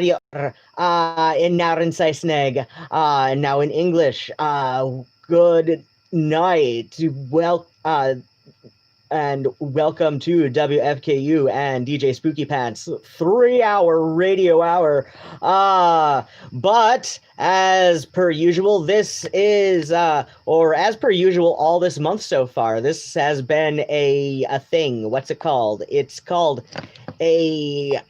in now in Saisneg, and now in English. Good night. And welcome to WFKU and DJ Spooky Pants 3-hour radio hour. But as per usual, this is or as per usual, all this month so far, this has been a thing. What's it called? It's called a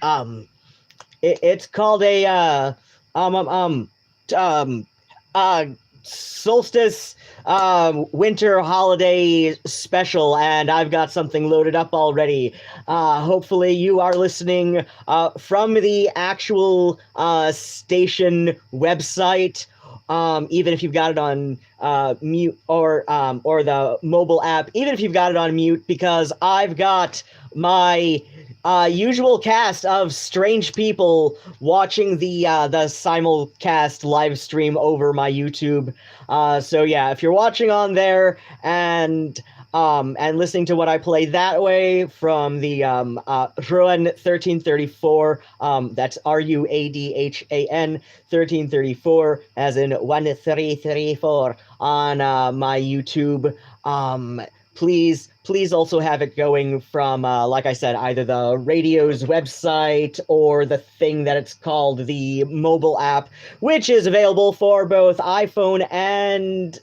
it's called a um um um um uh Solstice winter holiday special, and I've got something loaded up already. Hopefully you are listening from the actual station website, even if you've got it on mute, or the mobile app, even if you've got it on mute, because I've got my usual cast of strange people watching the simulcast live stream over my YouTube. So yeah, if you're watching on there and listening to what I play that way from the Ruadhán 1334, that's Ruadhan 1334, as in 1334 on my YouTube. Please also have it going from, like I said, either the radio's website or the thing that it's called, the mobile app, which is available for both iPhone and,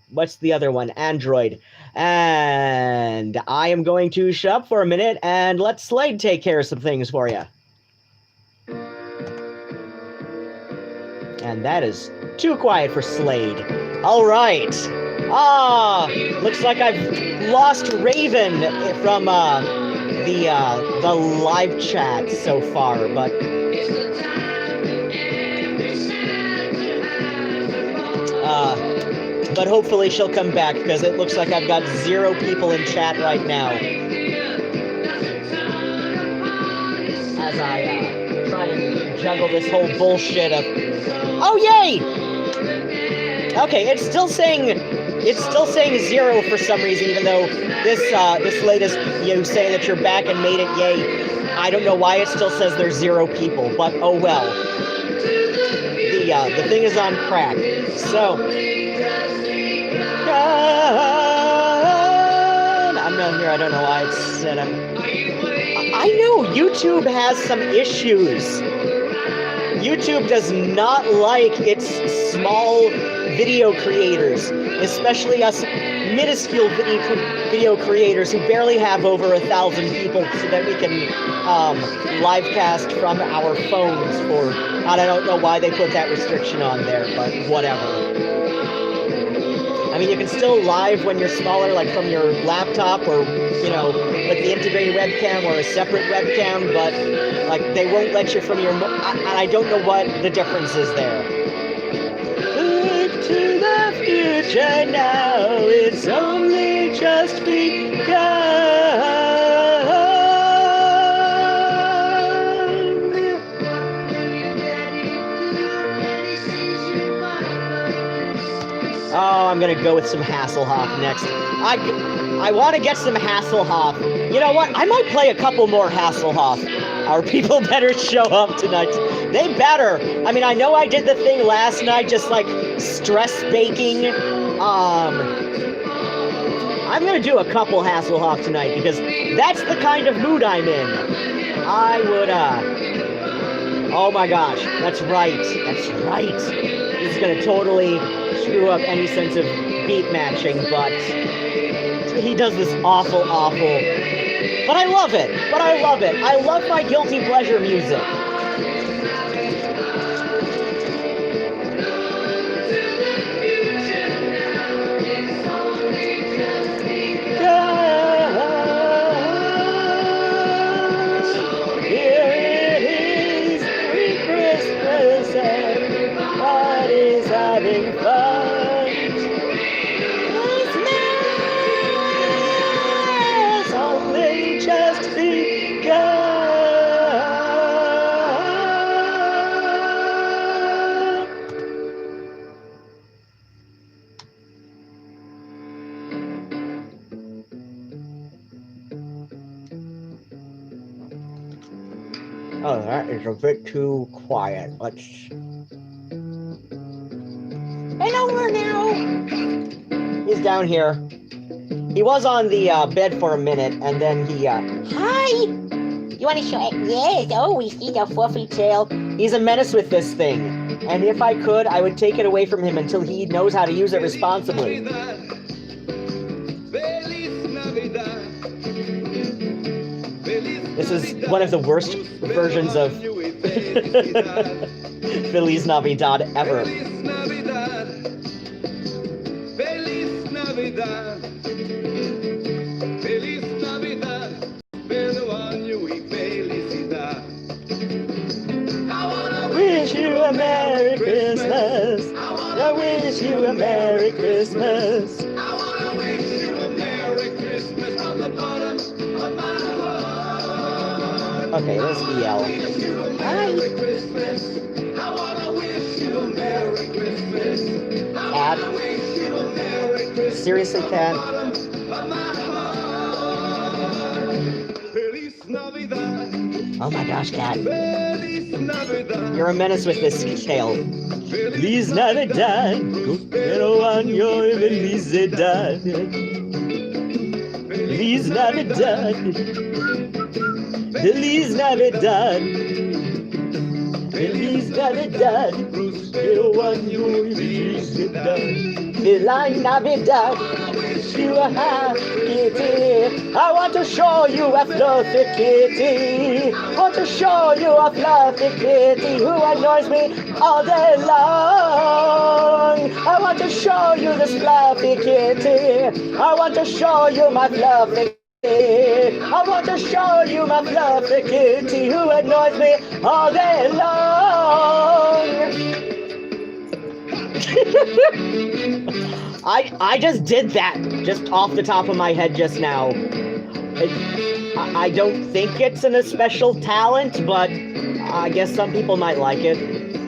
what's the other one? Android. And I am going to shut up for a minute and let Slade take care of some things for you. And that is too quiet for Slade. All right. Looks like I've lost Raven from the live chat so far, but hopefully she'll come back, because it looks like I've got 0 people in chat right now. As I try and juggle this whole bullshit of... Oh, yay! Okay, it's still saying 0 for some reason, even though this latest, saying that you're back and made it, yay. I don't know why it still says there's 0 people, but oh well. The thing is on crack. So I'm not here. I don't know why it said I know YouTube has some issues. YouTube does not like its small video creators, especially us minuscule video creators who barely have over 1,000 people, so that we can live cast from our phones for, I don't know why they put that restriction on there, but whatever. I mean, you can still live when you're smaller, like from your laptop, or, with the integrated webcam or a separate webcam, but, like, they won't let you from your, and I don't know what the difference is there. Look to the future now, it's only just begun. Oh, I'm gonna go with some Hasselhoff next. I want to get some Hasselhoff. You know what? I might play a couple more Hasselhoff. Our people better show up tonight. They better. I mean, I know I did the thing last night, just like stress baking. I'm gonna do a couple Hasselhoff tonight, because that's the kind of mood I'm in. I would, oh my gosh, that's right. This is gonna totally screw up any sense of beat matching, but he does this awful, but I love it. I love my guilty pleasure music. Here it is, pre-Christmas, everybody's having fun. Just begun. That is a bit too quiet. Let's... Hello now! He's down here. He was on the bed for a minute, and then he, Hi! You want to show it? Yes, oh, we see the fluffy tail. He's a menace with this thing, and if I could, I would take it away from him until he knows how to use it responsibly. This is one of the worst versions of Feliz Navidad ever. Wish you a Merry Christmas. I wish you a Merry Christmas. I wanna wish you a Merry Christmas from the bottom of my heart. Okay, let's yell. Hi. I wanna wish you a Merry Christmas. Cat. Seriously, Cat? Oh my gosh, Cat. You're a menace with this tail. Feliz Navidad, pero año felicidad. Feliz Navidad, Feliz Navidad, Feliz Navidad, pero año felicidad. Feliz Navidad, wish you a happy kitty. I want to show you a fluffy kitty. I want to show you a fluffy kitty who annoys me all day long. I want to show you this fluffy kitty. I want to show you my fluffy kitty. I want to show you my fluffy kitty who annoys me all day long. I just did that just off the top of my head just now. I don't think it's an especial talent, but I guess some people might like it.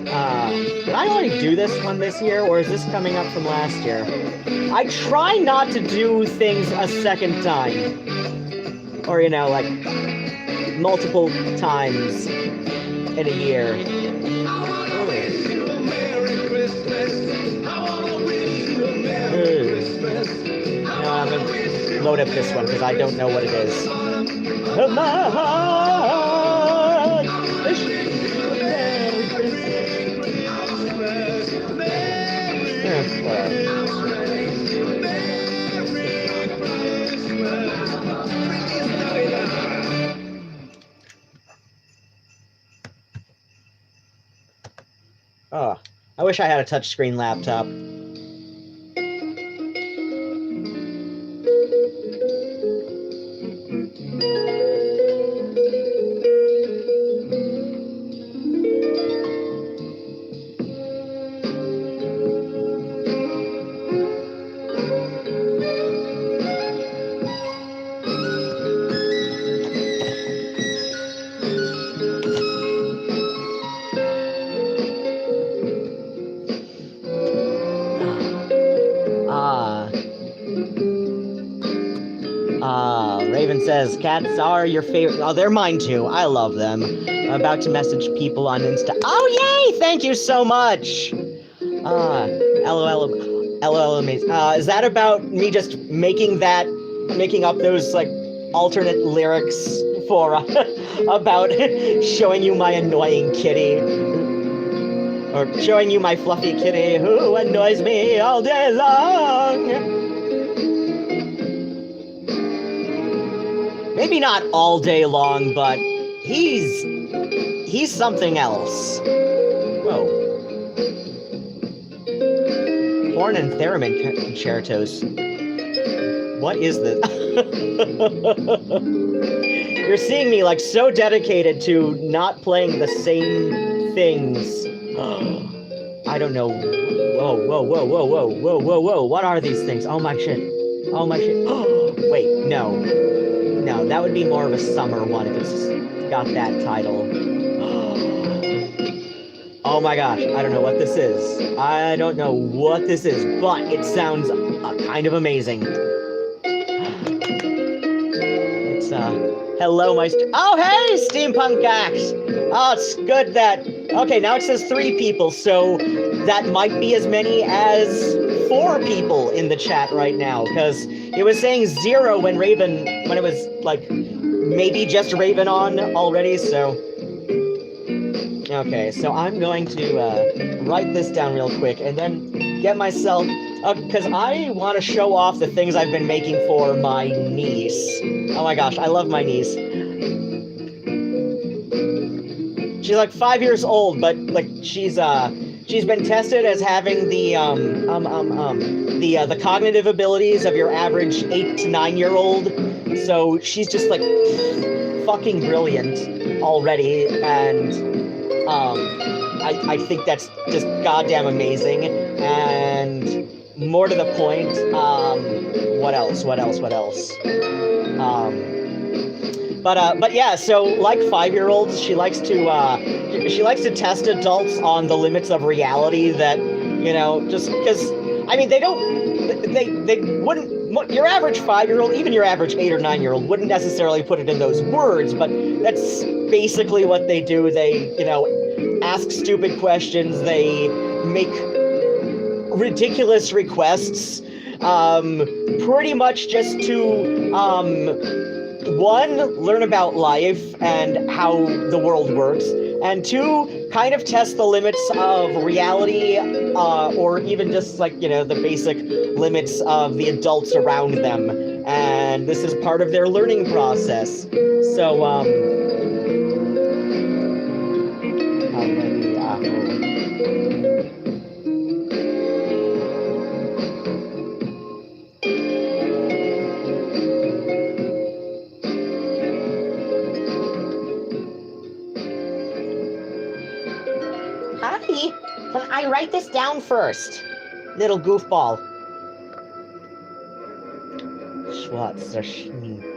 Did I already do this one this year, or is this coming up from last year? I try not to do things a second time. Or, you know, like, multiple times in a year. No, I'm gonna load up this one because I don't know what it is. My heart. Oh, I wish I had a touchscreen laptop. Raven says, cats are your favorite. Oh, they're mine too. I love them. I'm about to message people on Insta. Oh, yay! Thank you so much! LOL amazing. Is that about me just making up those, like, alternate lyrics for, about showing you my annoying kitty? Or showing you my fluffy kitty who annoys me all day long? Maybe not all day long, but he's something else. Whoa. Horn and theremin concertos. What is this? You're seeing me like so dedicated to not playing the same things. I don't know. Whoa. What are these things? Oh my shit. Wait, no. No, that would be more of a summer one if it's got that title. Oh my gosh, I don't know what this is. I don't know what this is, but it sounds kind of amazing. It's Hello, my oh, hey, Steampunk Axe! Oh, it's good that... Okay, now it says 3 people, so that might be as many as 4 people in the chat right now, because it was saying 0 when it was, like, maybe just Raven on already, so... Okay, so I'm going to write this down real quick, and then get myself... because I want to show off the things I've been making for my niece. Oh my gosh, I love my niece. She's like 5 years old, but like she's been tested as having the cognitive abilities of your average 8 to 9 year old. So she's just like fucking brilliant already, and I think that's just goddamn amazing. And more to the point, what else? But yeah, so like 5-year-olds, she likes to test adults on the limits of reality that, you know, just because, I mean, they wouldn't, your average 5-year-old, even your average 8 or 9-year-old wouldn't necessarily put it in those words, but that's basically what they do. They, you know, ask stupid questions, they make ridiculous requests, pretty much just to, 1, learn about life and how the world works, and 2, kind of test the limits of reality, or even just, like, you know, the basic limits of the adults around them. And this is part of their learning process. So, can I write this down first? Little goofball. Schwarzerschmied.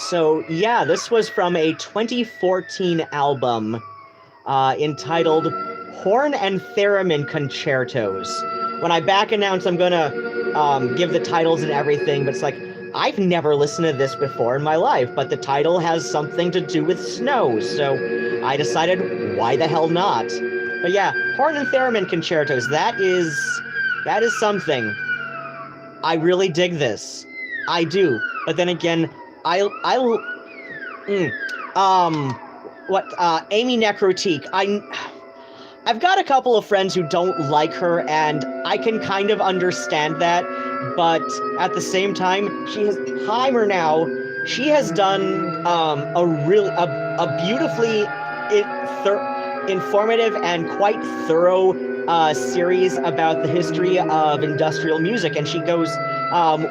So, yeah, this was from a 2014 album entitled Horn and Theremin Concertos. When I back announce, I'm gonna give the titles and everything, but it's like, I've never listened to this before in my life, but the title has something to do with snow, so I decided, why the hell not? But yeah, Horn and Theremin Concertos, that is something. I really dig this. I do. But then again, Amy Necrotique, I've got a couple of friends who don't like her, and I can kind of understand that, but at the same time, she has done a beautifully informative and quite thorough series about the history of industrial music, and she goes,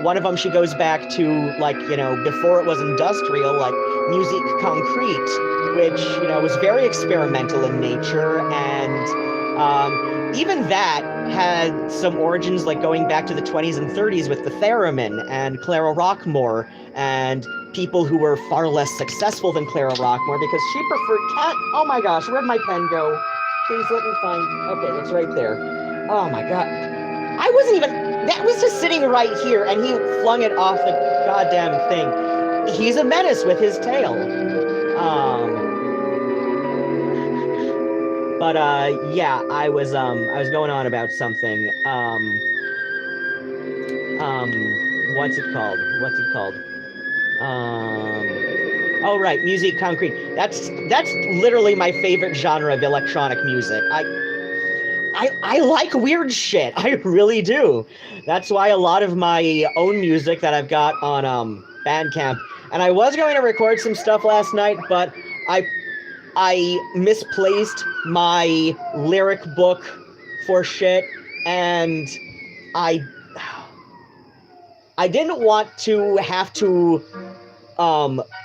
one of them, she goes back to, like, you know, before it was industrial, like Musique Concrete, which, you know, was very experimental in nature, and even that had some origins, like going back to the 20s and 30s with the theremin and Clara Rockmore, and people who were far less successful than Clara Rockmore because she preferred oh my gosh, where'd my pen go? Please let me find, okay, it's right there. Oh my god. I wasn't even, that was just sitting right here, and he flung it off the goddamn thing. He's a menace with his tail. But yeah, I was going on about something. What's it called? Oh right, Musique Concrete. That's literally my favorite genre of electronic music. I like weird shit. I really do. That's why a lot of my own music that I've got on Bandcamp, and I was going to record some stuff last night, but I misplaced my lyric book for shit, and I didn't want to have to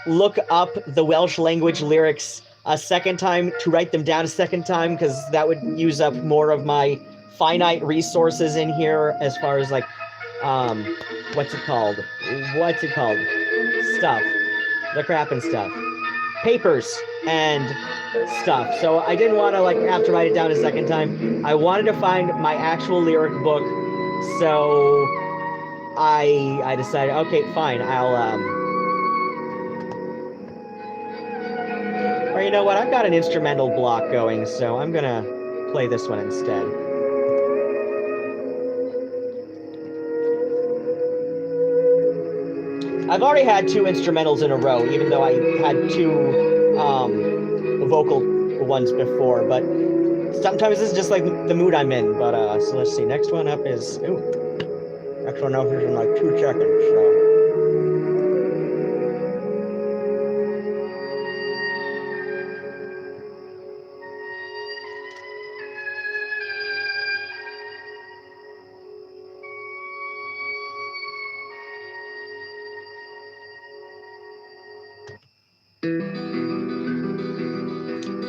look up the Welsh language lyrics a second time to write them down a second time, because that would use up more of my finite resources in here as far as like what's it called stuff, the crap and stuff, papers and stuff. So I didn't want to like have to write it down a second time. I wanted to find my actual lyric book, so I decided, okay, fine, I'll or you know what, I've got an instrumental block going, so I'm gonna play this one instead. I've already had 2 instrumentals in a row, even though I had 2 vocal ones before, but sometimes it's just like the mood I'm in. But so let's see, next one up is next one up is in like 2 seconds, so.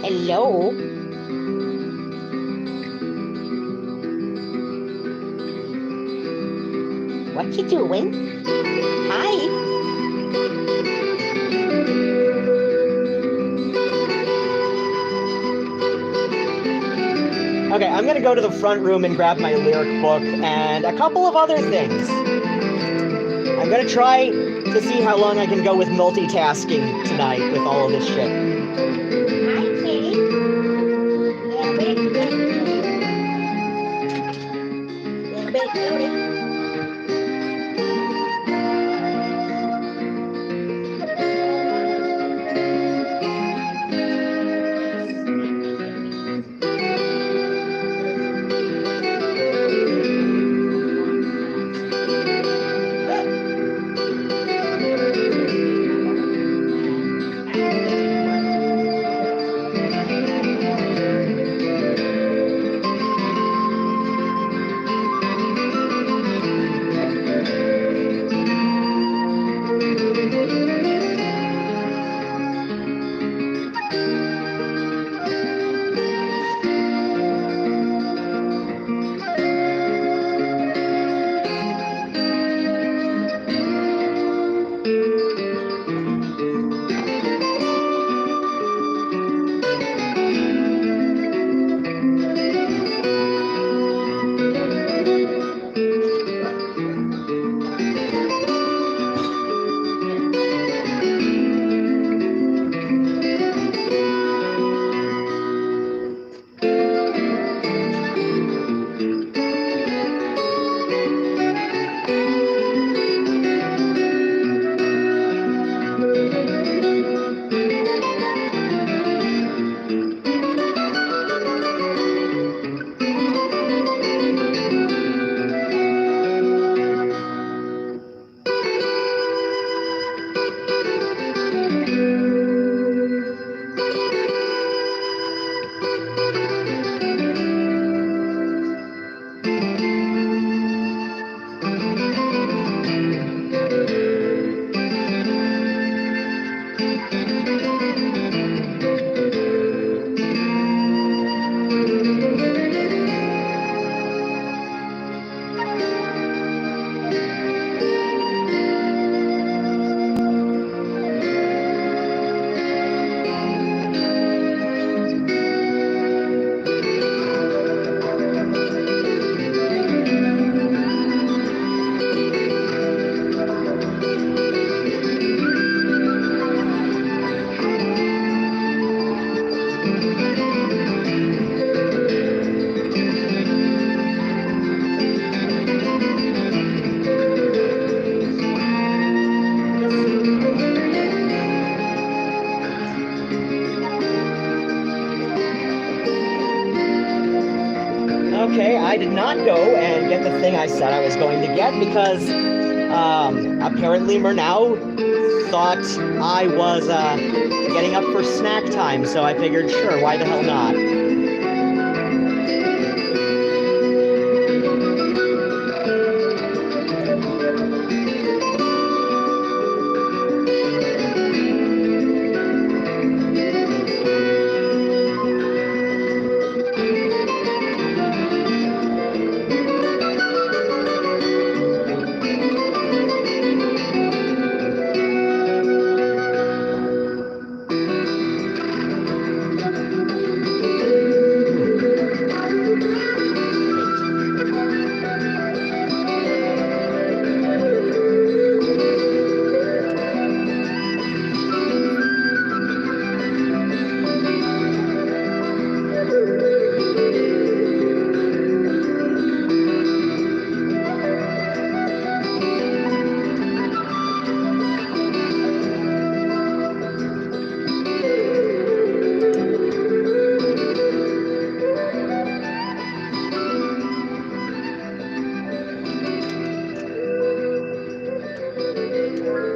Hello? What you doing? Hi. Okay, I'm gonna go to the front room and grab my lyric book and a couple of other things. I'm gonna try to see how long I can go with multitasking tonight with all of this shit. Okay, I did not go and get the thing I said I was going to get because Apparently Murnau thought I was getting up for snack time, so I figured, sure, why the hell not?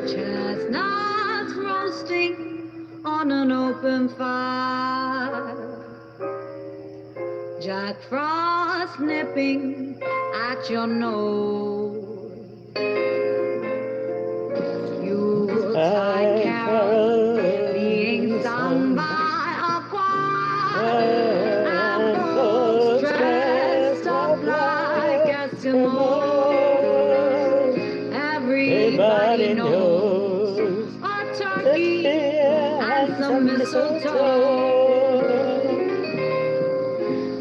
Chestnuts roasting on an open fire, Jack Frost nipping at your nose. Yuletide carol being sung by a choir, and folks dressed up like Eskimos. Everybody knows a turkey and some mistletoe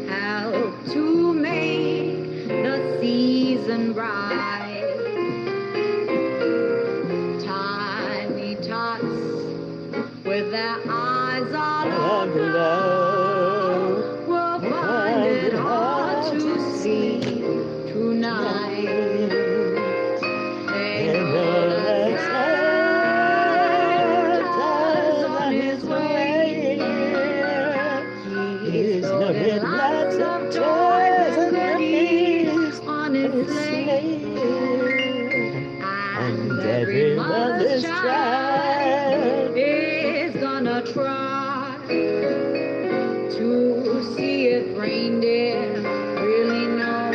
help to make the season bright. Tiny tots with their eyes all aglow will find it hard to see tonight. They know that Santa's on his way. He's loaded lots of toys and goodies on his sleigh. And every mother's child is gonna try to see if reindeer really know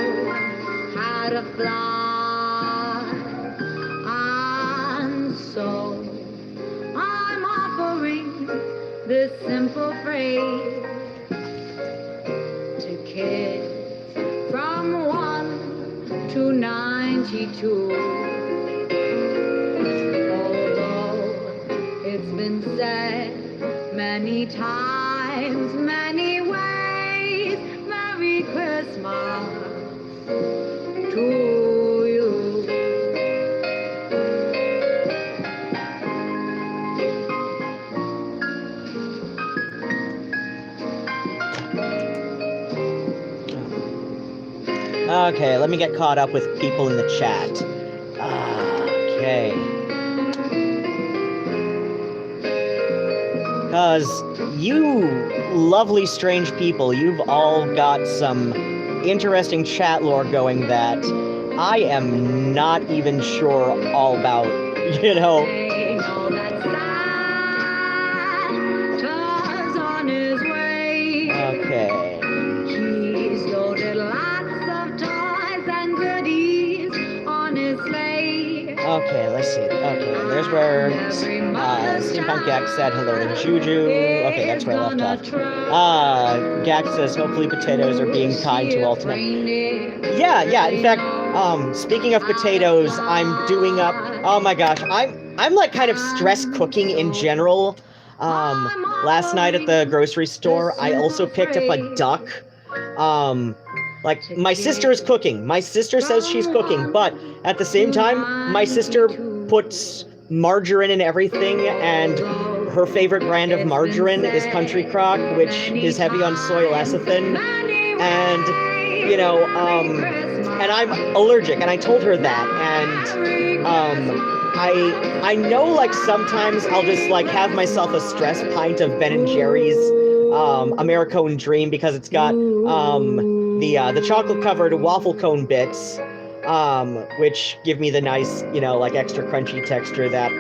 how to fly. And so I'm offering this simple phrase to kids from 1 to 92. Although it's been said many times, many ways, Merry Christmas to you. Okay, let me get caught up with people in the chat. Okay. Because you lovely, strange people, you've all got some interesting chat lore going that I am not even sure all about, you know. They know that Santa's on his way. Okay. He's loaded lots of toys and goodies on his sleigh. Okay, let's see. Okay, there's where Steampunk Gax said hello to Juju. Okay, that's where I left off. Gax says hopefully potatoes are being kind to Ultimate. Yeah, in fact, speaking of potatoes, I'm doing up, oh my gosh, I'm like kind of stress cooking in general. Last night at the grocery store, I also picked up a duck. Like, my sister is cooking. My sister says she's cooking, but at the same time, my sister puts margarine in everything, and her favorite brand of margarine is Country Crock, which is heavy on soy lecithin. And, you know, and I'm allergic, and I told her that, and, I know, like, sometimes I'll just, like, have myself a stress pint of Ben & Jerry's, Americone Dream, because it's got, the chocolate-covered waffle cone bits, which give me the nice, like extra crunchy texture that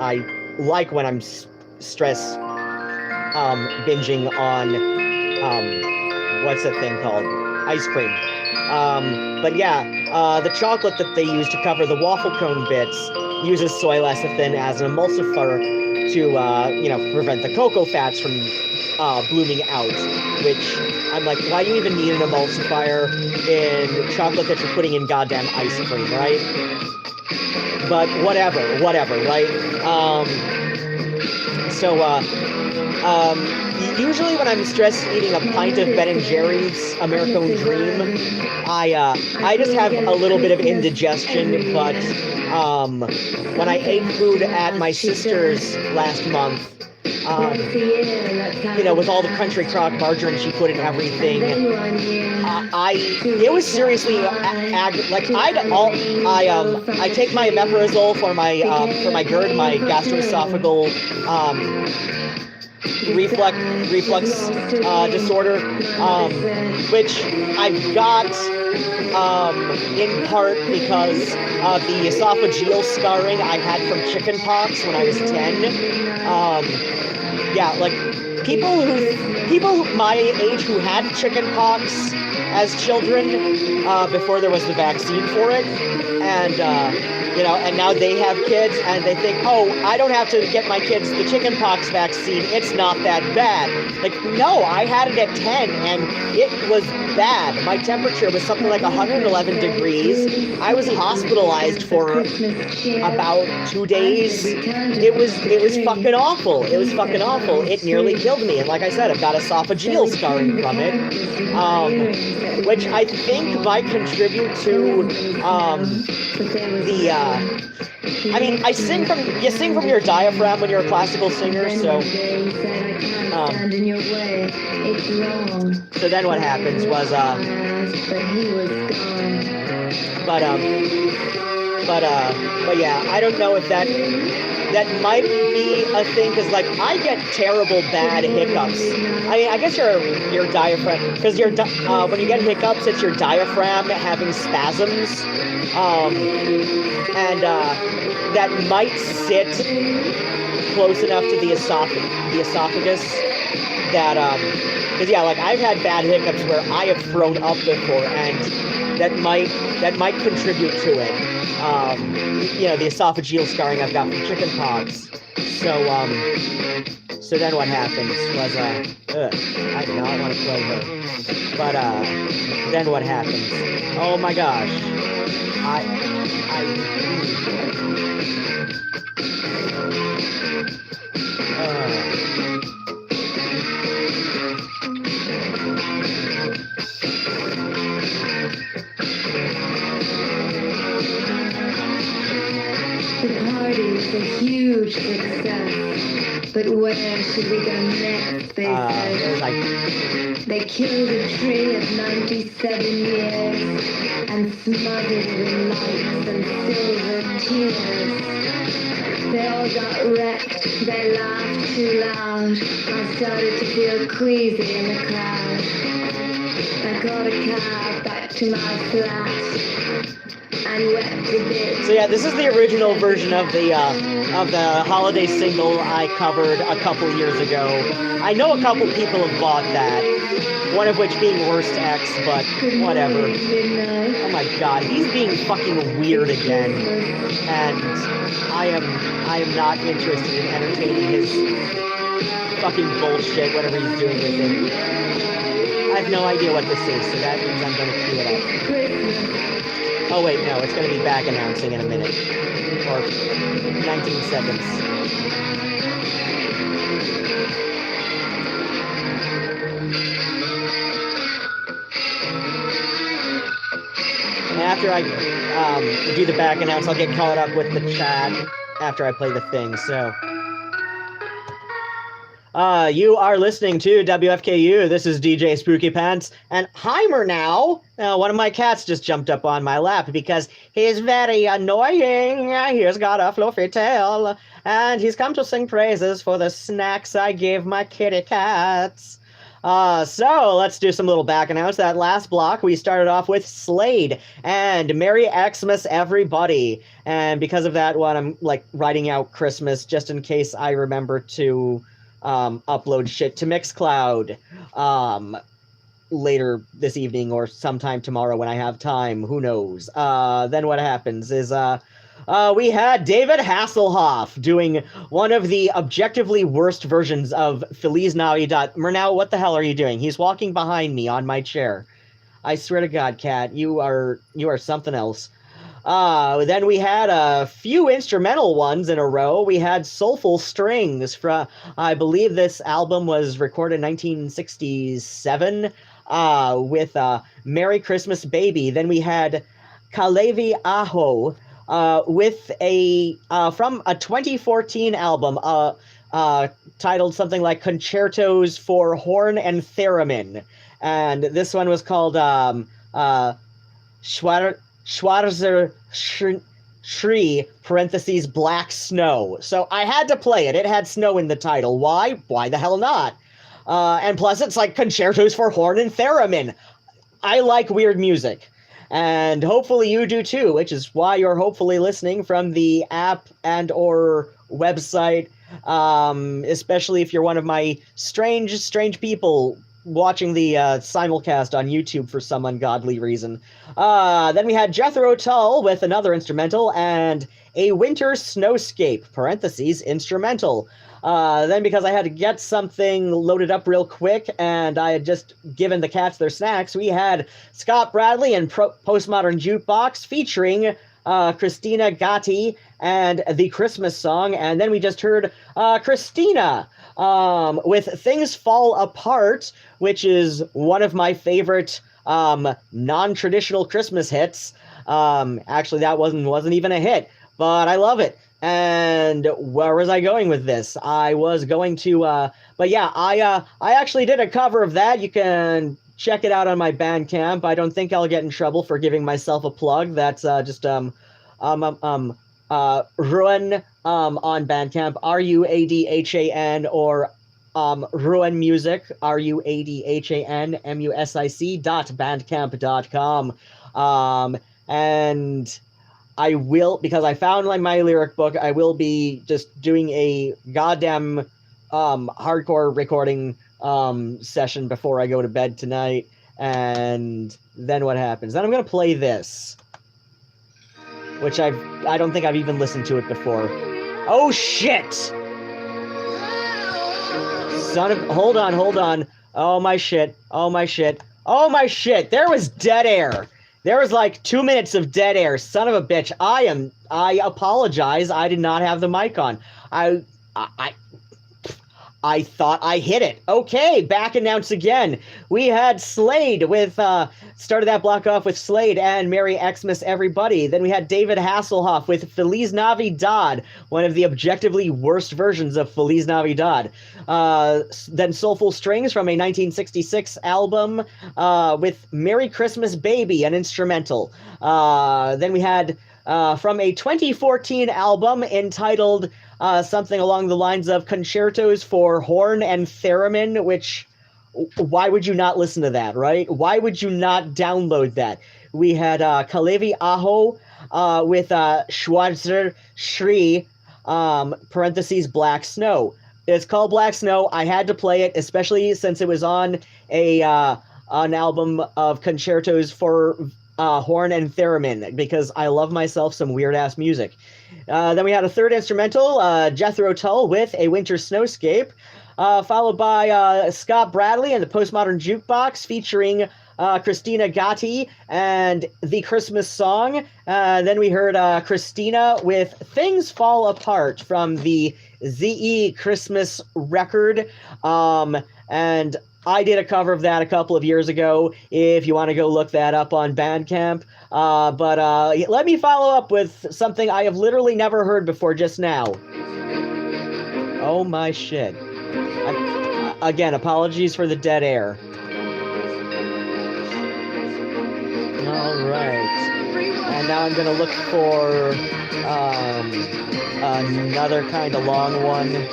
I like when I'm stress binging on what's that thing called? Ice cream. But yeah, the chocolate that they use to cover the waffle cone bits uses soy lecithin as an emulsifier to prevent the cocoa fats from blooming out, which I'm like, why do you even need an emulsifier in chocolate that you're putting in goddamn ice cream, right? But whatever, right? Usually when I'm stressed eating a pint of Ben & Jerry's American Dream, I just have a little bit of indigestion, but when I ate food at my sister's last month, with all the country crock margarine she put in everything, it was seriously I take my omeprazole for my GERD, my gastroesophageal reflux disorder, which I've got in part because of the esophageal scarring I had from chickenpox when I was 10. Like people my age who had chickenpox as children before there was the vaccine for it, and now they have kids and they think, oh, I don't have to get my kids the chickenpox vaccine, it's not that bad. Like, no, I had it at 10 and it was bad. My temperature was something like 111 degrees. I was hospitalized for about 2 days. It was fucking awful. It was fucking awful. It nearly killed me. And like I said, I've got esophageal scarring from it, which I think might contribute to you sing from your diaphragm when you're a classical singer, so then what happens was but yeah, I don't know if that might be a thing, because like I get terrible bad hiccups. I mean, I guess your diaphragm, because when you get hiccups, it's your diaphragm having spasms, and that might sit close enough to the esophagus that because yeah, like I've had bad hiccups where I have thrown up before, and that might contribute to it. The esophageal scarring I've got from chickenpox. So then what happens was I do not want to play her. But then what happens? Oh my gosh. The party was a huge success, but where should we go next, they said. They killed a tree of 97 years and smothered it in lights and silver tears. They all got wrecked, they laughed too loud. I started to feel queasy in the crowd. I got a cab back to my flat. So yeah, this is the original version of the holiday single I covered a couple years ago. I know a couple people have bought that, one of which being Worst X, but whatever. Oh my god, he's being fucking weird again, and I am not interested in entertaining his fucking bullshit, whatever he's doing with it. I have no idea what this is, so that means I'm gonna cue it up. Oh wait, no, it's going to be back announcing in a minute. Or 19 seconds. And after I do the back announce, I'll get caught up with the chat after I play the thing, so... You are listening to WFKU. This is DJ Spookypants, and Heimer now. One of my cats just jumped up on my lap because he's very annoying. He's got a fluffy tail, and he's come to sing praises for the snacks I give my kitty cats. So let's do some little back announce. That last block, we started off with Slade and Merry Xmas, everybody. And because of that one, I'm like writing out Christmas just in case I remember to upload shit to Mixcloud later this evening or sometime tomorrow when I have time. Who knows? Then what happens is we had David Hasselhoff doing one of the objectively worst versions of Feliz Navidad. Murnau, what the hell are you doing? He's walking behind me on my chair. I swear to God, Cat, you are something else. Then we had a few instrumental ones in a row. We had Soulful Strings from, I believe this album was recorded in 1967, with Merry Christmas Baby. Then we had Kalevi Aho, with a from a 2014 album titled something like Concertos for Horn and Theremin, and this one was called Schwarzer Shri parentheses Black Snow. So I had to play it. It had snow in the title. Why? Why the hell not? And plus it's like Concertos for Horn and Theremin. I like weird music. And hopefully you do too, which is why you're hopefully listening from the app and or website, especially if you're one of my strange people watching the simulcast on YouTube for some ungodly reason. Then we had Jethro Tull with another instrumental and A Winter Snowscape, parentheses, instrumental. Then because I had to get something loaded up real quick and I had just given the cats their snacks, we had Scott Bradley and Postmodern Jukebox featuring Christina Gatti and The Christmas Song. And then we just heard Christina with Things Fall Apart, which is one of my favorite non-traditional Christmas hits. Actually, that wasn't even a hit, but I love it. And where was I going with this? I was going to, but yeah, I actually did a cover of that. You can check it out on my Bandcamp. I don't think I'll get in trouble for giving myself a plug. That's just Ruadhán on Bandcamp, Ruadhan, or Ruan Music, RuadhanMusic.bandcamp.com. And I will, because I found like my lyric book, I will be just doing a goddamn hardcore recording session before I go to bed tonight. And then what happens? Then I'm gonna play this, which I don't think I've even listened to it before. Oh shit! Hold on. Oh my shit. There was dead air. There was like 2 minutes of dead air. Son of a bitch. I apologize. I did not have the mic on. I thought I hit it. Okay, back announce again. We had Slade with, started that block off with Slade and Merry Xmas Everybody. Then we had David Hasselhoff with Feliz Navidad, one of the objectively worst versions of Feliz Navidad. Then Soulful Strings from a 1966 album with Merry Christmas Baby, an instrumental. Then we had from a 2014 album entitled something along the lines of Concertos for Horn and Theremin, which, why would you not listen to that, right? Why would you not download that? We had Kalevi Aho with Schwarzer Shri, parentheses, Black Snow. It's called Black Snow. I had to play it, especially since it was on an album of concertos for horn and theremin, because I love myself some weird-ass music. Then we had a third instrumental, Jethro Tull with A Winter Snowscape, followed by Scott Bradley and the Postmodern Jukebox featuring Christina Gatti and The Christmas Song. Then we heard Christina with Things Fall Apart from the ZE Christmas record. And I did a cover of that a couple of years ago, if you want to go look that up on Bandcamp. But let me follow up with something I have literally never heard before just now. Oh my shit. Again, apologies for the dead air. Alright. And now I'm going to look for another kind of long one.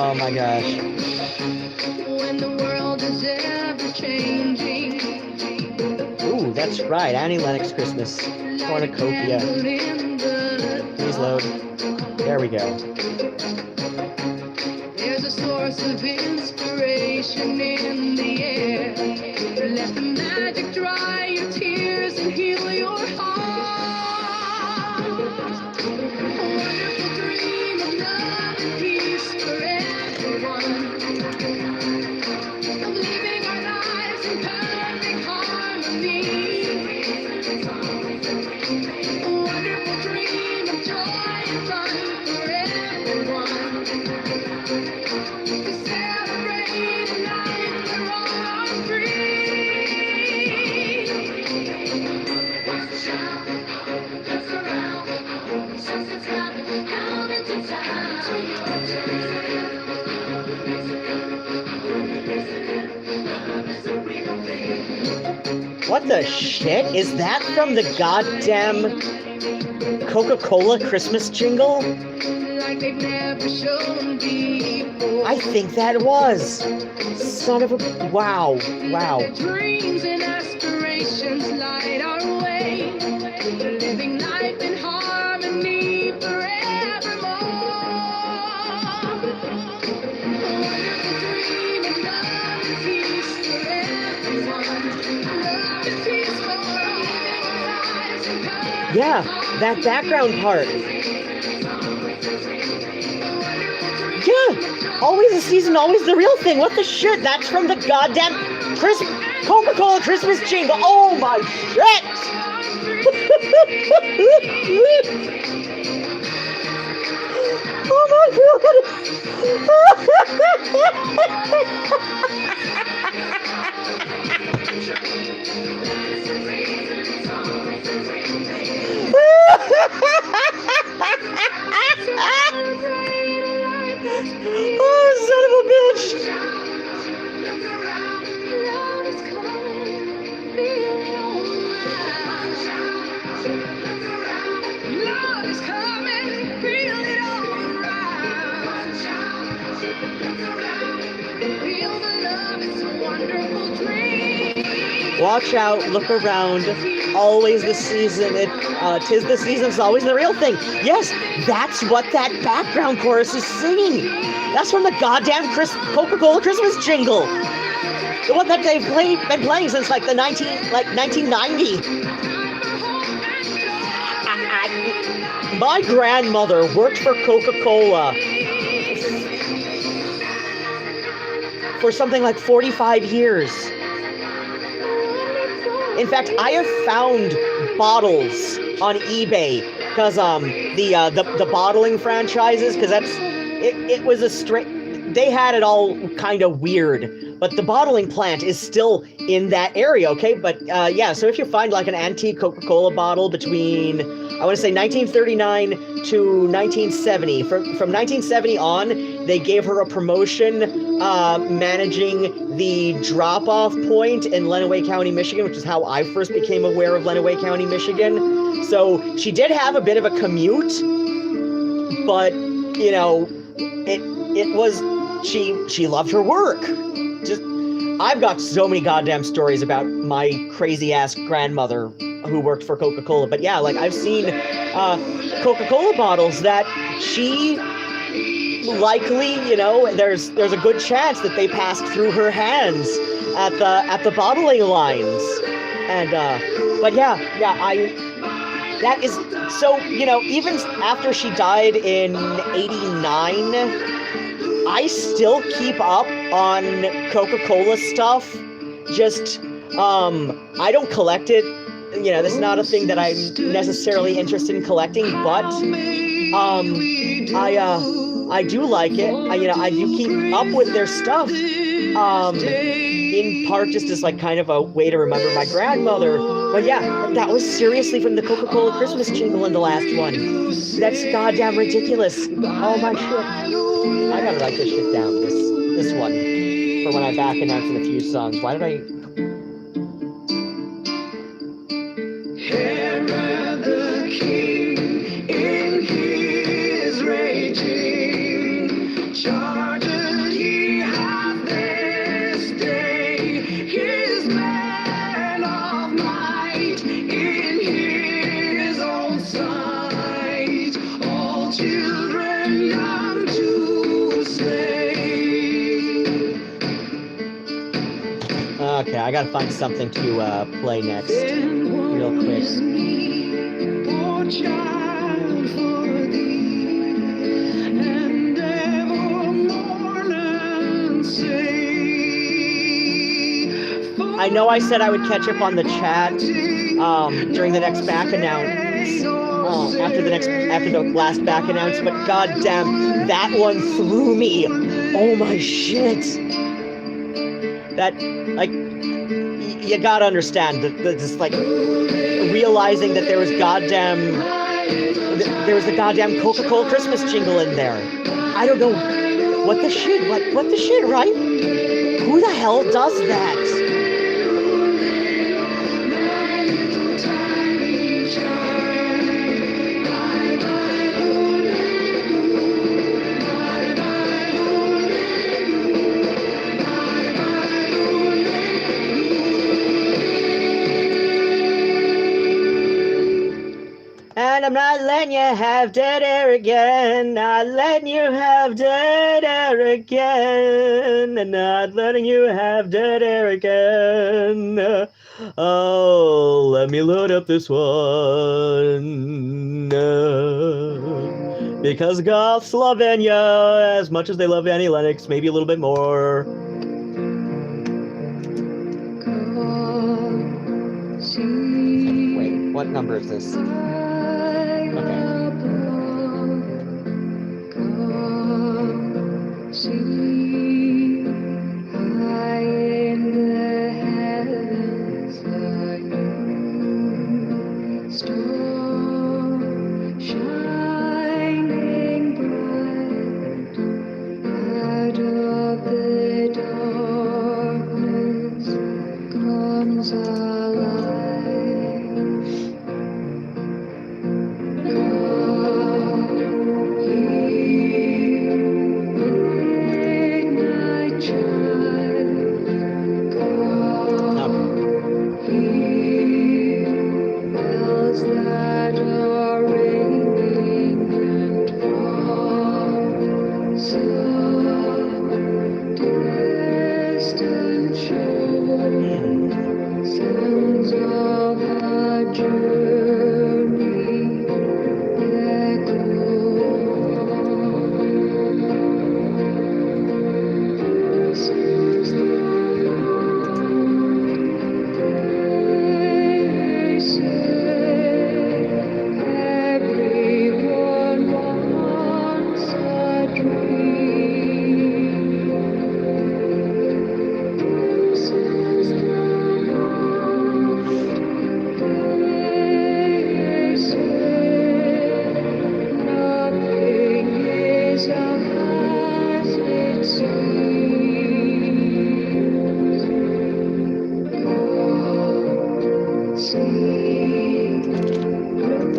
Oh my gosh. When the world is ever changing. Ooh, that's right. Annie Lennox Christmas Cornucopia. Please load. There we go. There's a source of inspiration in the air. Let the magic dry your tears and heal your heart. A wonderful dream of love and peace for everyone. Of living our lives in perfect harmony. A wonderful dream of joy and fun for everyone. To celebrate a life where all are free. Watch the shout, look around. Something's happening, come into town. What the shit? Is that from the goddamn Coca-Cola Christmas jingle? Like they've never shown before. I think that was. Son of a... Wow. Wow. Their dreams and aspirations light our way. Living life in harmony forevermore. A wonderful dream of love and peace for everyone. Love and peace for all living lives in perfect Yeah, that background part. Yeah, always the season, always the real thing. What the shit? That's from the goddamn Coca-Cola Christmas jingle. Oh my shit! Oh my Oh, son of a bitch! love is coming, feel it all around. Love is coming, feel it all around. Feel the love, it's a wonderful dream. Watch out, look around. Always the season. Tis the season, it's always the real thing. Yes, that's what that background chorus is singing. That's from the goddamn Coca-Cola Christmas jingle. The one that they've been playing since like 1990. My grandmother worked for Coca-Cola for something like 45 years. In fact, I have found bottles on eBay because the bottling franchises, because it was a straight. They had it all kind of weird, but the bottling plant is still in that area, okay? But yeah, so if you find like an antique Coca-Cola bottle between, I want to say 1939 to 1970, from 1970 on, they gave her a promotion managing the drop-off point in Lenawee County, Michigan, which is how I first became aware of Lenawee County, Michigan. So she did have a bit of a commute, but, you know, it was, she loved her work. Just, I've got so many goddamn stories about my crazy-ass grandmother who worked for Coca-Cola. But yeah, like, I've seen Coca-Cola bottles that she likely, you know, there's a good chance that they passed through her hands at the bottling lines. And but yeah, that is, so, you know, even after she died in 89, I still keep up on Coca-Cola stuff. Just, I don't collect it. You know, this is not a thing that I'm necessarily interested in collecting, but, I do like it. I do keep up with their stuff. In part just as like kind of a way to remember my grandmother. But yeah, that was seriously from the Coca-Cola Christmas jingle in the last one. That's goddamn ridiculous. Oh my shit. I gotta write this shit down, this one, for when I back announce in a few songs. Why did I... Herod the king in his raging charges his man of might in his own sight. All children young to slay. Okay, I gotta find something to play next, real quick. Poor child, for thee, and ever mourn and say. I know I said I would catch up on the chat during the next back announce, after the last back announce, but goddamn, that one threw me. Oh my shit. That, like, you gotta understand that just like realizing that there was the goddamn Coca-Cola Christmas jingle in there. I don't know what the shit, right? Who the hell does that? And I'm not letting you have dead air again. Not letting you have dead air again. And not letting you have dead air again. Oh, let me load up this one. Because goths love Enya as much as they love Annie Lennox, maybe a little bit more. Wait, what number is this? Okay. High in the heavens, a new star shining bright out of the darkness comes our light.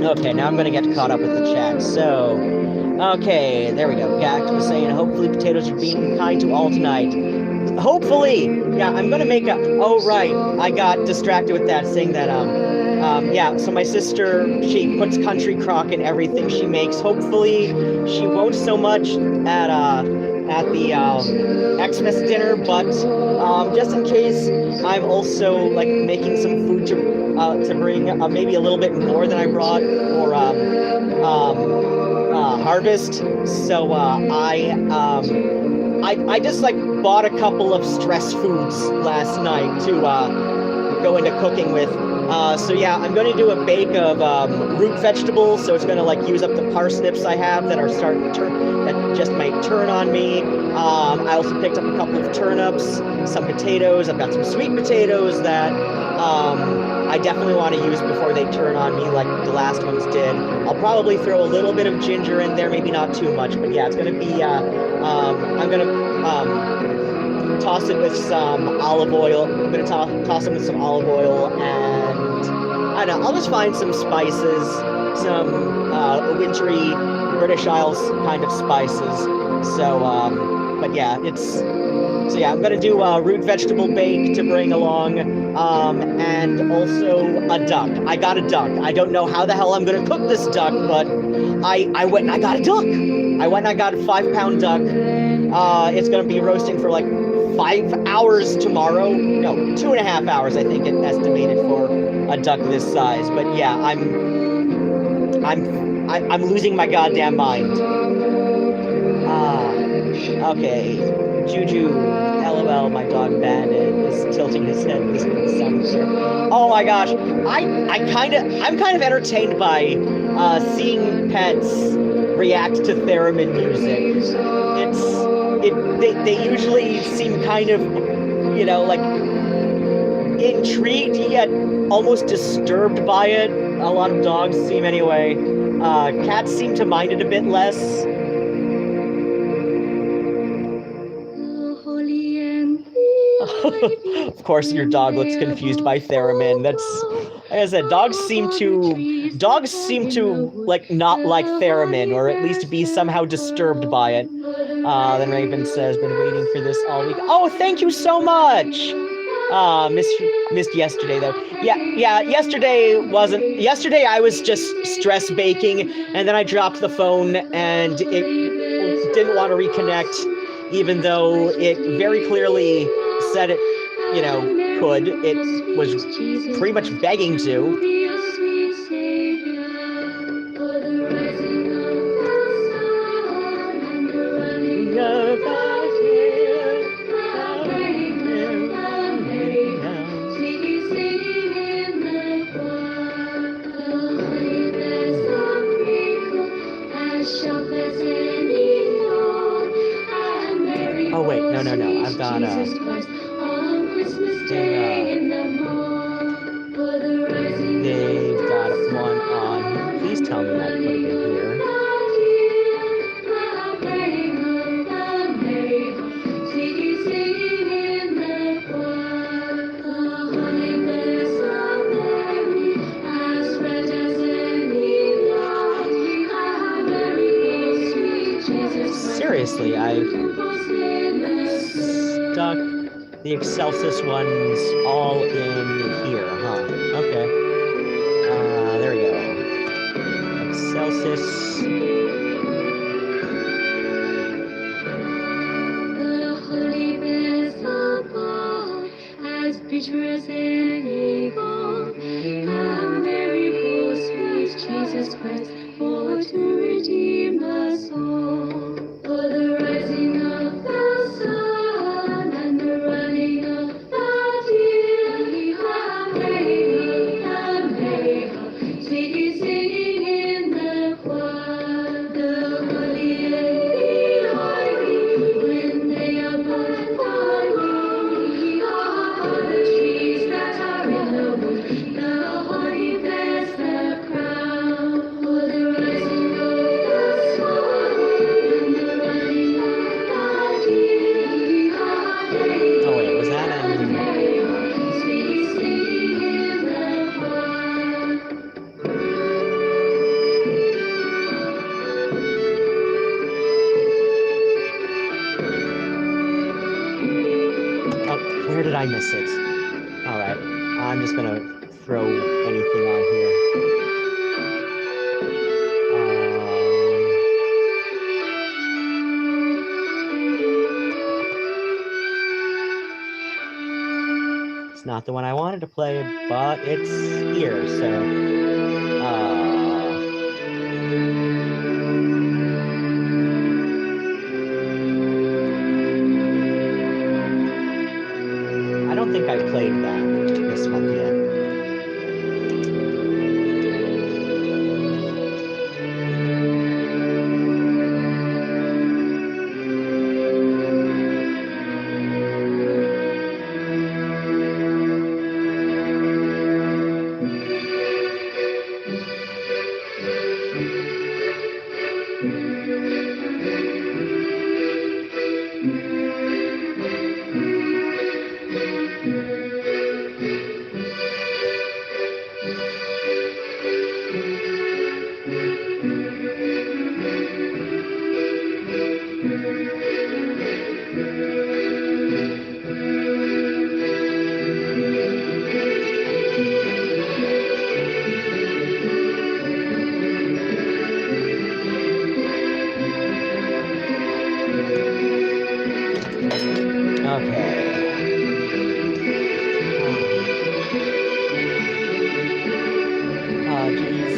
Okay, now I'm gonna get caught up with the chat. So, okay, there we go. Gak was saying, hopefully potatoes are being kind to all tonight. Hopefully! Yeah, I'm gonna make a... Oh, right. I got distracted with that, saying that, yeah, so my sister, she puts country crock in everything she makes. Hopefully, she won't so much at the Xmas dinner, but just in case, I'm also like making some food to bring, maybe a little bit more than I brought for harvest. So I just like bought a couple of stress foods last night to go into cooking with. So yeah, I'm going to do a bake of root vegetables, so it's going to like use up the parsnips I have that are starting to turn, that just might turn on me. I also picked up a couple of turnips, some potatoes. I've got some sweet potatoes that I definitely want to use before they turn on me like the last ones did. I'll probably throw a little bit of ginger in there, maybe not too much, but yeah, it's going to be, I'm going to toss it with some olive oil. I'm going to toss it with some olive oil, and I don't know, I'll just find some spices, some wintry British Isles kind of spices. So, but yeah, it's So yeah, I'm gonna do root vegetable bake to bring along, and also a duck. I got a duck. I don't know how the hell I'm gonna cook this duck, but I went and I got a duck. I went and I got a 5-pound duck. It's gonna be roasting for like 5 hours tomorrow. No, 2.5 hours, I think it estimated for a duck this size. But yeah, I'm losing my goddamn mind. Okay. Juju, LOL, my dog Bandit is tilting his head. Listening to the sound clear. Oh my gosh, I'm kind of entertained by seeing pets react to theremin music. They usually seem kind of, you know, like intrigued yet almost disturbed by it. A lot of dogs seem anyway. Cats seem to mind it a bit less. Of course, your dog looks confused by theremin. That's, like I said, dogs seem to like not like theremin, or at least be somehow disturbed by it. Then Raven says, "Been waiting for this all week." Oh, thank you so much. Missed yesterday though. Yeah. Yesterday I was just stress baking, and then I dropped the phone, and it didn't want to reconnect, even though it very clearly said it, you know, could. It was pretty much begging to. Oh wait, no. I've got they've got one on. Please tell me I put it in here. Seriously, I've stuck the Excelsis ones all in here, huh? Okay. There we go. Excelsis. The holy bears above, as picture as an eagle. How very poor, sweet Jesus Christ, for to redeem us all. For the rising of the sun and the running of the deer, America, singing in the choir, the holy and the holy, when they are both falling, the trees that are in the wood, the holy bears the crown. For the rising of the sun and the running of the deer, Oh wait, was that in? singing in the choir. Oh, where did I miss it? All right, I'm just gonna throw anything on here. It's not the one I wanted to play, but it's here, so. I don't think I've played this one yet.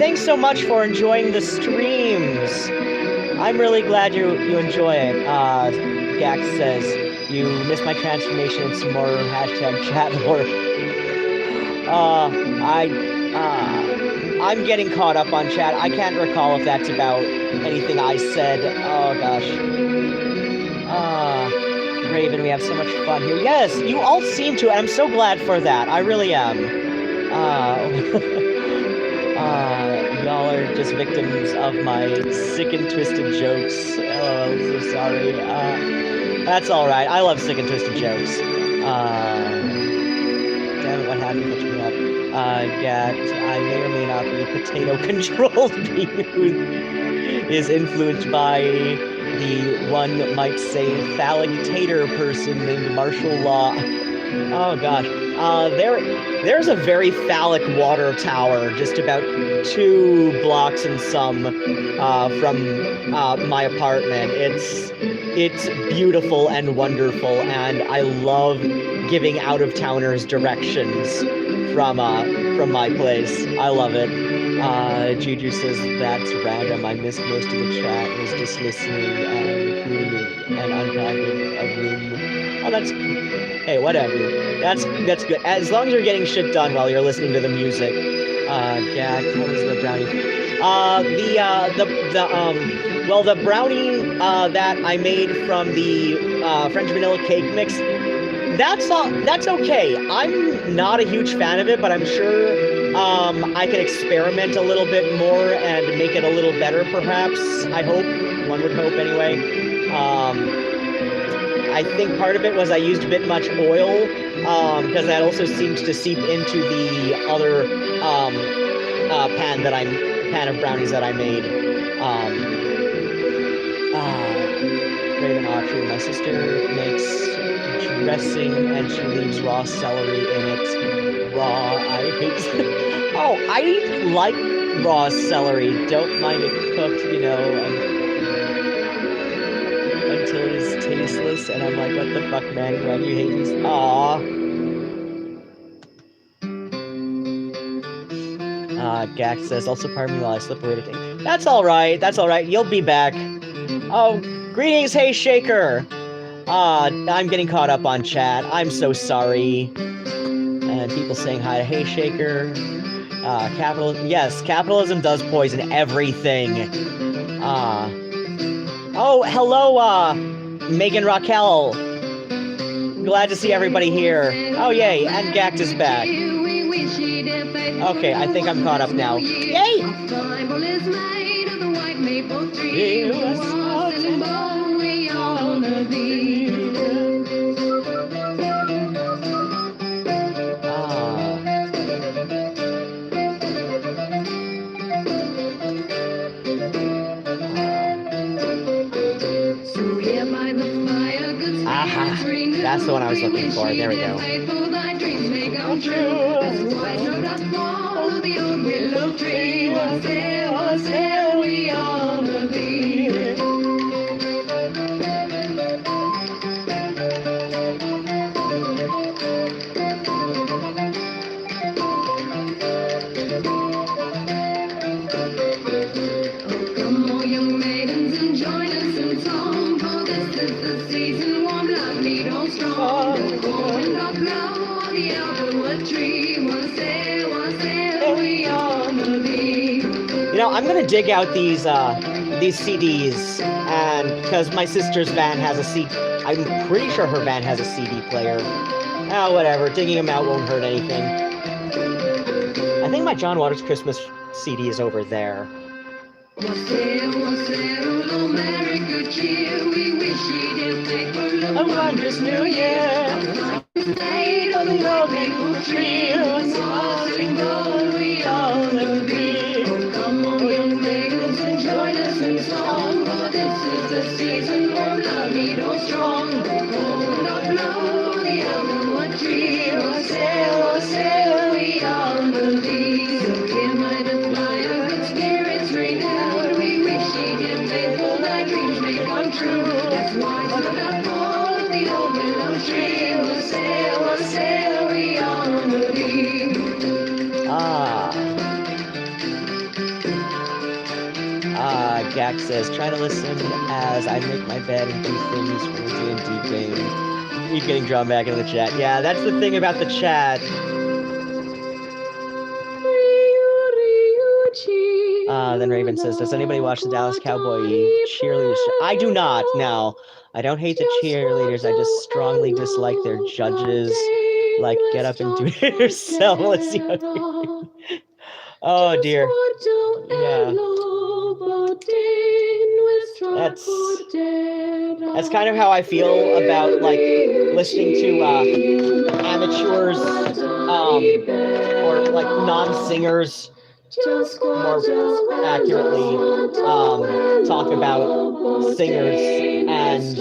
thanks so much for enjoying the streams. I'm really glad you enjoy it. Gax says, you missed my transformation and some more hashtag chat lore. I'm getting caught up on chat. I can't recall if that's about anything I said. Oh gosh. Raven, we have so much fun here. Yes, you all seem to, and I'm so glad for that. I really am. Y'all are just victims of my sick and twisted jokes. Oh, I'm so sorry. That's alright. I love sick and twisted jokes. Damn it, what happened? Catch me up. Gat, I may or may not be potato-controlled being who is influenced by the one might say phallic tater person named Martial Law. Oh gosh. There's a very phallic water tower just about 2 blocks and some from my apartment. It's beautiful and wonderful, and I love giving out-of-towners directions from my place. I love it. Juju says that's random. I missed most of the chat. Was just listening and unpacking a room. Oh, that's hey, whatever. That's good. As long as you're getting shit done while you're listening to the music. Gag. What was the brownie? The brownie that I made from the French vanilla cake mix. That's okay. I'm not a huge fan of it, but I'm sure I can experiment a little bit more and make it a little better, perhaps. I hope. One would hope, anyway. I think part of it was I used a bit much oil, because that also seems to seep into the other pan of brownies that I made. Raven Autry, my sister makes dressing and she leaves raw celery in it. Raw, I hate. Oh, I like raw celery. Don't mind it cooked, until it is tasteless. And I'm like, what the fuck, man? Why do you hate these? Aww. Gax says, also pardon me while I slip away to take. That's alright. That's alright. You'll be back. Oh, greetings, Hey Shaker. I'm getting caught up on chat. I'm so sorry. And people saying hi to Hey Shaker. Capitalism does poison everything. Oh, hello, Megan Raquel. Glad to see everybody here. Oh, yay, and Gact is back. Okay, I think I'm caught up now. Yay! That's the one I was looking for. There we go. I'm gonna dig out these CDs, and because my sister's van has a CD, I'm pretty sure her van has a CD player. Oh, whatever. Digging them out won't hurt anything. I think my John Waters Christmas CD is over there. A wondrous New Year. State of the old maple tree, what's sparkling gold we all agree. Come on, young maidens, and join us in song, for this is the season for love me no strong. Hold up low, the elderwood tree, oh sail we all believe. So here might the flyer, good spirits renewed, we wish ye dear faithful, thy dreams may come true. That's why look up all the old willow tree, oh sail we all believe. Zach says, try to listen as I make my bed and do things for D&D game. Keep getting drawn back into the chat. Yeah, that's the thing about the chat. Then Raven says, does anybody watch the Dallas Cowboy cheerleaders? I do not, no. I don't hate the cheerleaders, I just strongly dislike their judges. Like, get up and do it yourself. Let's see how oh dear. Yeah. That's kind of how I feel about, like, listening to amateurs or like non-singers more accurately talk about singers, and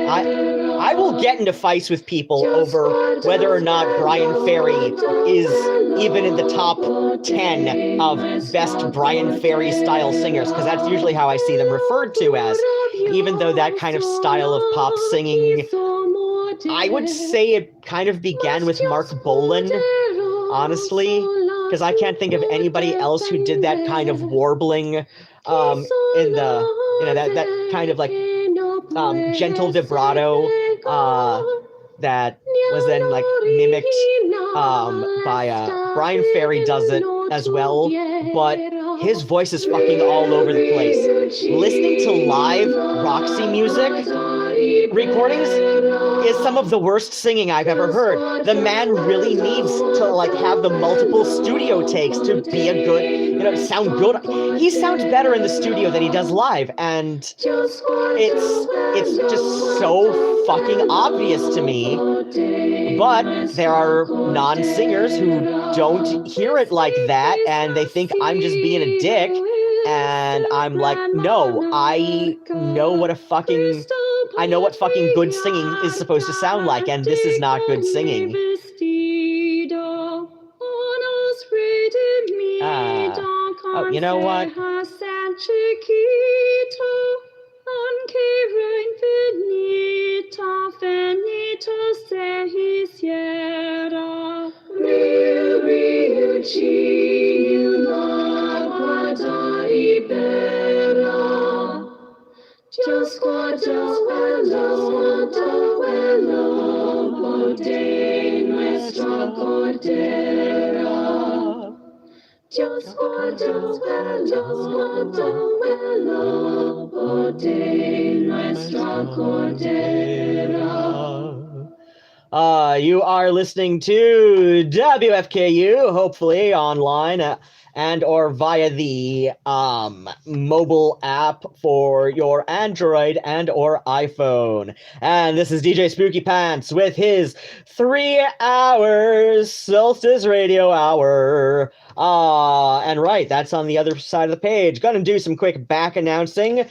I will get into fights with people over whether or not Brian Ferry is even in the top 10 of best Brian Ferry style singers, because that's usually how I see them referred to as, even though that kind of style of pop singing, I would say it kind of began with Mark Bolan, honestly, because I can't think of anybody else who did that kind of warbling in the, you know, that kind of like gentle vibrato that was then like mimicked by Brian Ferry does it as well, but his voice is fucking all over the place. Listening to live Roxy music recordings is some of the worst singing I've ever heard. The man really needs to like have the multiple studio takes to be a good, you know, sound good. He sounds better in the studio than he does live, and it's just so fucking obvious to me. But there are non-singers who don't hear it like that, and they think I'm just being a dick, and I'm like, no, I know what fucking good singing is supposed to sound like, and this is not good singing. Oh, you know what? You are listening to WFKU, hopefully online and or via the mobile app for your Android and or iPhone. And this is DJ Spookypants with his 3 hours Solstice Radio Hour. And right, that's on the other side of the page. Gonna do some quick back announcing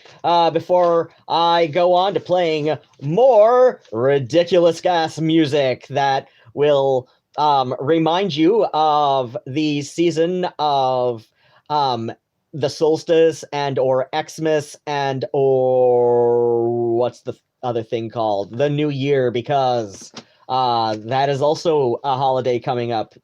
before I go on to playing more ridiculous gas music that will remind you of the season of the Solstice and or Xmas and or what's the other thing called? The New Year, because that is also a holiday coming up.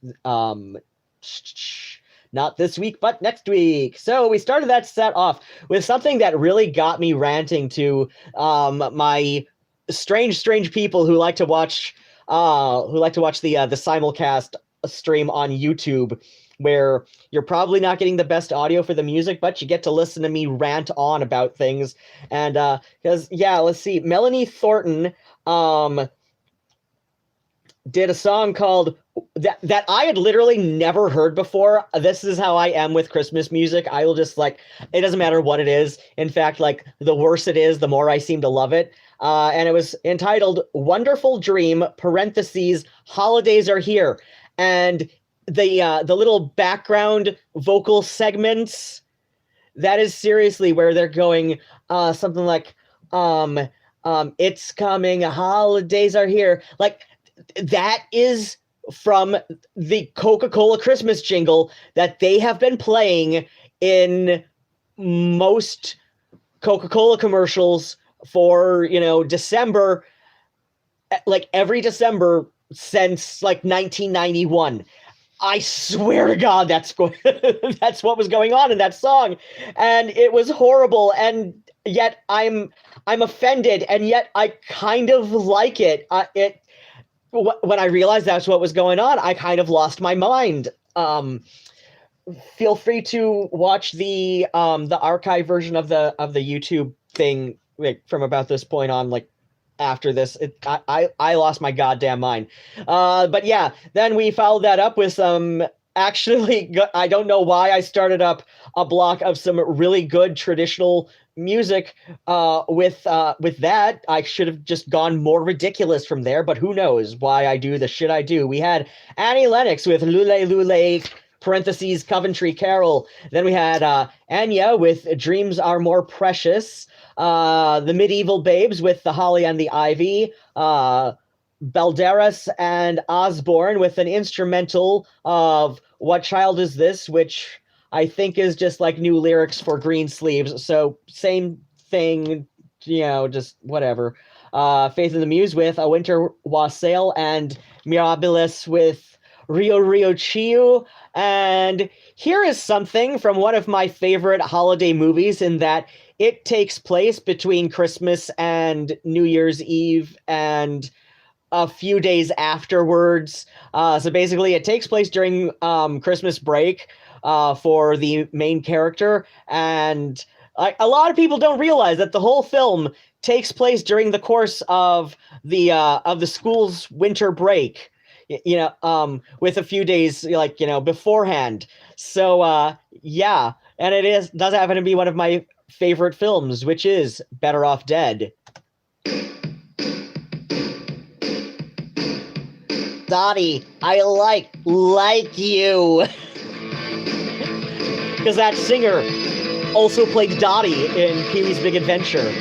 Not this week, but next week. So we started that set off with something that really got me ranting to my strange people who like to watch the simulcast stream on YouTube, where you're probably not getting the best audio for the music, but you get to listen to me rant on about things. And because let's see, Melanie Thornton did a song called that I had literally never heard before. This is how I am with Christmas music. I will just like, it doesn't matter what it is. In fact, like the worse it is, the more I seem to love it. And it was entitled Wonderful Dream, parentheses, Holidays Are Here. And the little background vocal segments, that is seriously where they're going something like, it's coming, holidays are here. Like, that is from the Coca-Cola Christmas jingle that they have been playing in most Coca-Cola commercials for, December, like every December since like 1991. I swear to God, that's that's what was going on in that song, and it was horrible. And yet I'm offended, and yet I kind of like it. When I realized that's what was going on, I kind of lost my mind. Feel free to watch the archive version of the YouTube thing, like, from about this point on, like, after this. I lost my goddamn mind. But yeah, then we followed that up with some, actually, I don't know why I started up a block of some really good traditional music with that. I should have just gone more ridiculous from there, but who knows why I do the shit I do. We had Annie Lennox with Lule Lule parentheses Coventry Carol. Then we had Anya with Dreams Are More Precious. The Medieval Babes with The Holly and the Ivy. Balderas and Osborne with an instrumental of What Child Is This, which I think is just like new lyrics for Green Sleeves. So same thing, just whatever. Faith in the Muse with A Winter Wassail, and Mirabilis with Rio Rio Chiu. And here is something from one of my favorite holiday movies, in that it takes place between Christmas and New Year's Eve and a few days afterwards. So basically it takes place during Christmas break for the main character. And a lot of people don't realize that the whole film takes place during the course of the school's winter break, with a few days, beforehand. So, yeah. And it does happen to be one of my favorite films, which is Better Off Dead. Dottie, I like you. Because that singer also played Dottie in Pee-wee's Big Adventure.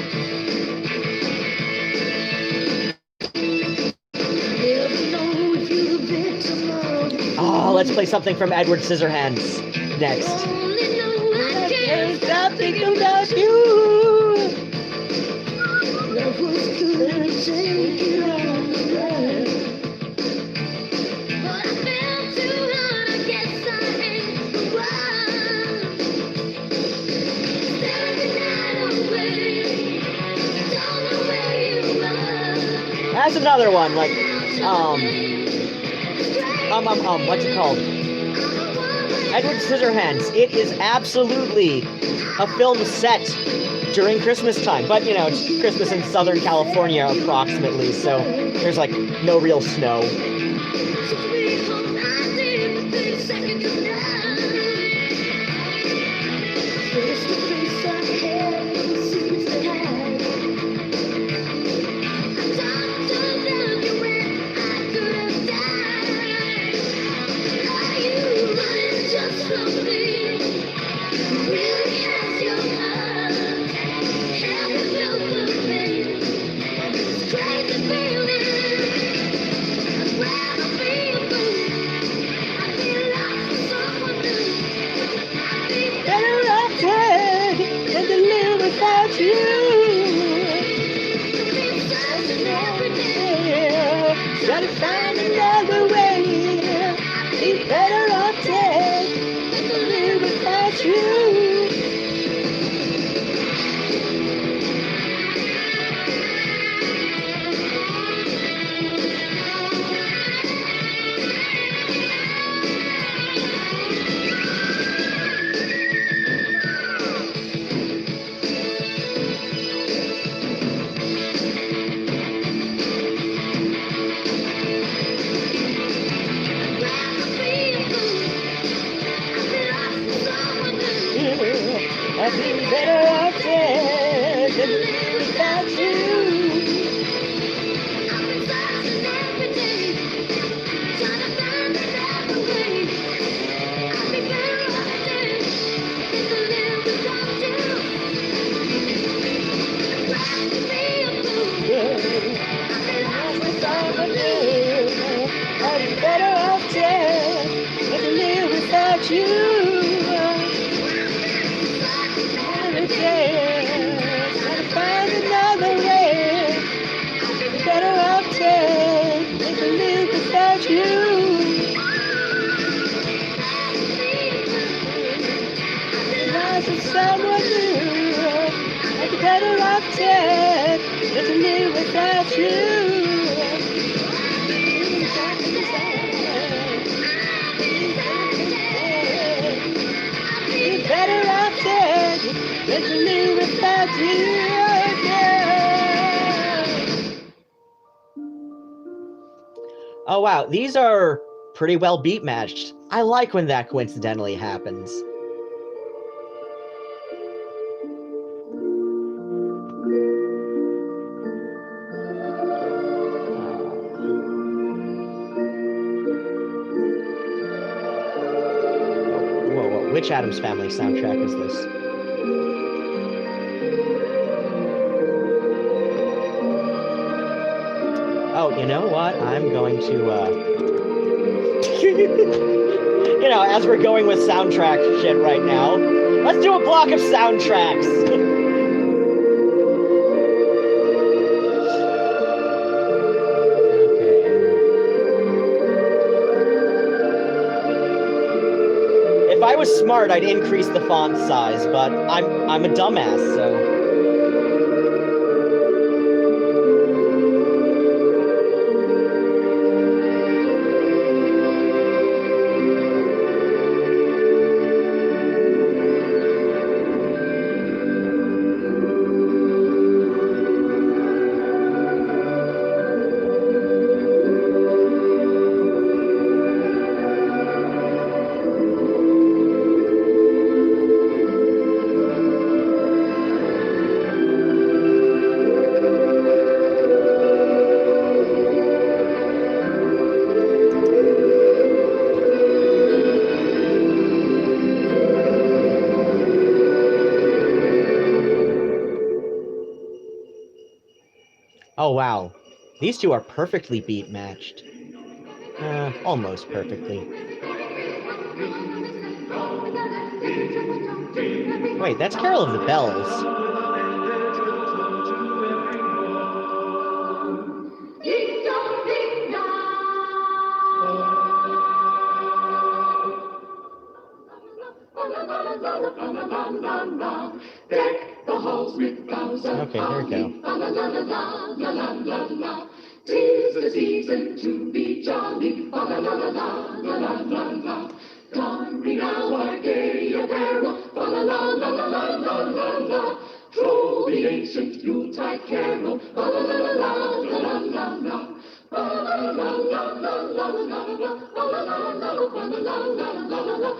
Oh, let's play something from Edward Scissorhands next. I can't stop thinking about you. Love was good and take it on the road. But I felt too hard, I guess I ain't the one. Staring the night away, don't know where you are. That's another one, like, what's it called? Edward Scissorhands. It is absolutely a film set during Christmas time, but it's Christmas in Southern California approximately, so there's like no real snow. Gotta find another way. Be better off dead than to live without you. I'd be better off dead than to live without you. I've been searching every day, trying to find another way. I'd be better off dead than to live without you. I'd rather be a fool. I've been lost with someone new. I'd be better off dead than to live without you. Oh wow, these are pretty well beat matched. I like when that coincidentally happens. Whoa, which Addams Family soundtrack is this? Oh, you know what? I'm going to, you know, as we're going with soundtrack shit right now, let's do a block of soundtracks! If I was smart, I'd increase the font size, but I'm a dumbass, so... Oh wow, these two are perfectly beat matched. Almost perfectly. Wait, that's Carol of the Bells. Okay, there we go. Tis the season to be jolly, la la la la la la la la. Don we now our gay apparel, la la la la la la la la. Troll the ancient Yuletide carol, la la la la la la la. La la la la la la la la la. La la la la la la la la la.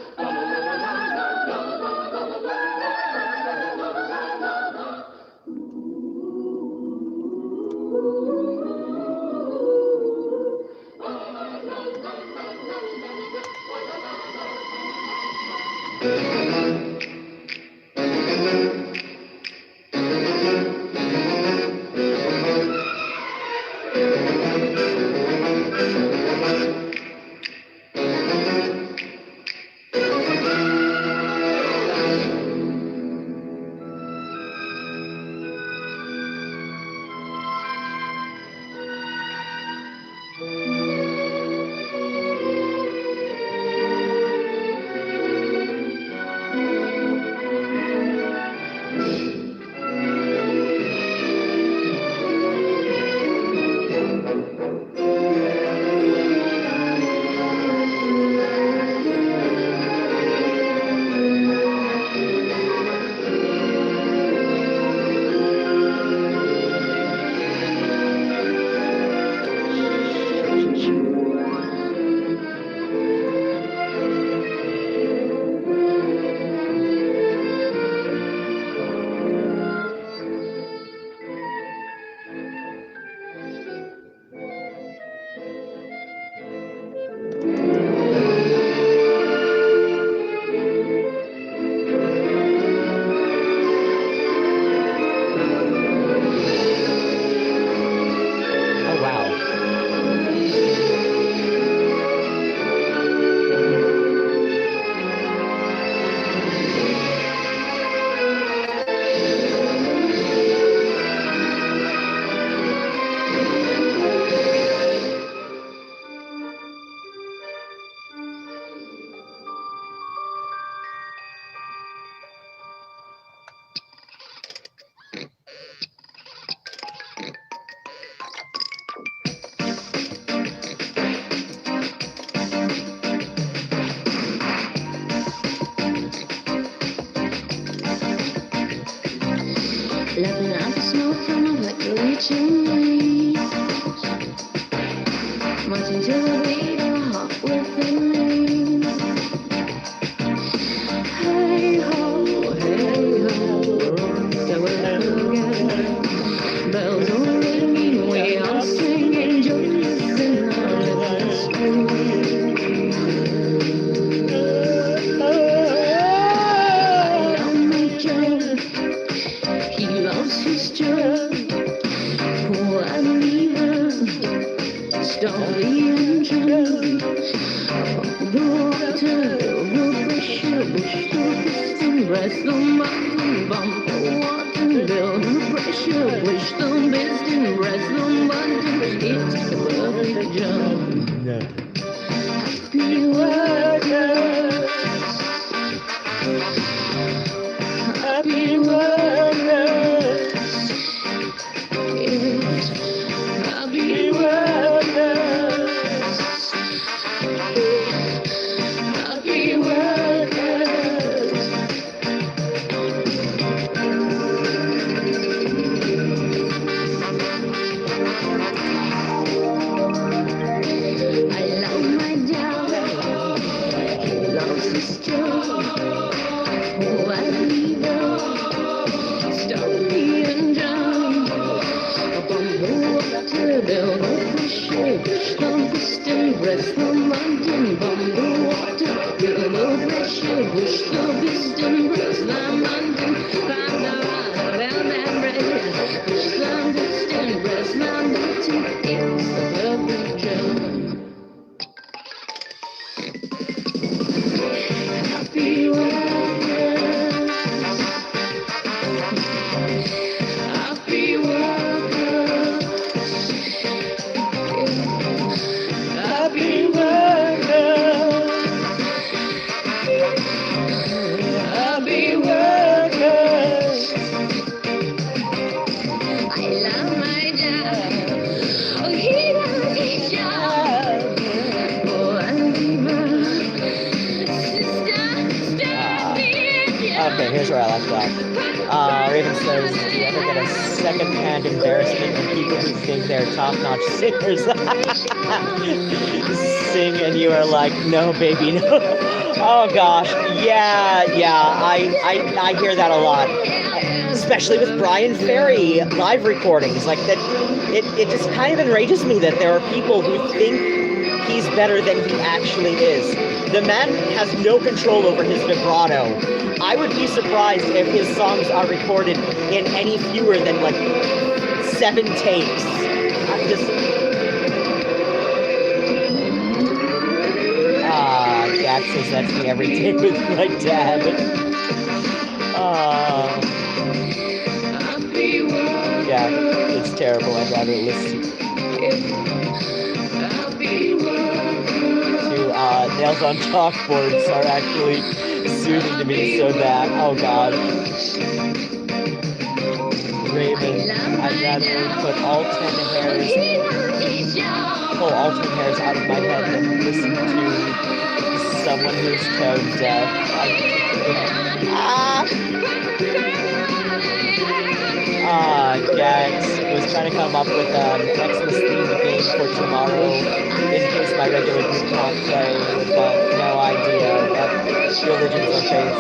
water, no pressure, bush to piston, breast on button, bump the water, no pressure, push the piston, breast on button, it's the perfect job. Happy workers, happy workers, yes, happy workers, happy workers. I love my job, he loves his job. Oh, I leave her, stop being dumb. Upon the water, build a pressure, push the piston, press the mountain. Upon the water, build a pressure, push the piston, press the mountain. Find the water, build that pressure, push the piston, press the mountain. It's the perfect job. Happy workers, happy workers, happy workers, happy workers. I love my job. Oh, he loves his job. Oh, I leave her. Okay, here's where I left off. Raven says, do you ever get a second-hand embarrassment when people who think they're top-notch singers sing and you are like, no, baby, no. Oh, gosh. Yeah, I hear that a lot. Especially with Brian Ferry live recordings. Like, that, it just kind of enrages me that there are people who think he's better than he actually is. The man has no control over his vibrato. I would be surprised if his songs are recorded in any fewer than, like, 7 takes. I'm just... Dad says that's me every day with my dad. Yeah, it's terrible. I'd rather listen to nails on chalkboards are actually soothing to me so that, oh god. Raven, I'd rather put all 10 hairs, pull all 10 hairs out of my head than listen to someone who's tone deaf. Gags was trying to come up with an Xmas themed game for tomorrow in case my regular group can't play, but no idea. That religions of faith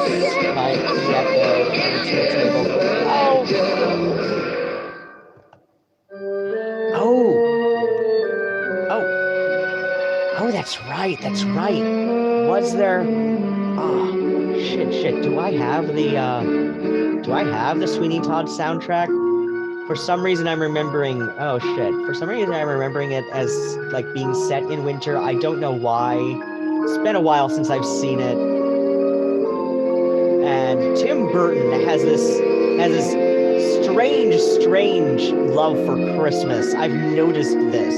might be at the table. Oh, that's right. Was there... Oh, shit. Do I have the Sweeney Todd soundtrack? For some reason I'm remembering... Oh, shit. For some reason I'm remembering it as, like, being set in winter. I don't know why. It's been a while since I've seen it. And Tim Burton has this strange love for Christmas. I've noticed this.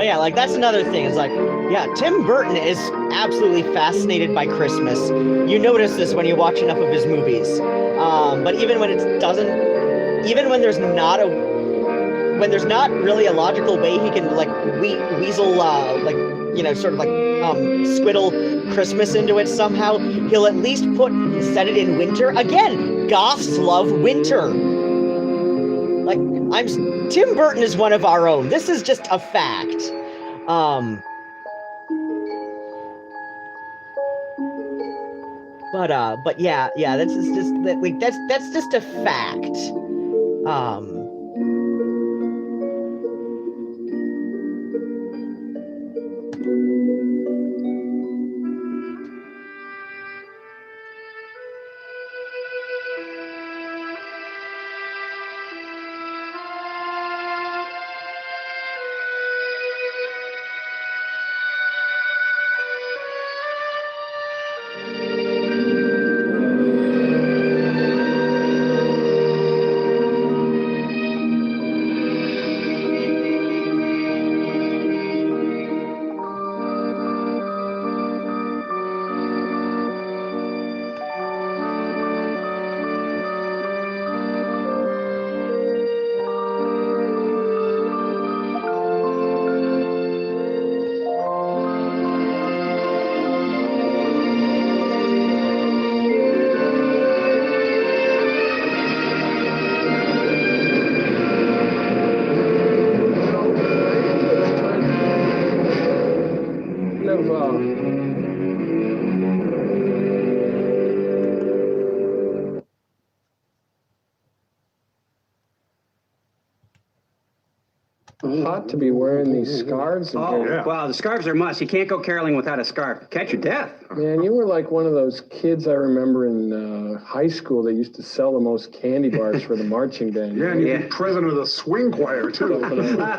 But yeah, like that's another thing. It's like, yeah, Tim Burton is absolutely fascinated by Christmas. You notice this when you watch enough of his movies. But even when it doesn't, even when there's not really a logical way he can like weasel like sort of like squiddle Christmas into it somehow, he'll at least set it in winter. Again, goths love winter. Like Tim Burton is one of our own. This is just a fact. But yeah, that's just a fact. Hot to be wearing these scarves. Well, the scarves are must. You can't go caroling without a scarf. Catch your death. Man, you were like one of those kids I remember in high school that used to sell the most candy bars for the marching band. Yeah, and you're the president of the swing choir, too.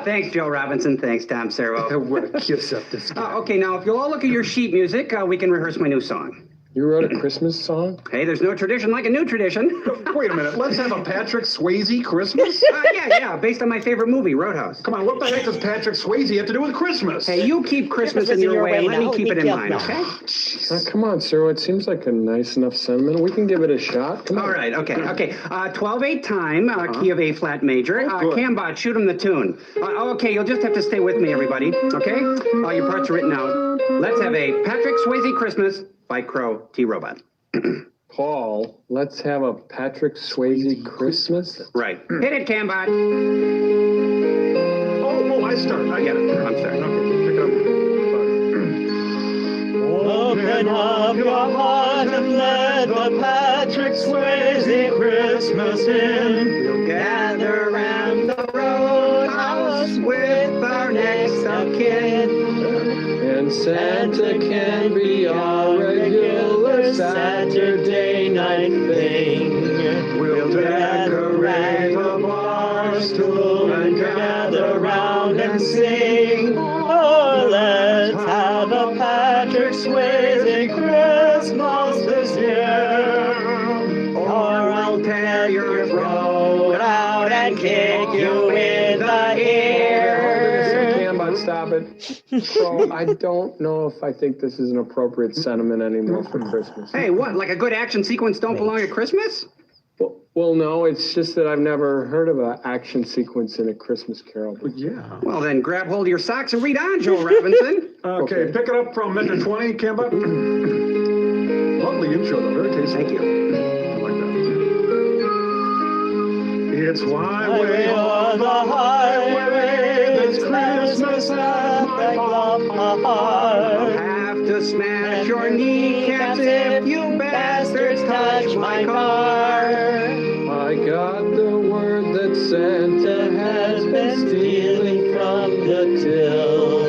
Thanks, Joe Robinson. Thanks, Tom Servo. What a kiss up this guy. Okay, now, if you'll all look at your sheet music, we can rehearse my new song. You wrote a Christmas song? Hey, there's no tradition like a new tradition. Wait a minute. Let's have a Patrick Swayze Christmas? Yeah, based on my favorite movie, Roadhouse. Come on, what the heck does Patrick Swayze have to do with Christmas? Hey, you keep Christmas in your way and let me keep it in mine, okay? Come on, sir. It seems like a nice enough sentiment. We can give it a shot. Come on. All right, okay. 12/8 time, key of A flat major. Cambot, shoot him the tune. Okay, you'll just have to stay with me, everybody, okay? All your parts are written out. Let's have a Patrick Swayze Christmas by Crow T. Robot. Paul, let's have a Patrick Swayze Christmas? Right. Hit it, Cambot. Oh, I start. I get it. I'm sorry. Okay, pick it up. Open up your heart and let the Patrick Swayze Christmas in. We'll gather around the roadhouse with our next of kin. And Santa can be our regular Saturday night thing. We'll decorate the bar stool and gather round and sing. Oh, let's have a Patrick Swayze Christmas this year. Or I'll tear your throat out and kick you in the ear. Stop it. So I don't know if I think this is an appropriate sentiment anymore for Christmas. Hey, what? Like a good action sequence don't belong at Christmas? Well, no, it's just that I've never heard of an action sequence in a Christmas Carol. But yeah. Well, then grab hold of your socks and read on, Joe Robinson. Okay, pick it up from minute 20, Cambot. Lovely intro, though. Very tasty. Thank you. I like that. It's why way on the highway this Christmas at my heart. Have to smash your kneecaps if you bastards touch my car. I got the word that Santa has been stealing from the till.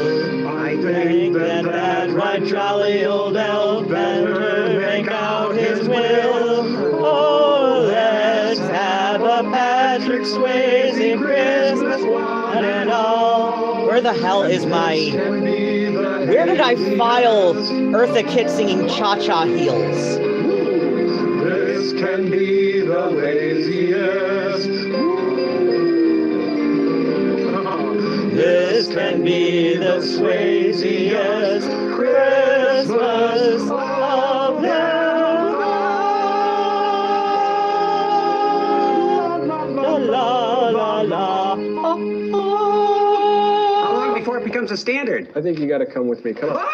I think that right jolly old elf better make out his will. Oh, let's have a Patrick Swayze Christmas one and all. Where the hell is my... Where did I file Eartha Kitt singing Cha-Cha Heels? This can be the laziest. This this can be the Swayziest Christmas of them all. La la la. How long before it becomes a standard? I think you got to come with me. Come on.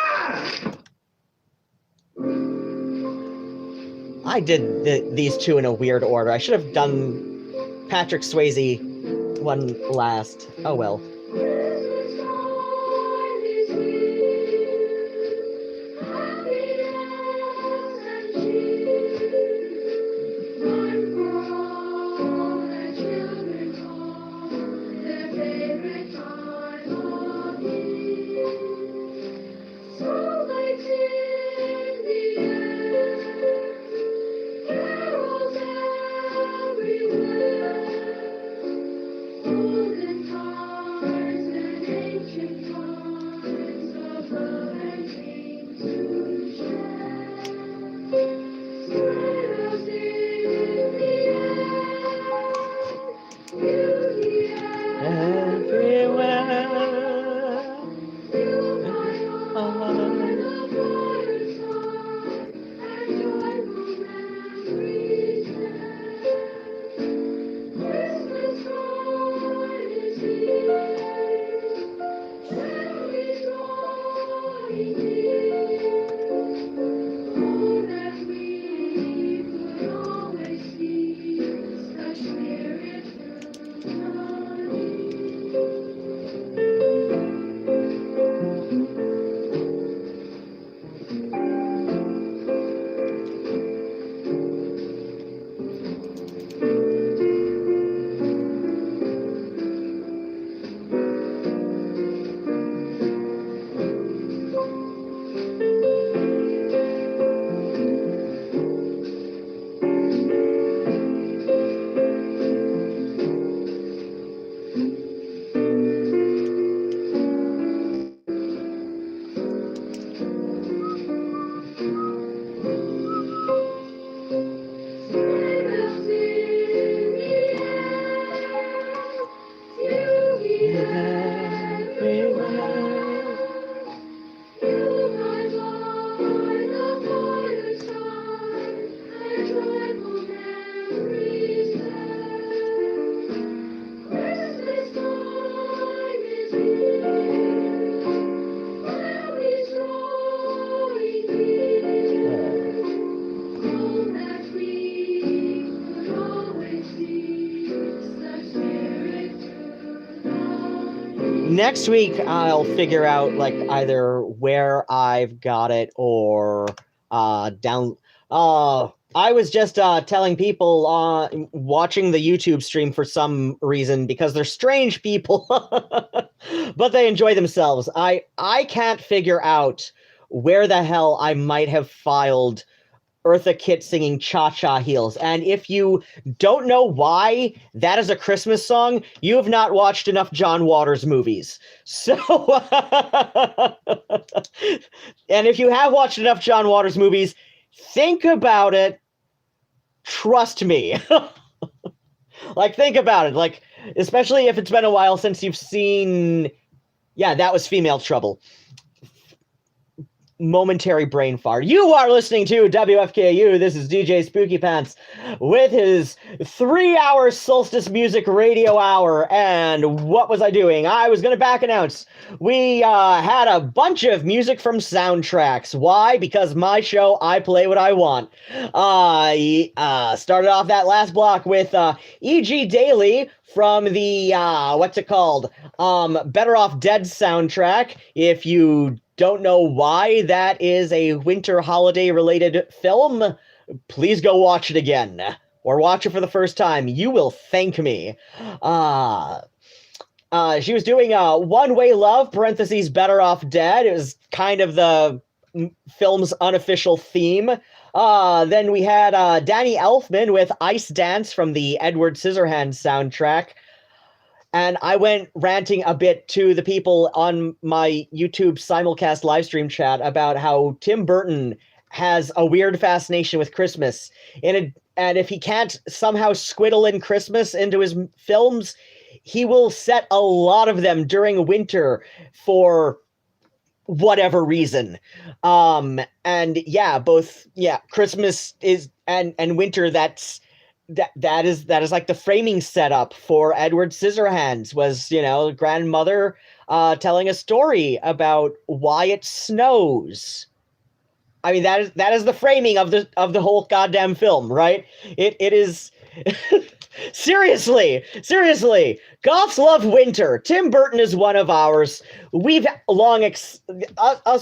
I did these two in a weird order. I should have done Patrick Swayze one last. Oh well. Next week, I'll figure out like either where I've got it or down. I was just telling people watching the YouTube stream for some reason because they're strange people, but they enjoy themselves. I can't figure out where the hell I might have filed Eartha Kitt singing Cha-Cha Heels. And if you don't know why that is a Christmas song, you have not watched enough John Waters movies. So, and if you have watched enough John Waters movies, think about it. Trust me. Like, think about it. Like, especially if it's been a while since you've seen... Yeah, that was Female Trouble. Momentary brain fart. You are listening to WFKU. This is DJ Spookypants with his 3-hour Solstice Music Radio Hour. And what was I doing? I was going to back announce. We had a bunch of music from soundtracks. Why? Because my show, I play what I want. Started off that last block with E.G. Daily from the, what's it called? Better Off Dead soundtrack. If you don't know why that is a winter holiday related film, please go watch it again or watch it for the first time. You will thank me. She was doing One Way Love, parentheses, Better Off Dead. It was kind of the film's unofficial theme. Then we had Danny Elfman with Ice Dance from the Edward Scissorhands soundtrack. And I went ranting a bit to the people on my YouTube simulcast livestream chat about how Tim Burton has a weird fascination with Christmas. And if he can't somehow squiddle in Christmas into his films, he will set a lot of them during winter for whatever reason. And yeah, both Christmas is and winter, that is like the framing setup for Edward Scissorhands, was, grandmother telling a story about why it snows. I mean, that is the framing of the whole goddamn film, right? It is seriously, goths love winter. Tim Burton is one of ours. We've long us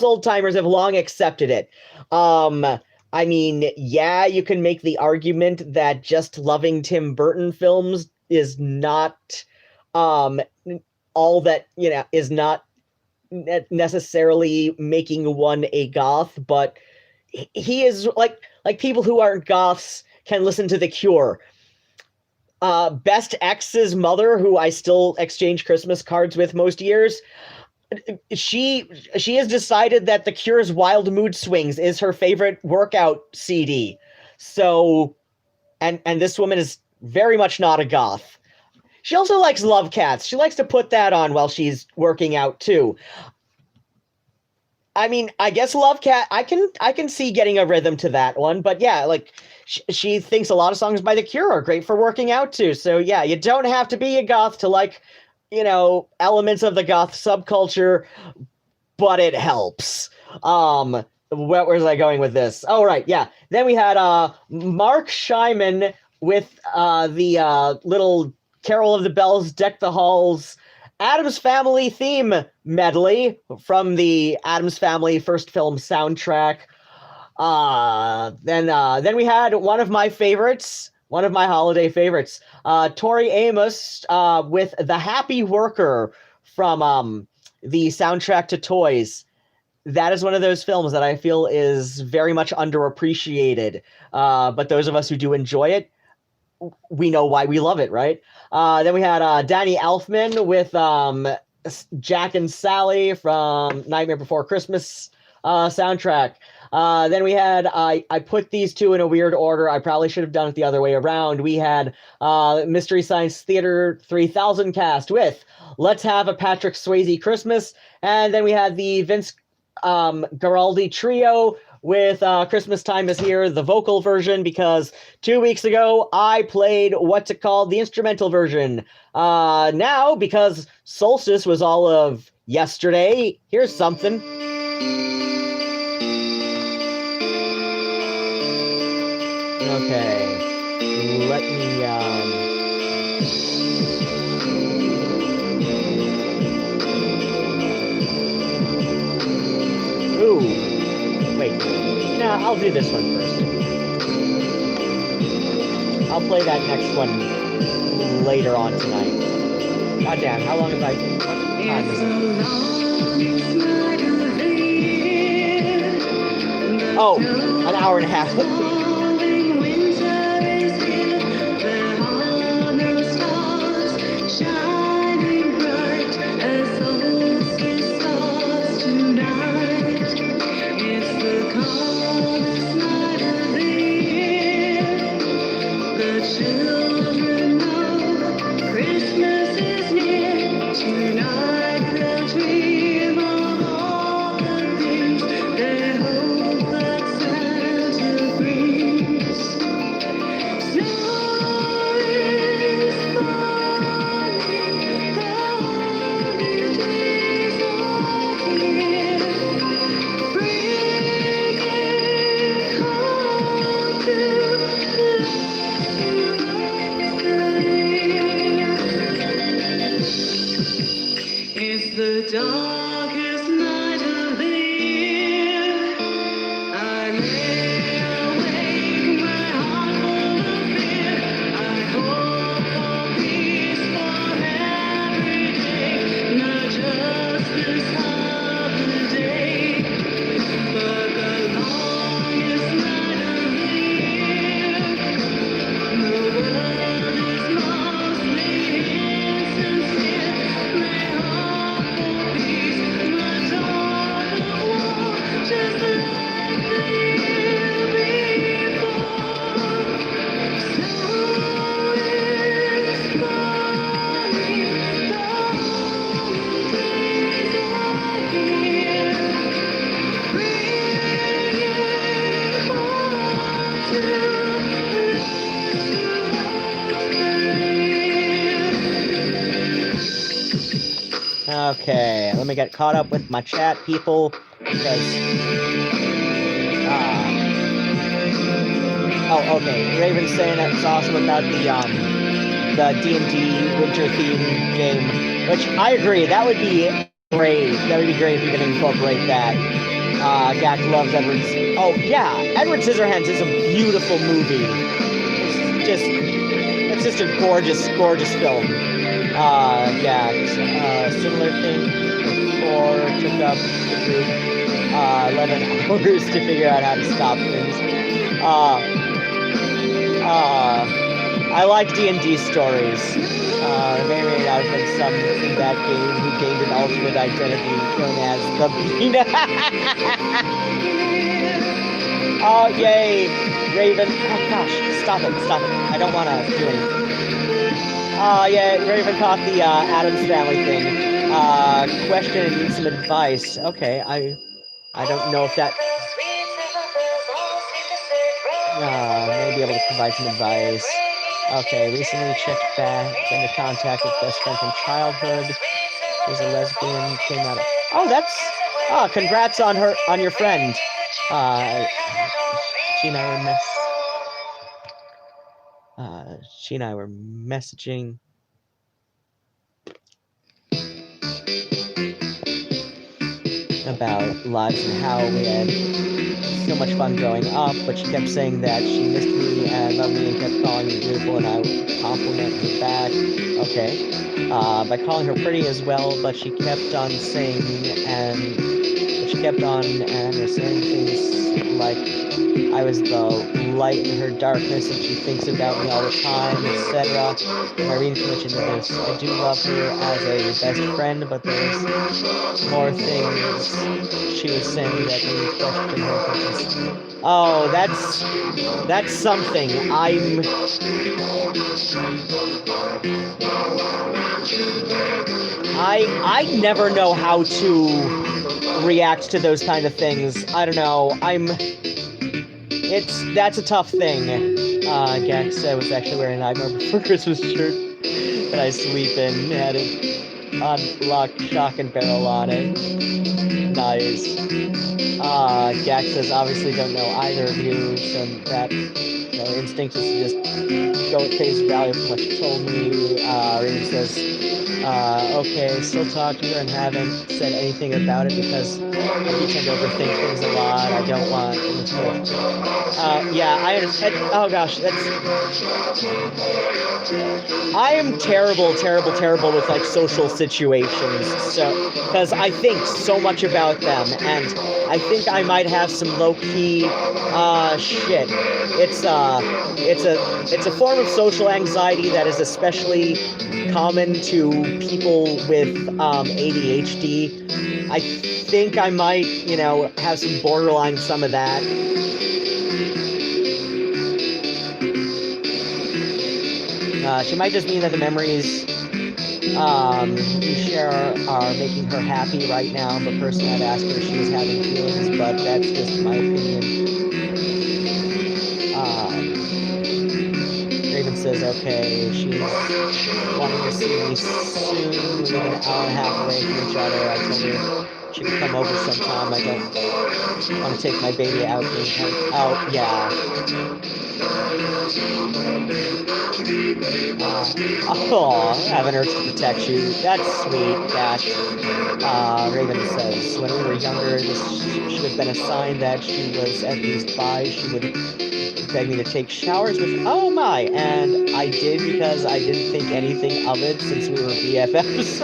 old timers have long accepted it. I mean, yeah, you can make the argument that just loving Tim Burton films is not all that, is not necessarily making one a goth, but he is like people who aren't goths can listen to The Cure. Best X's mother, who I still exchange Christmas cards with most years, she has decided that The Cure's Wild Mood Swings is her favorite workout CD. So, and this woman is very much not a goth. She also likes Love Cats. She likes to put that on while she's working out too. I mean, I guess Love Cat, I can see getting a rhythm to that one, but yeah, like she thinks a lot of songs by The Cure are great for working out too. So yeah, you don't have to be a goth to like, elements of the goth subculture, but it helps. Where was I going with this? Oh, right, yeah. Then we had Mark Shyman with the little Carol of the Bells, Deck the Halls, Addams Family theme medley from the Addams Family first film soundtrack. Then we had one of my holiday favorites, Tori Amos with The Happy Worker from the soundtrack to Toys. That is one of those films that I feel is very much underappreciated. But those of us who do enjoy it, we know why we love it, right? Then we had Danny Elfman with Jack and Sally from Nightmare Before Christmas soundtrack. Then we had, I put these two in a weird order. I probably should have done it the other way around. We had Mystery Science Theater 3000 cast with Let's Have a Patrick Swayze Christmas. And then we had the Vince Guaraldi trio with Christmas Time Is Here, the vocal version, because 2 weeks ago I played the instrumental version. Now, because Solstice was all of yesterday, here's something. Okay, let me, wait, no, I'll do this one first. I'll play that next one later on tonight. Goddamn, how long have I... What time is it? Oh, an hour and a half. Okay, let me get caught up with my chat, people, because... oh, okay, Raven's saying that it's awesome about the D&D winter theme game, which I agree, that would be great. That would be great if you could incorporate that. Gak loves Edward... oh, yeah, Edward Scissorhands is a beautiful movie. It's just a gorgeous, gorgeous film. Yeah, similar thing before, took up the group 11 hours to figure out how to stop things. I like D&D stories. There may or may not have been some in that game who gained an alternate identity known as the Bean. Oh, yay, Raven. Oh, gosh, stop it. I don't want to do anything. Oh, yeah, Raven caught the Addams Family thing. Question and need some advice. Okay, I don't know if that... may be able to provide some advice. Okay, recently checked back into contact with best friend from childhood. She's a lesbian, came out of... oh, that's... oh, congrats on your friend. She and I were messaging. About lives and how we had so much fun growing up, but she kept saying that she missed me and loved me and kept calling me beautiful, and I would compliment her back. Okay. By calling her pretty as well, but she kept on saying things like I was the light in her darkness and she thinks about me all the time, etc. Am I reading too much into this? I do love her as a best friend, but there's more things she was saying that made me question her purpose. Oh, that's something. I never know how to react to those kind of things. I don't know. That's a tough thing. Gax, I was actually wearing a Nightmare Before Christmas shirt that I sleep in. Had it unlocked shock and barrel on it. Nice. Gax says, obviously don't know either of you, so that instinct is to just go at face value from what you told me. Raven says, okay, still talk to her and haven't said anything about it because I do tend to overthink things a lot. I don't want to. Yeah, I understand. Oh gosh, I am terrible with like social situations. So, because I think so much about them, and I think I might have some low-key shit. It's a form of social anxiety that is especially common to people with ADHD. I think I might, have some borderline some of that. She might just mean that the memories you share are making her happy right now, but personally I'd ask her if she was having feelings, but that's just my opinion. Raven says, okay, she's wanting to see me soon. We live an hour and a half away from each other. I told her she could come over sometime. I don't want to take my baby out. Yeah. Have an urge to protect you. That's sweet, Dash. Raven says, when we were younger, this should have been a sign that she was at least bi. She would beg me to take showers with... oh my! And I did because I didn't think anything of it since we were BFFs.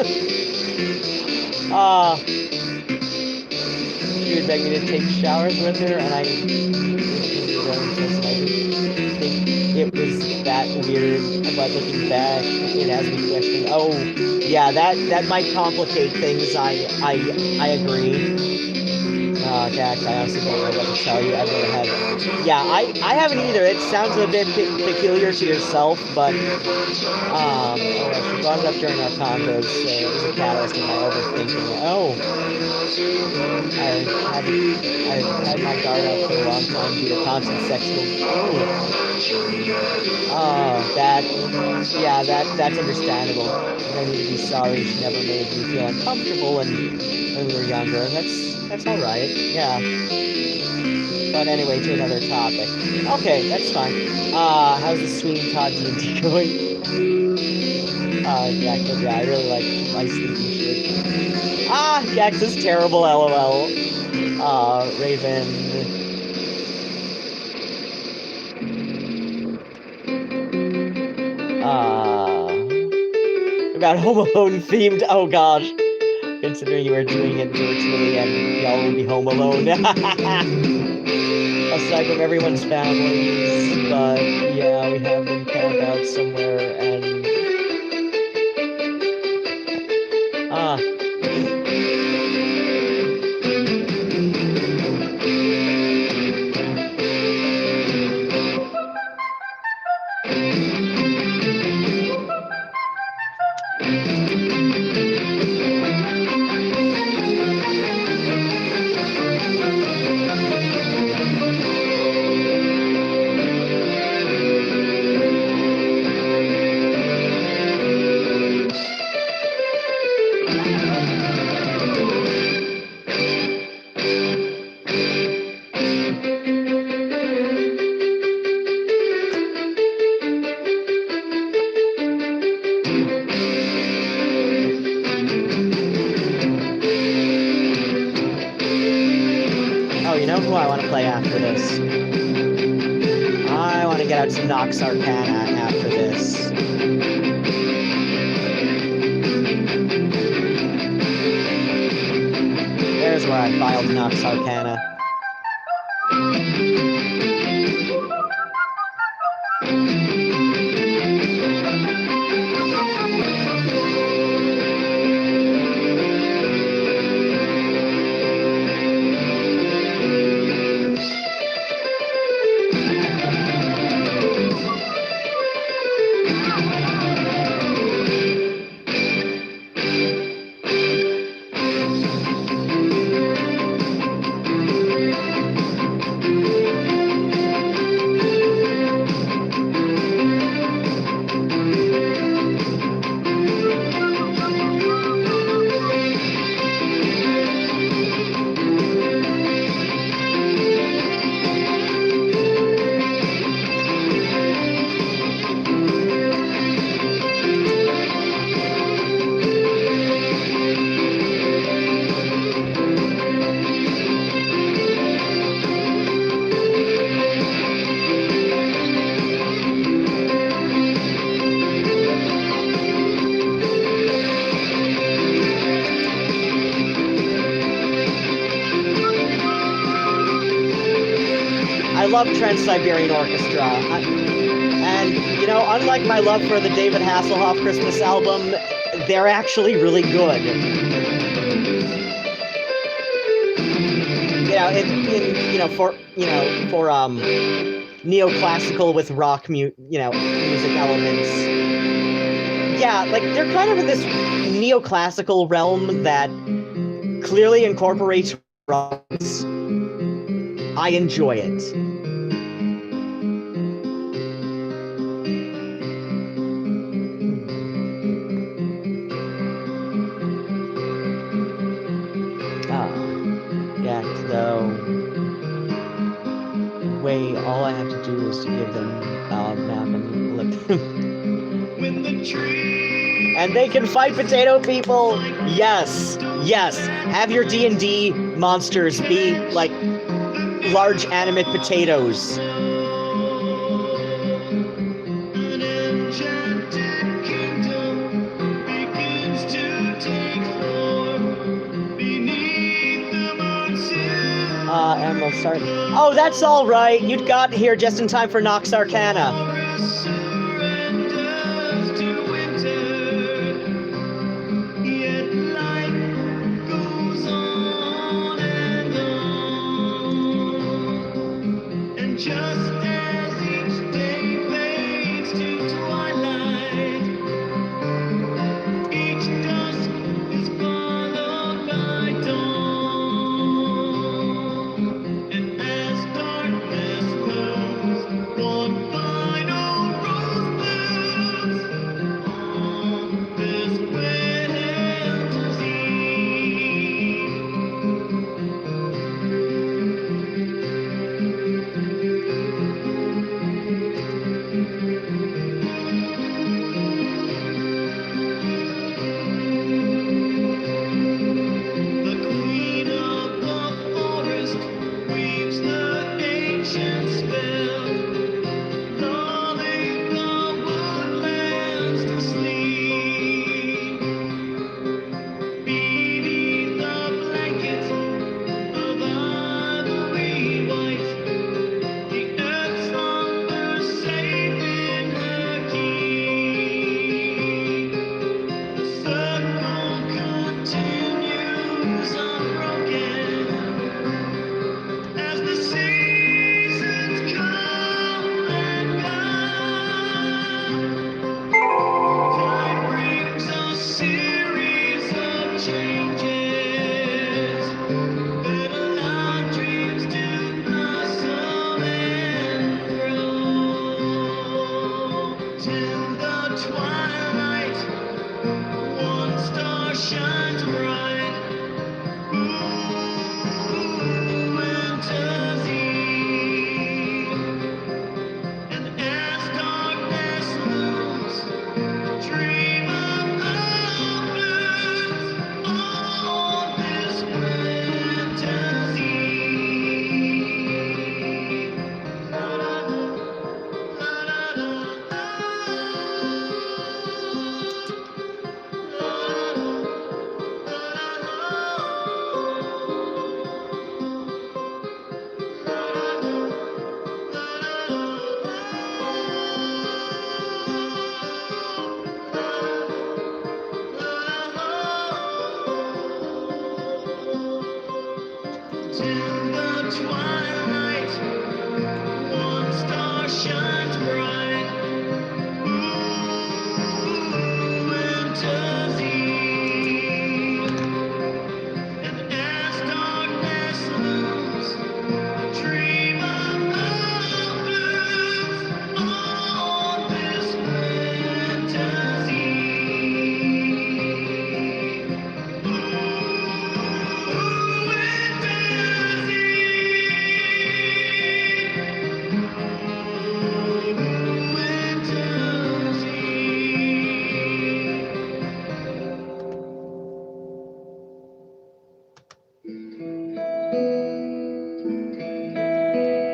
She would beg me to take showers with her, and I didn't think it was that weird, but looking back, it has me questioning. Oh, yeah, that might complicate things. I agree. Jack, I honestly don't know what to tell you. I've never had it. Yeah, I haven't either. It sounds a bit peculiar to yourself, but she brought it up during our convos, so it was a catalyst in my overthinking. Oh, I've had my guard up for a long time due to constant sexual. Oh, that's understandable. I need to be sorry she never made me feel uncomfortable when we were younger. That's all right. Yeah. But anyway, to another topic. Okay, that's fine. How's the Sweeney Todd D&D going? Jack, yeah, I really like my sleeping shit. Jax is terrible, LOL. Raven. About Home Alone themed. Oh gosh. Considering you were doing it virtually and y'all will be home alone. Aside from everyone's families, but yeah, we have them camped out somewhere and some Nox Arcana after this. There's where I filed Nox Arcana. I love Trans-Siberian Orchestra. And, you know, unlike my love for the David Hasselhoff Christmas album, they're actually really good. For neoclassical with rock music elements. Yeah, like, they're kind of in this neoclassical realm that clearly incorporates rocks. I enjoy it. All I have to do is to give them a map and let them. And they can fight potato people. Yes. Have your D&D monsters be like large animate potatoes. Emerald Start. Oh, that's all right. You'd got here just in time for Nox Arcana.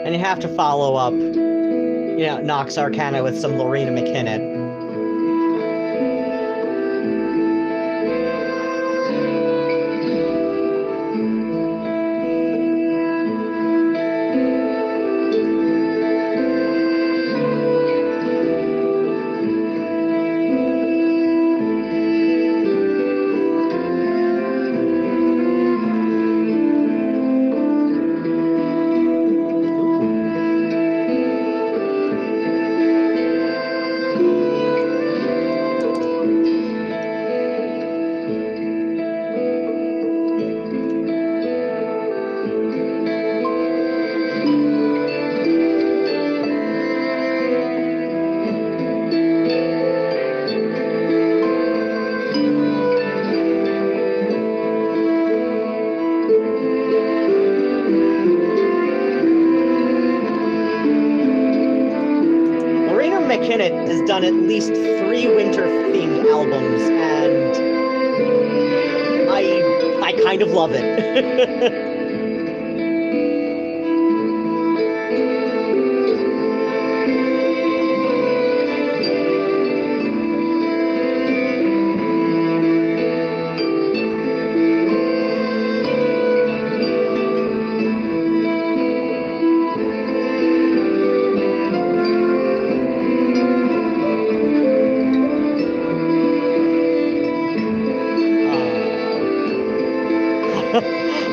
And you have to follow up, Nox Arcana with some Lorena McKinnon. McKinnon has done at least 3 winter-themed albums, and I kind of love it.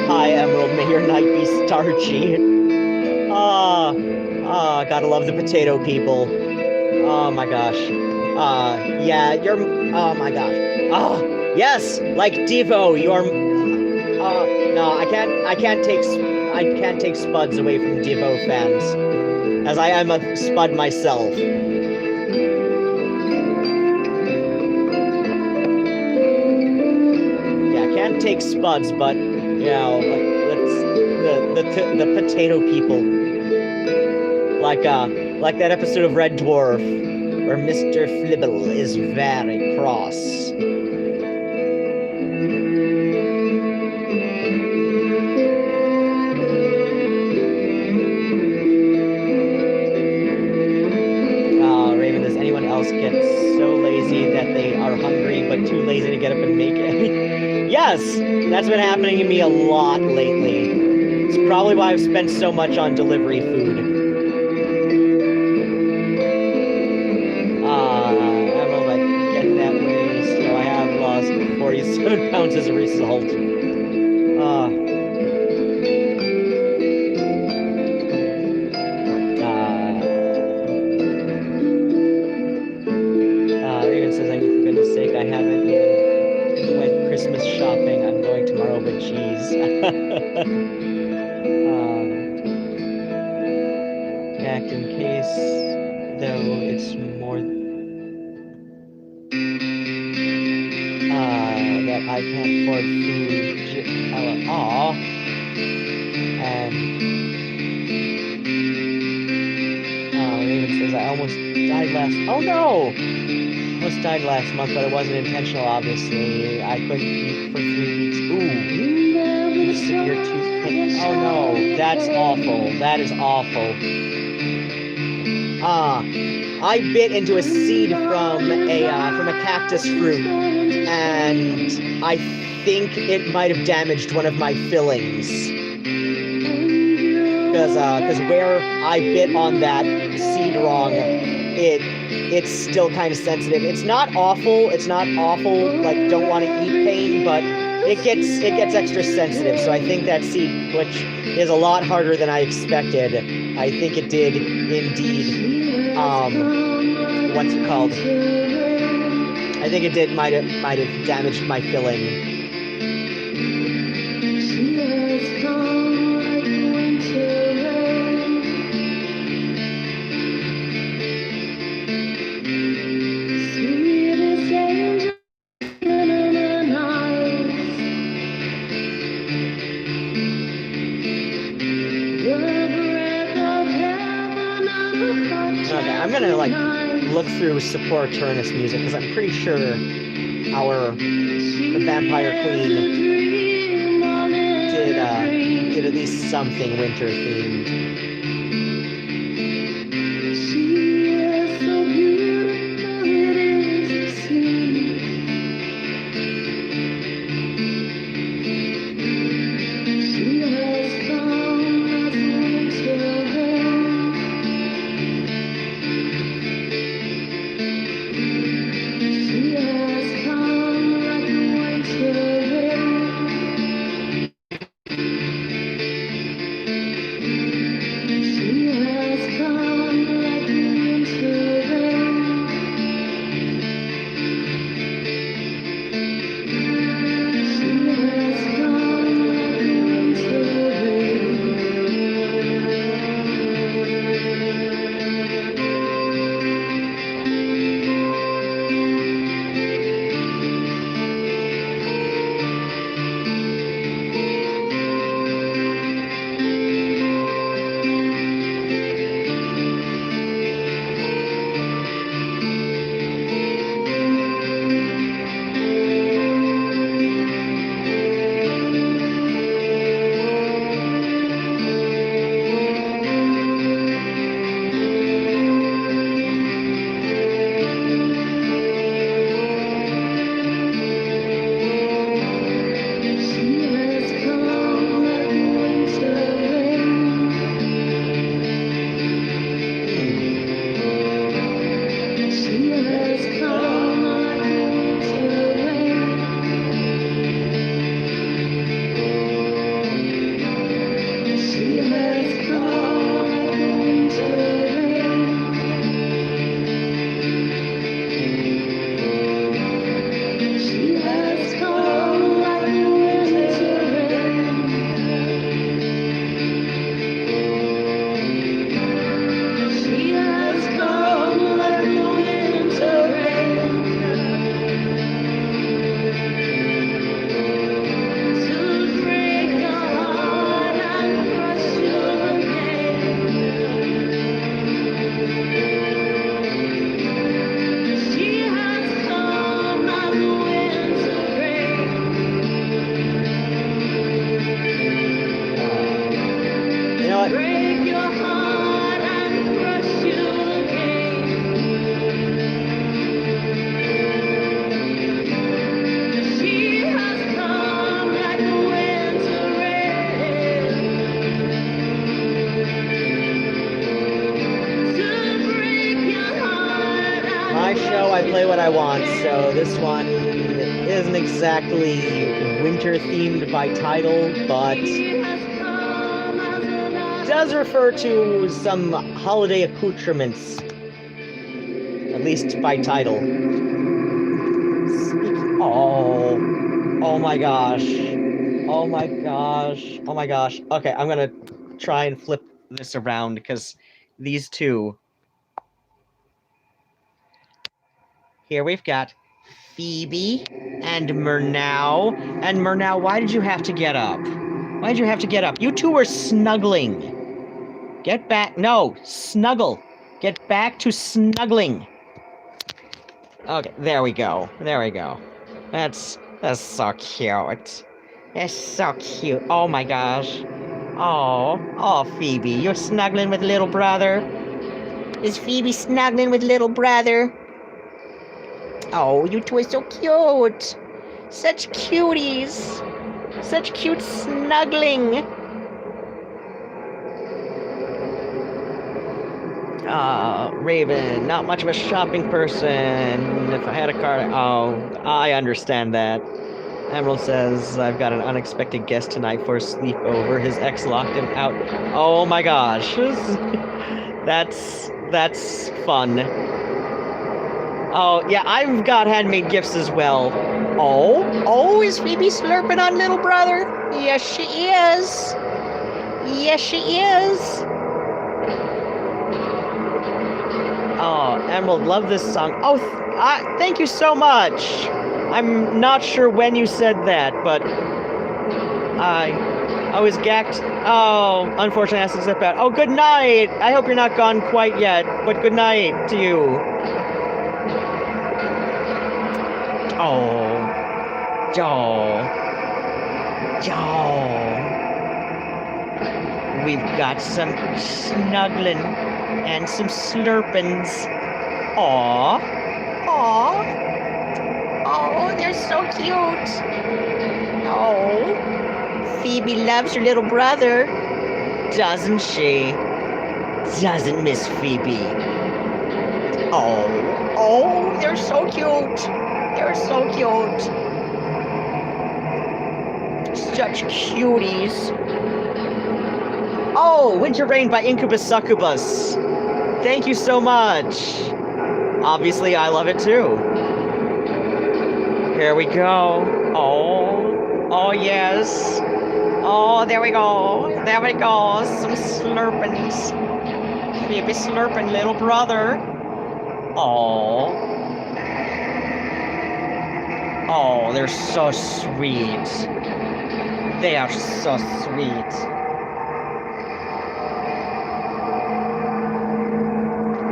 Hi, Emerald. May your night be starchy. Gotta love the potato people. Oh my gosh. Yeah, you're. Oh my gosh. Yes, like Devo. You're. No, I can't take Spuds away from Devo fans, as I am a Spud myself. Take Spuds, but let's the potato people, like that episode of Red Dwarf where Mr. Flibble is very cross. Raven, does anyone else get so lazy that they are hungry but too lazy to get up and make it? Yes, that's been happening to me a lot lately. It's probably why I've spent so much on delivery food. I'm like getting that way, so I have lost 47 pounds as a result. Raven says, for goodness sake, I haven't even went Christmas shopping. saying I'm going tomorrow, but geez. Act in case, though it's more that I can't afford food. Aw. And Raven says I almost died last. Oh no! Almost died last month, but it wasn't intentional. Obviously, I couldn't eat for 3 weeks. Ooh, severe tooth pain. Oh no, that's awful. That is awful. I bit into a seed from a cactus fruit, and I think it might have damaged one of my fillings. Because where I bit on that seed wrong, it's still kind of sensitive. It's not awful. Like don't want to eat pain, but it gets extra sensitive. So I think that seed, which is a lot harder than I expected, I think it did indeed. What's it called? I think it did might have damaged my filling. I'm gonna like look through Supporturnus music because I'm pretty sure our Vampire Queen did at least something winter themed. Play what I want, so this one isn't exactly winter themed by title, but does refer to some holiday accoutrements, at least by title. Oh, Oh my gosh. Oh my gosh. Oh my gosh. Okay, I'm gonna try and flip this around because these two. Here we've got Phoebe and Murnau. And Murnau, why did you have to get up? Why did you have to get up? You two were snuggling. Get back. No, snuggle. Get back to snuggling. Okay, there we go. There we go. That's so cute. That's so cute. Oh my gosh. Oh, Phoebe, you're snuggling with little brother. Is Phoebe snuggling with little brother? Oh, you two are so cute. Such cuties. Such cute snuggling. Raven, not much of a shopping person. If I had a card, oh, I understand that. Emerald says, I've got an unexpected guest tonight for a sleepover. His ex locked him out. Oh my gosh. That's fun. Oh, yeah, I've got handmade gifts as well. Oh, is Phoebe slurping on little brother? Yes, she is. Yes, she is. Oh, Emerald, love this song. Oh, thank you so much. I'm not sure when you said that, but I was gacked. Oh, unfortunately, I have to step out. Oh, good night. I hope you're not gone quite yet, but good night to you. Oh. We've got some snuggling and some slurpins. Aw. Oh, they're so cute. Oh. Phoebe loves her little brother. Doesn't she? Doesn't Miss Phoebe? Oh, they're so cute. They're so cute. Such cuties. Oh, Winter Rain by Incubus Succubus. Thank you so much. Obviously, I love it too. Here we go. Oh yes. Oh, there we go. There we go. Some slurpins. Phoebe slurping little brother. Oh, they're so sweet. They are so sweet.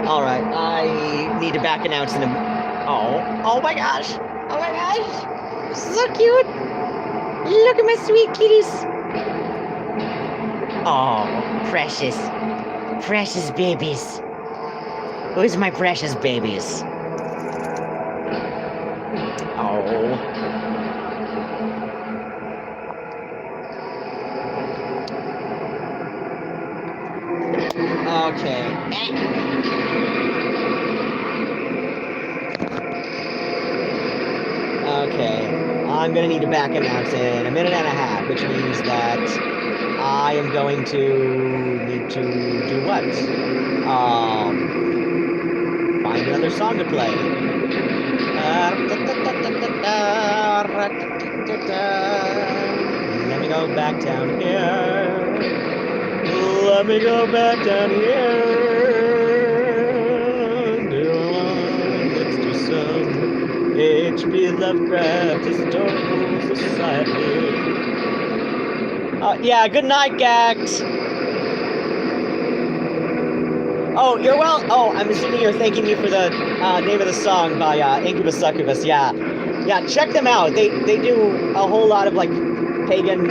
Alright, I need to back announce in a... Oh my gosh. Oh my gosh. So cute. Look at my sweet kitties. Oh, precious. Precious babies. Who's my precious babies? Oh. Okay. Okay. I'm gonna need to back announce in a minute and a half, which means that I am going to need to do what? Find another song to play. Let me go back down here. Let me go back down here. Let's do some H.P. Lovecraft Historical Society. Yeah, good night, Gax. Oh, you're well. Oh, I'm assuming you're thanking me for the name of the song by Incubus Succubus. Yeah, check them out. They do a whole lot of like pagan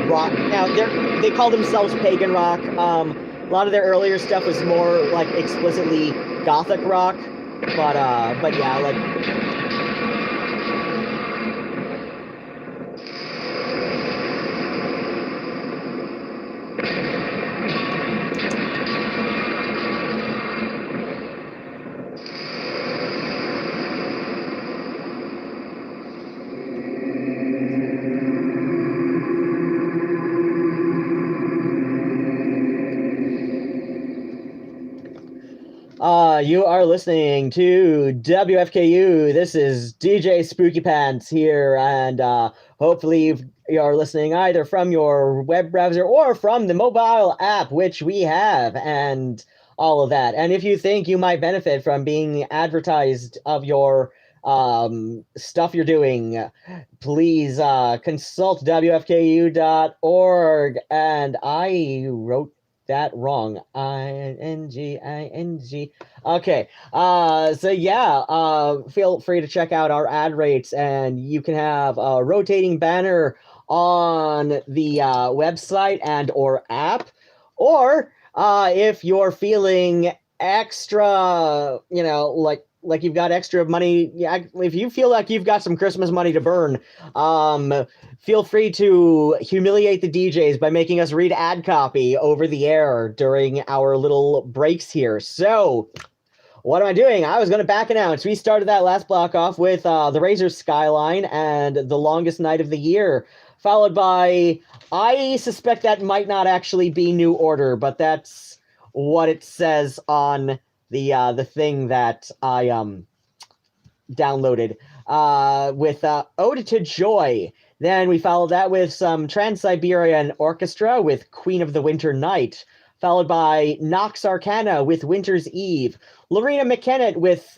rock. Now they call themselves pagan rock. A lot of their earlier stuff was more like explicitly gothic rock, but yeah, like. You are listening to WFKU. This is DJ Spookypants here, and hopefully you are listening either from your web browser or from the mobile app, which we have, and all of that. And if you think you might benefit from being advertised of your stuff you're doing, please consult WFKU.org. And I wrote that wrong. ING. Okay. So yeah, feel free to check out our ad rates, and you can have a rotating banner on the website and or app, or if you're feeling extra, like you've got extra money, if you feel like you've got some Christmas money to burn, feel free to humiliate the DJs by making us read ad copy over the air during our little breaks here. So, what am I doing? I was going to back announce. We started that last block off with the Razor Skyline and The Longest Night of the Year, followed by, I suspect that might not actually be New Order, but that's what it says on the thing that I downloaded, with Ode to Joy. Then we followed that with some Trans-Siberian Orchestra with Queen of the Winter Night, followed by Nox Arcana with Winter's Eve, Lorena McKennitt with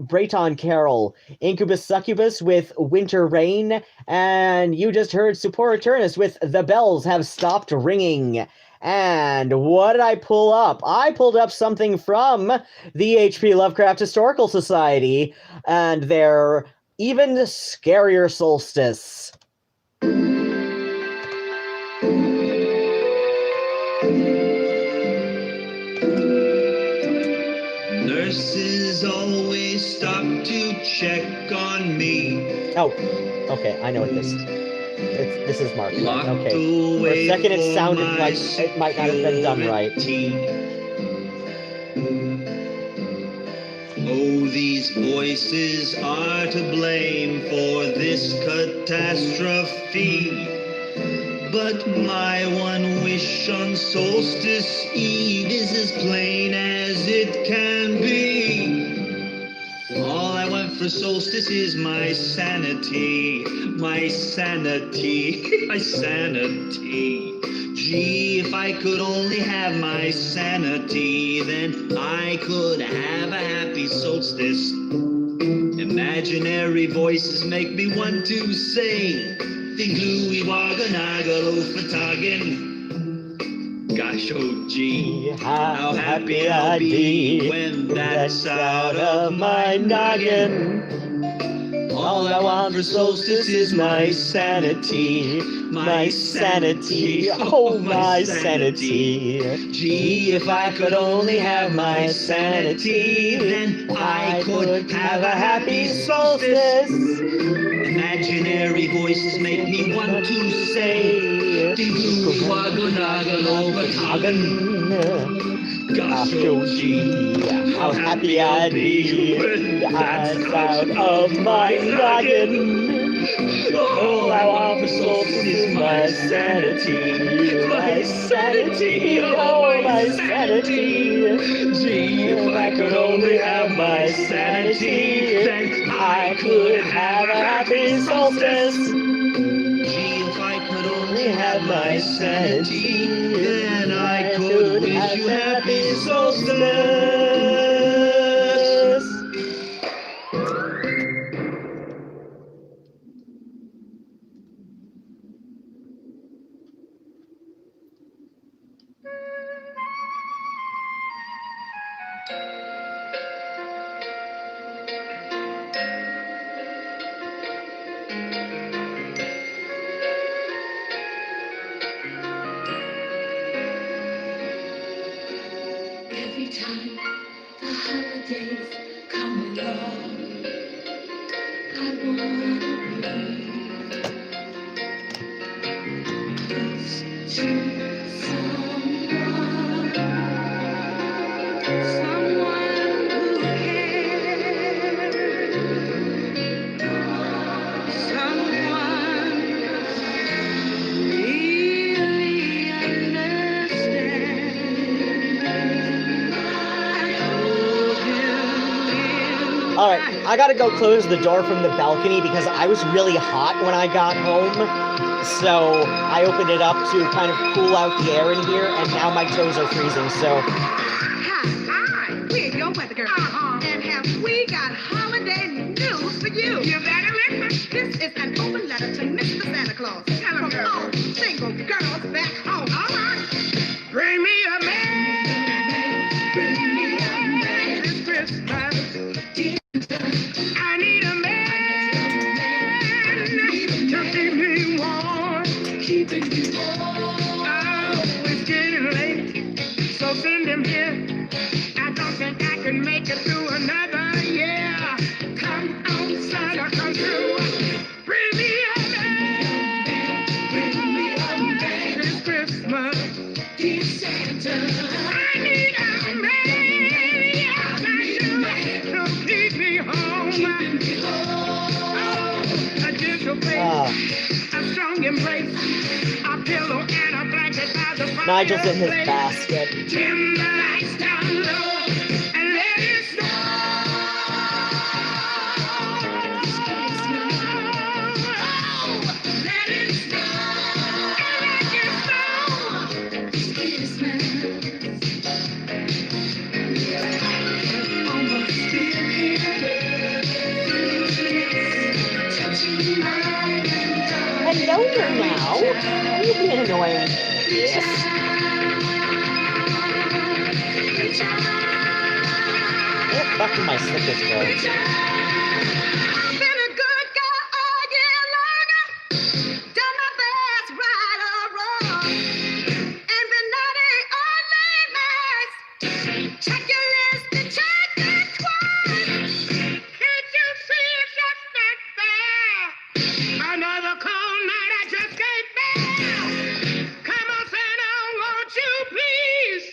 Breton Carol, Incubus Succubus with Winter Rain, and you just heard Support Eternus with The Bells Have Stopped Ringing. And what did I pull up? I pulled up something from the H.P. Lovecraft Historical Society and their even scarier Solstice. Nurses always stop to check on me. Oh, okay, I know what this is. This is Mark. Locked Okay. For a second, it sounded like it might not have been done right. Oh, these voices are to blame for this catastrophe. But my one wish on Solstice Eve is as plain as it can be. All I want for Solstice is my sanity, my sanity, my sanity. Gee, if I could only have my sanity, then I could have a happy solstice. Imaginary voices make me want to say, Tingluwi Waganagalo Fatagan. Gosh, oh gee, how happy I'll be when that's out of my noggin. All I want for Solstice is my sanity, my sanity, oh my sanity. Gee, if I could only have my sanity, then I could have a happy solstice. Imaginary voices make me want to say, gosh, oh gee, how happy I'd be when that's out of my noggin. All I want for Solstice is my sanity, my sanity, oh my sanity. Gee, if I could only have my sanity, then I could have a happy solstice. Gee, if I could only have my sanity, then I could wish you happy solstice. Every time the holidays come along, I wanna be close to someone who cares, someone really understands. I hope you I gotta go close the door from the balcony because I was really hot when I got home. So I opened it up to kind of cool out the air in here, and now my toes are freezing, so... Hi, we're your weather girl. And have we got holiday news for you? You better listen. This is an open letter to Mr. Santa Claus. Tell him, girl. All single girls back home. All right. Bring me a man. Bring me a man this Christmas. I need a man to keep me warm. Keeping me warm. Oh, it's getting late, so send him here. I don't think I can make it through another year. Come on, Santa, come through. Bring me a man. Bring me a man this Christmas. Dear Santa, I need a man. To keep me home. Oh, a gentle face, a strong embrace, a pillow and a blanket by the fire. Nigel's in his basket. Dim the lights down low and let it snow. Let it snow. Let it snow. Almost here. Touching my Hello there now. Are you being annoying? Yes. Where the fuck did my slippers go? I've been a good guy all year long. Done my best, right or wrong. And been naughty or late nights. Check your list and check it twice. Can't you see it's just not fair? Another cold night I just can't bear. Come on, Santa, won't you please?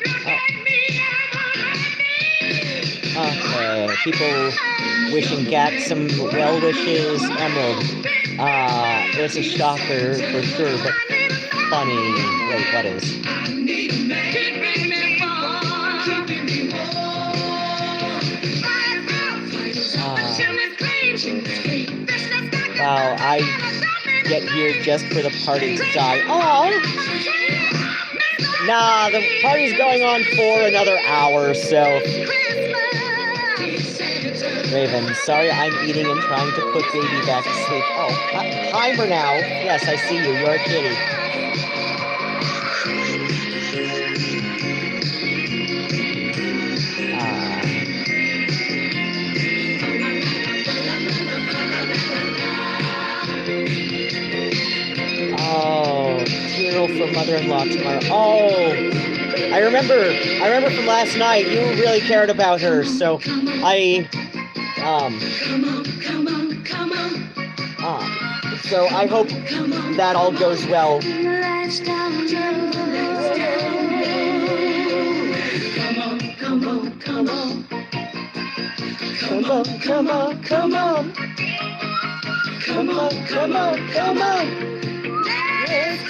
Look at me, I'm on my knees. People wishing Gat some well wishes. Emerald. It's a shocker for sure, but funny. Wait, what is? Wow, I get here just for the party to die. Oh! Nah, the party's going on for another hour, so... Raven, sorry I'm eating and trying to put baby back to sleep. Oh, hi now. Yes, I see you. You're a kitty. Oh, funeral for mother-in-law tomorrow. Oh, I remember from last night. You really cared about her, so so I hope that all goes well. Come on. Let's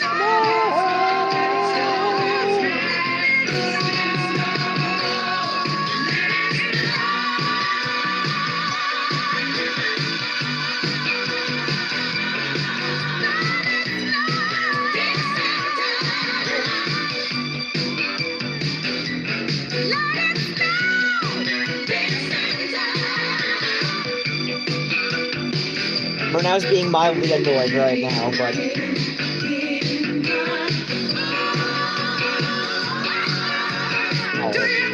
Murnau's being mildly annoyed right now, but... Oh,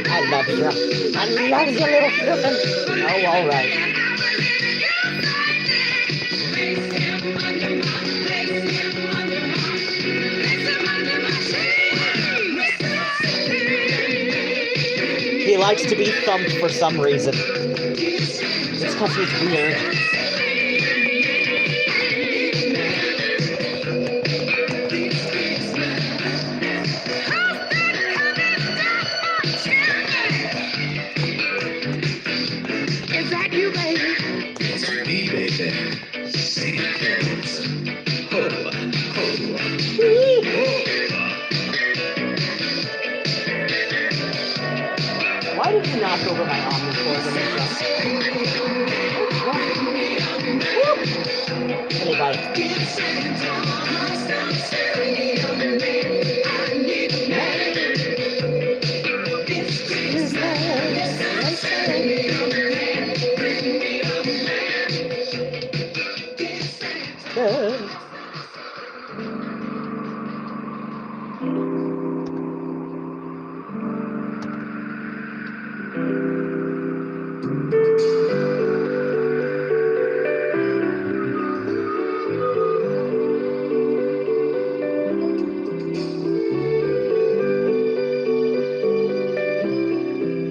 I love you. I love you, little flippin'. Oh, all right. He likes to be thumped for some reason. It's because he's weird. Why did you knock over my omnicord when you just...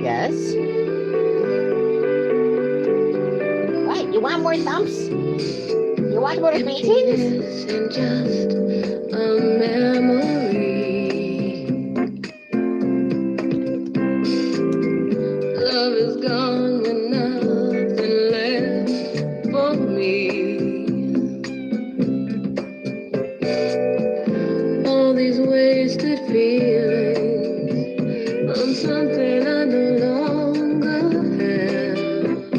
Yes? What? You want more thumps? You want more beatings? And just a memory. Love is gone with nothing left for me. All these wasted feelings on something I no longer have.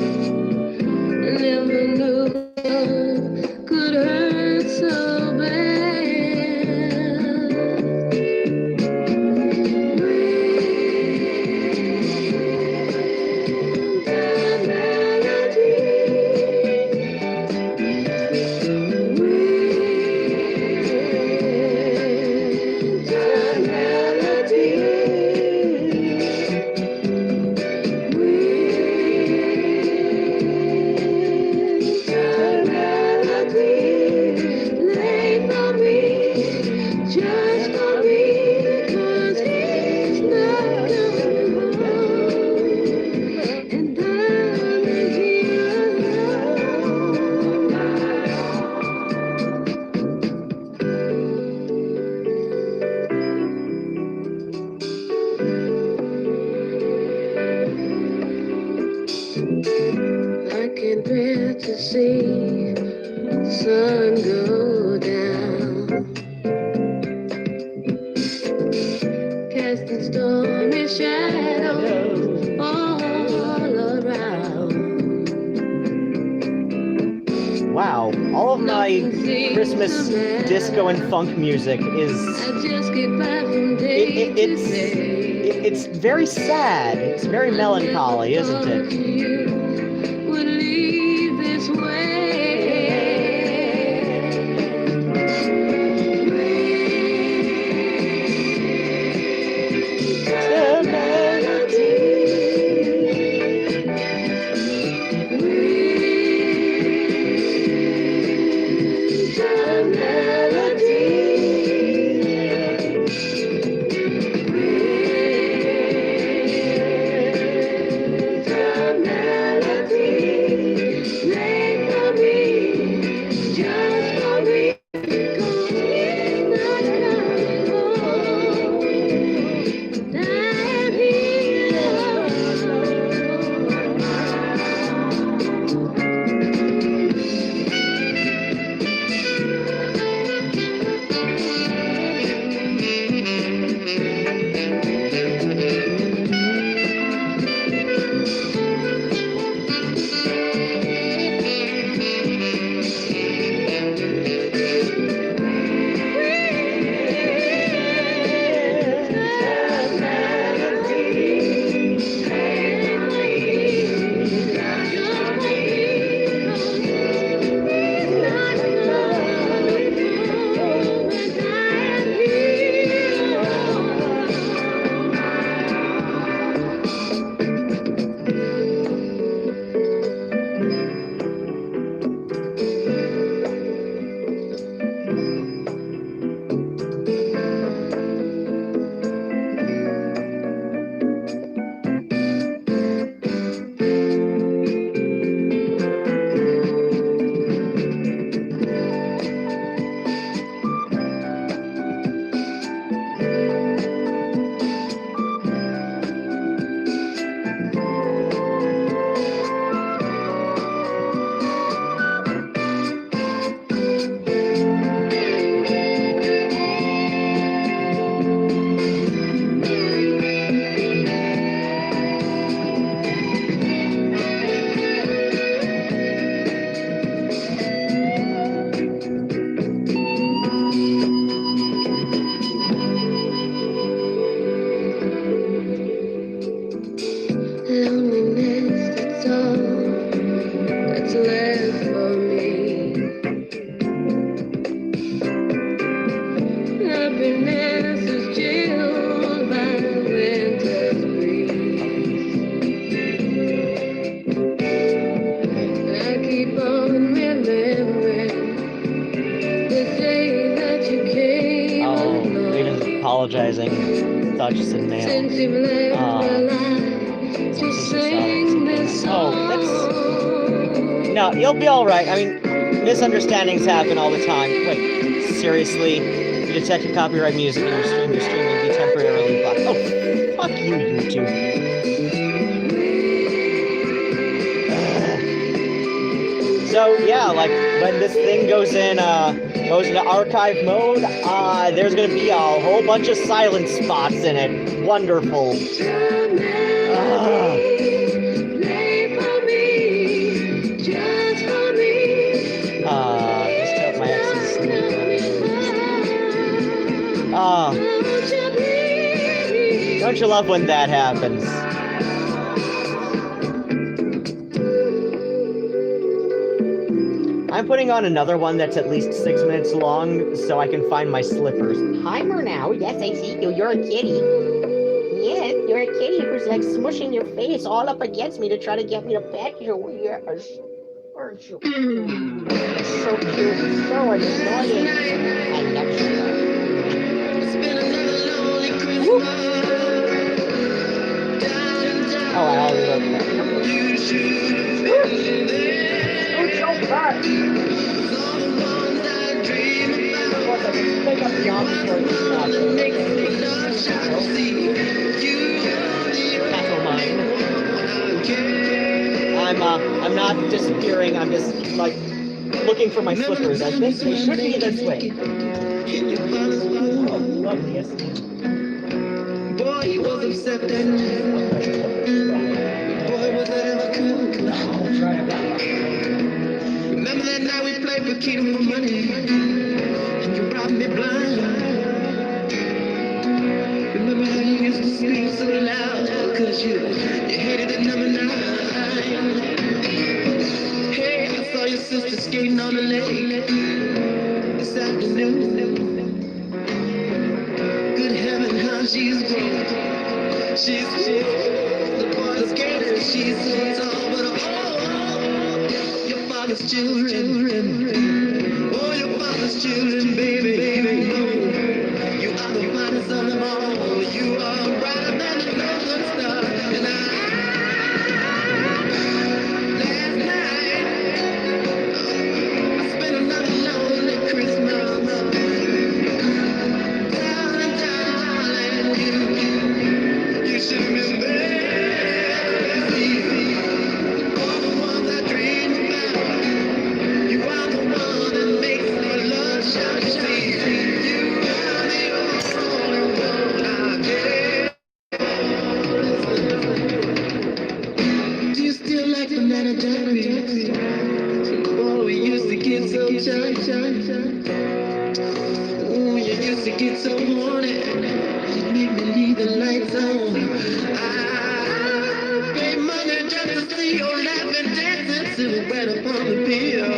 I never knew love could hurt so just for me, 'cause he's not coming home, and I'm here alone. I can't bear to see the sun go down, casting stormy shadows all around. Wow, all of my Christmas disco and funk music is I just get by from day to day. it's very sad. It's very melancholy, isn't it? You would leave this way. apologizing. Thought you said male. Oh, that's... No, you'll be alright. I mean, misunderstandings happen all the time. Wait, seriously? You detected copyright music in your stream will be temporarily blocked. Oh, fuck you, YouTube. So yeah, like when this thing goes into archive mode, there's gonna be a whole bunch of silent spots in it. Wonderful. Just hope my ex is don't you love when that happens? I'm putting on another one that's at least 6 minutes long so I can find my slippers. Hi, Murnau. Yes, I see you. You're a kitty. Yes, you're a kitty who's like smushing your face all up against me to try to get me to pet you. Yes. Aren't you? So cute. So annoying. I love you. Oh, I already wrote that. I'm not disappearing. I'm just like looking for my slippers. I think they should be this way. Oh, loveliest. Boy, he was upset that night. Boy, was that ever cool. Remember that night we played for Keto for money, and you robbed me blind. Remember how you used to scream so loud, cause you hated the number 9. Hey, I saw your sister skating on the lake this afternoon. Good heaven, how she's grown. She's the boy skater, she's so tall, but oh, your father's children. Oh, your father's children, baby. You are the finest of them all. You are brighter than the northern star. And last night, I spent another lonely Christmas. Darling, you should have been there. All the ones I dreamed about. You are the one that makes my love shine. You are the only one I care. Do you still like banana daiquiris? Oh, we used to get so shy. Oh, you used to get so horny. You'd make me leave the lights on. I pay money just to see your laughing, dancing silhouette upon the pier.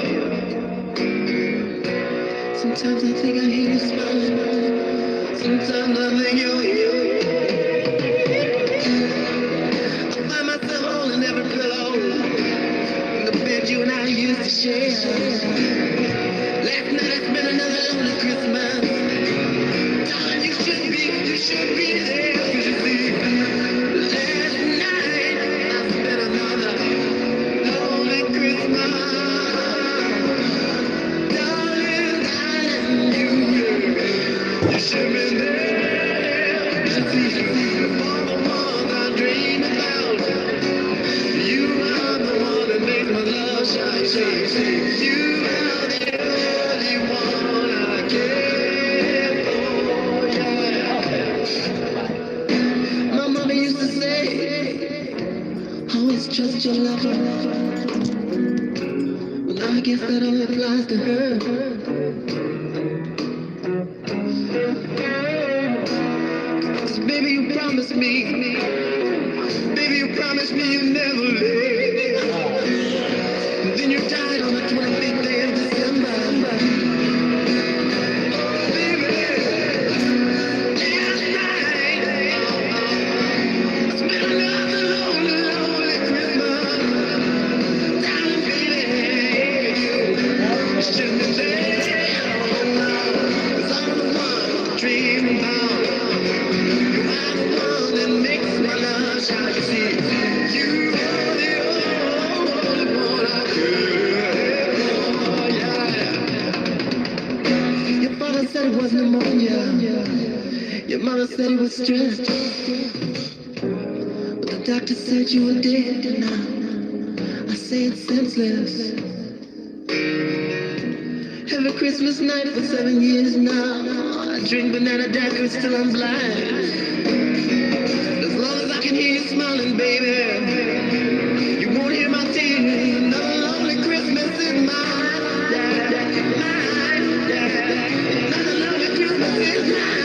Sometimes I think I hear you smiling. Sometimes I think you're here. I find myself holding every pillow in the bed you and I used to share. Last night I spent another lonely Christmas. Darling, you should be there. 'Cause you see, last night I spent another lonely Christmas. Darling, you should be there. You see, all the ones I dream about. You are the one that makes my love shine. You are the only one I care for. Yeah. My mother used to say, always trust your lover. Well, I guess that only applies to her. Cause baby, you promised me. Baby, you promised me you'd never leave. And then you died on the 25th day of December. Baby, last night I spent another lonely Christmas. Darling, baby, you shouldn't have been there. 'Cause I'm the one dreaming about. father said it was pneumonia. Your mother said it was stress. But the doctor said you were dead. Now I say it's senseless. Every Christmas night for 7 years now, I drink banana daiquiris till I'm blind. As long as I can hear you smiling, baby, you won't hear my tears. Another lonely Christmas is mine. Another lonely Christmas is mine.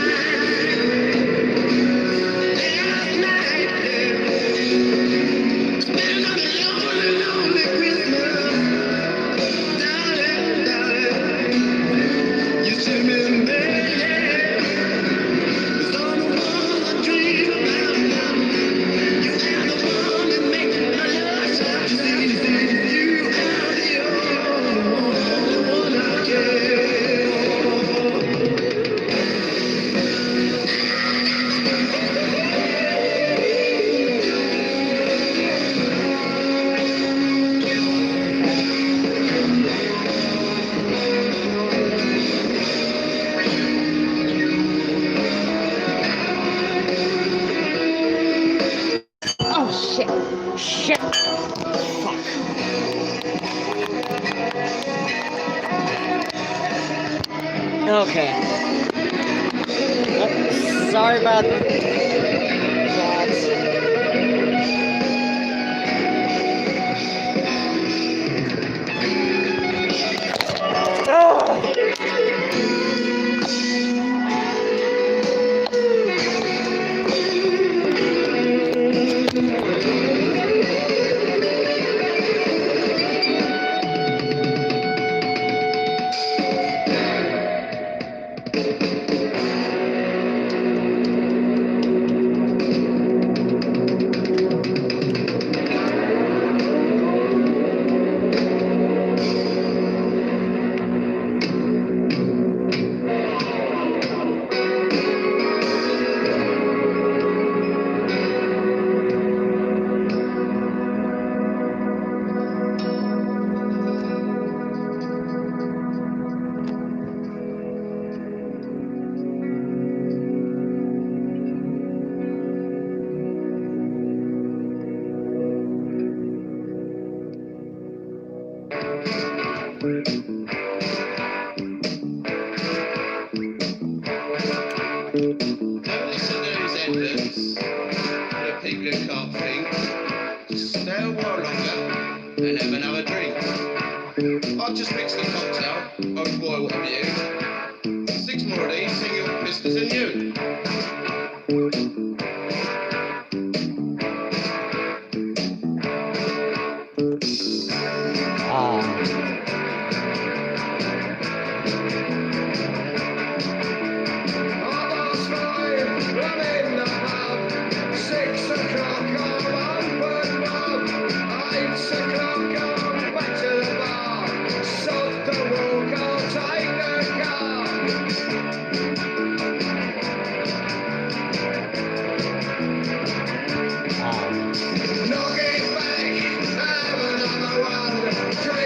Last night, it's been another lonely, lonely Christmas. Darling, darling, you should be there. It's all the ones I dream about. You are the one that makes my love so easy. You are the only one I care. Oh shit! Shit! Fuck! Okay. Oh, sorry about that. Don't listen to his evidence. The people who can't think, just stay a while longer and have another drink. I'll just mix the cocktail, I'll boil what I'm used. 6 more of these, sing your Christmas and you.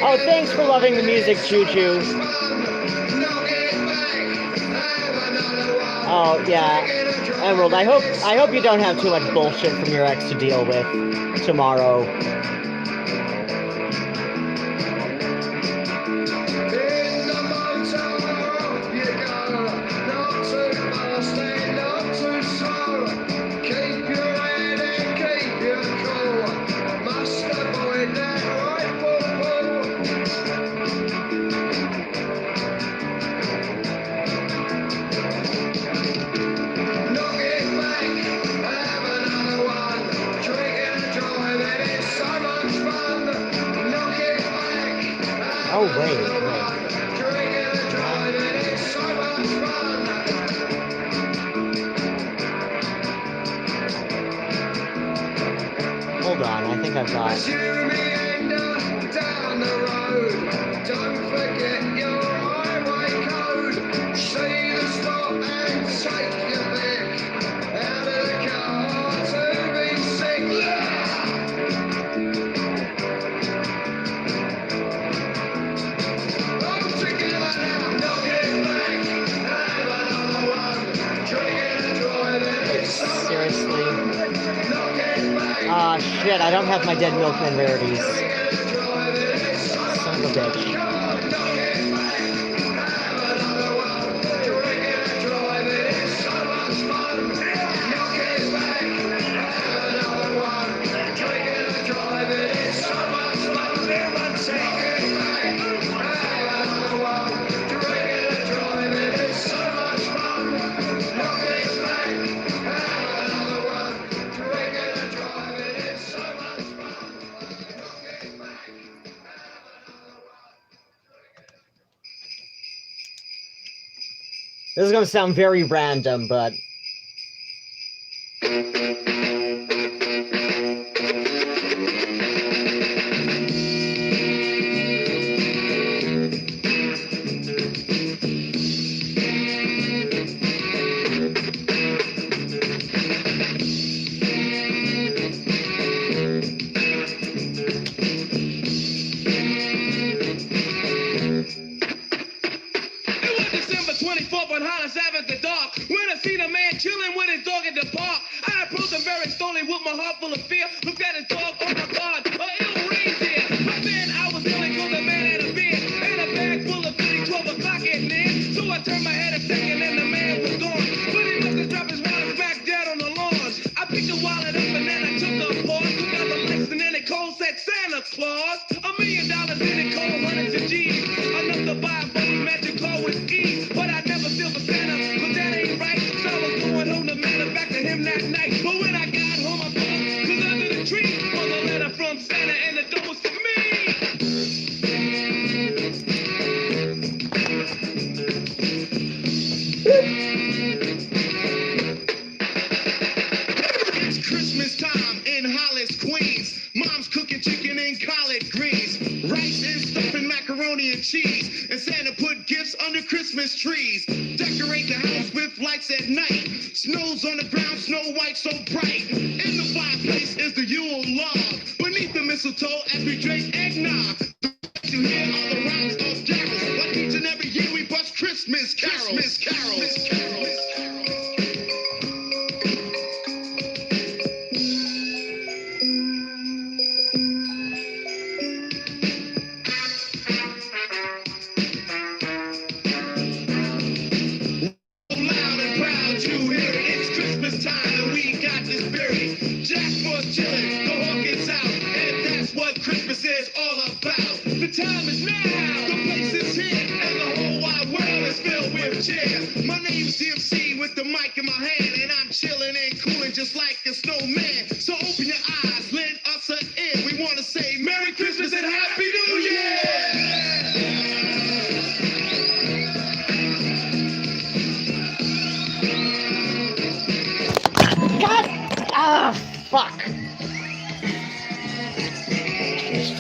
Oh, thanks for loving the music, Choo Choo. Oh yeah, Emerald. I hope you don't have too much bullshit from your ex to deal with tomorrow. Oh wait. Hold on, I think I've got. Down the road, don't forget your highway code. See the stop and take your pick. Out of the car to be sick. All together now, knock it back. shit, I don't have my Dead Milkman rarities. Son of a bitch. This is gonna sound very random, but...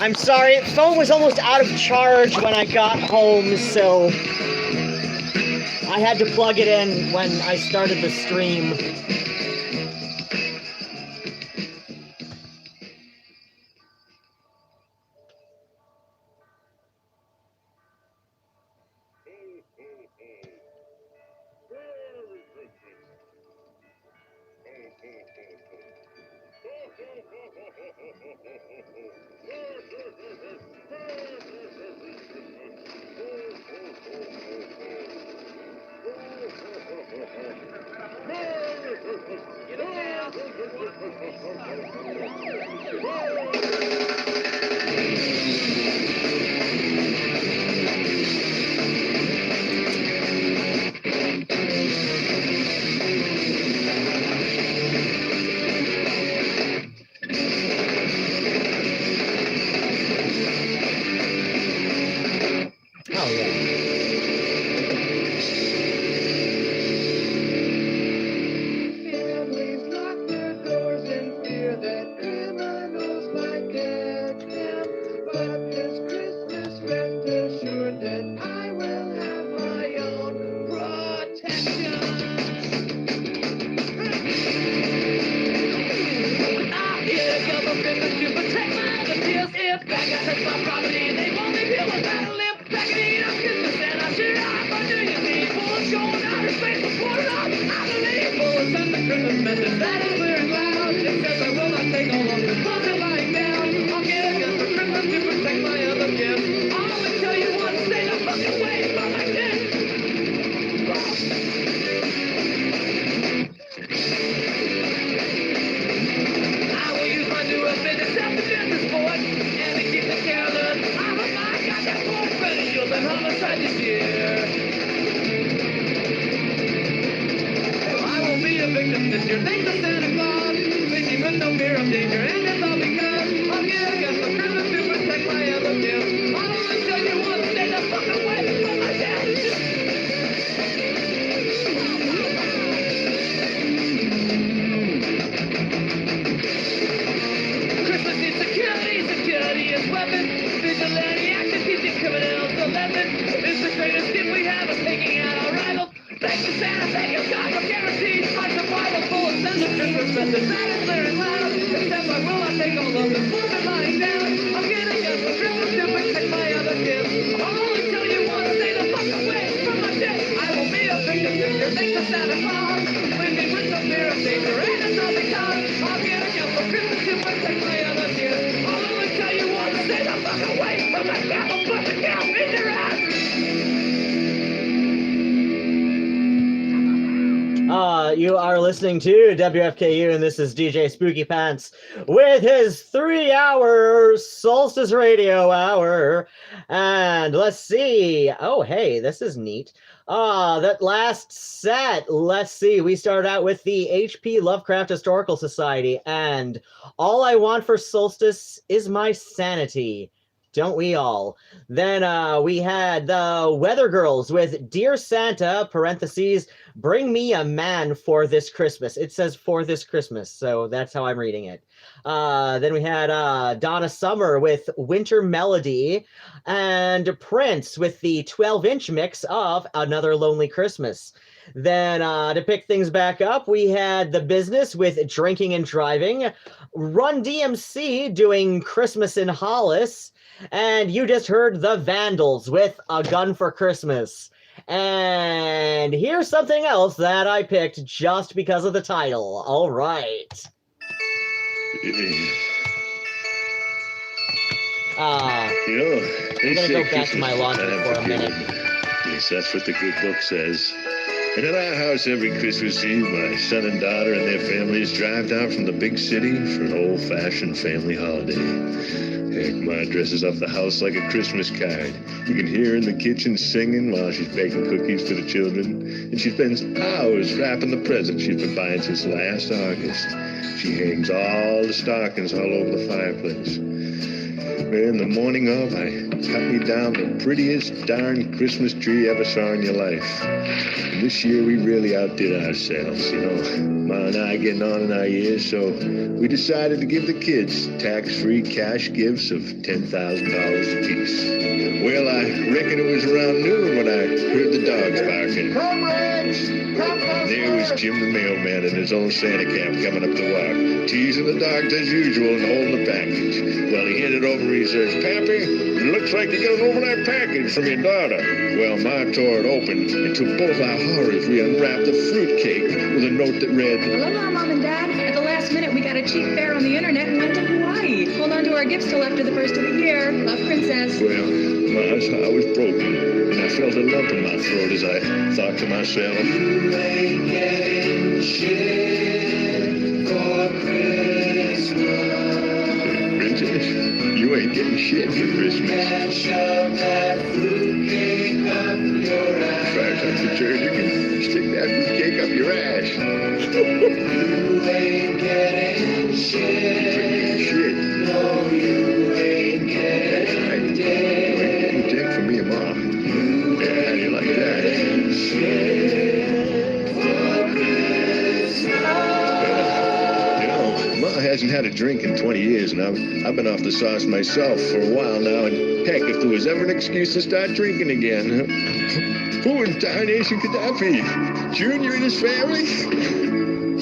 I'm sorry, the phone was almost out of charge when I got home, so I had to plug it in when I started the stream. That is clear and loud. It says I will not take all of this. this year. Thanks to Santa Claus, sleeping with no fear of danger. And it's all because I'll get a gift for Christmas to protect my other gifts. I'll only tell you once, stay the fuck away from my dad. Vigilante action teaching criminals the lesson. It's the greatest gift we have of taking out our rivals. Thank you, Santa, thank you, God, for guarantees my survival full of sense of Christmas message. That is clear and loud. Except I will not take all of this movement lying down. I'm getting up for Christmas to protect my other gifts. I'll only tell you once, stay the fuck away from my debt. I will be a victim this year, thanks to Santa Claus. Living with no fear of danger, and it's all because I'm getting up for Christmas to protect my other gifts. I'll only tell you once, stay the fuck away from my debt. I'll bust it down in your ass. You are listening to WFKU, and this is DJ Spookypants with his 3-hour Solstice Radio Hour. And let's see. Oh, hey, this is neat. That last set, let's see. We started out with the H.P. Lovecraft Historical Society, and All I Want for Solstice is My Sanity. Don't we all? Then we had the Weather Girls with Dear Santa, parentheses, bring me a man for this Christmas. It says for this Christmas, so that's how I'm reading it. Then we had Donna Summer with Winter Melody, and Prince with the 12-inch mix of Another Lonely Christmas. Then to pick things back up, we had The Business with Drinking and Driving, Run DMC doing Christmas in Hollis, and you just heard The Vandals with A Gun for Christmas. And here's something else that I picked just because of the title. All right. I'm gonna go back to my laundry for a minute. Yes, that's what the good book says. And at our house every Christmas Eve, my son and daughter and their families drive down from the big city for an old-fashioned family holiday. Heck, Ma dresses up the house like a Christmas card. You can hear her in the kitchen singing while she's baking cookies for the children. And she spends hours wrapping the presents she's been buying since last August. She hangs all the stockings all over the fireplace. Man, the morning of, I cut me down the prettiest darn Christmas tree you ever saw in your life. And this year we really outdid ourselves, you know. Ma and I getting on in our years, so we decided to give the kids tax-free cash gifts of $10,000 apiece. Well, I reckon it was around noon when I heard the dogs barking. There was Jim the mailman in his own Santa cap coming up the walk, teasing the dogs as usual and holding the package. Well, he handed over, he says, Pappy, it looks like you got an overnight package from your daughter. Well, Ma tore it open, and to both our horrors, we unwrapped a fruitcake with a note that read, Aloha, Mom and Dad. At the last minute, we got a cheap fare on the internet and went to Hawaii. Hold on to our gifts till after the first of the year. Love, Princess. Well, Ma's heart was broken, and I felt a lump in my throat as I thought to myself, You ain't getting shit for Christmas. Princess, you ain't getting shit for Christmas. And shove that fruitcake up your ass. As far as I'm concerned, you can stick that fruitcake up your ass. You ain't getting shit. No, you ain't getting dick. You ain't getting dick from me and Ma. Yeah, you like that? You know, Ma hasn't had a drink in 20 years, and I've been off the sauce myself for a while now, and heck, if there was ever an excuse to start drinking again, who in tarnation could that be? Junior and his family?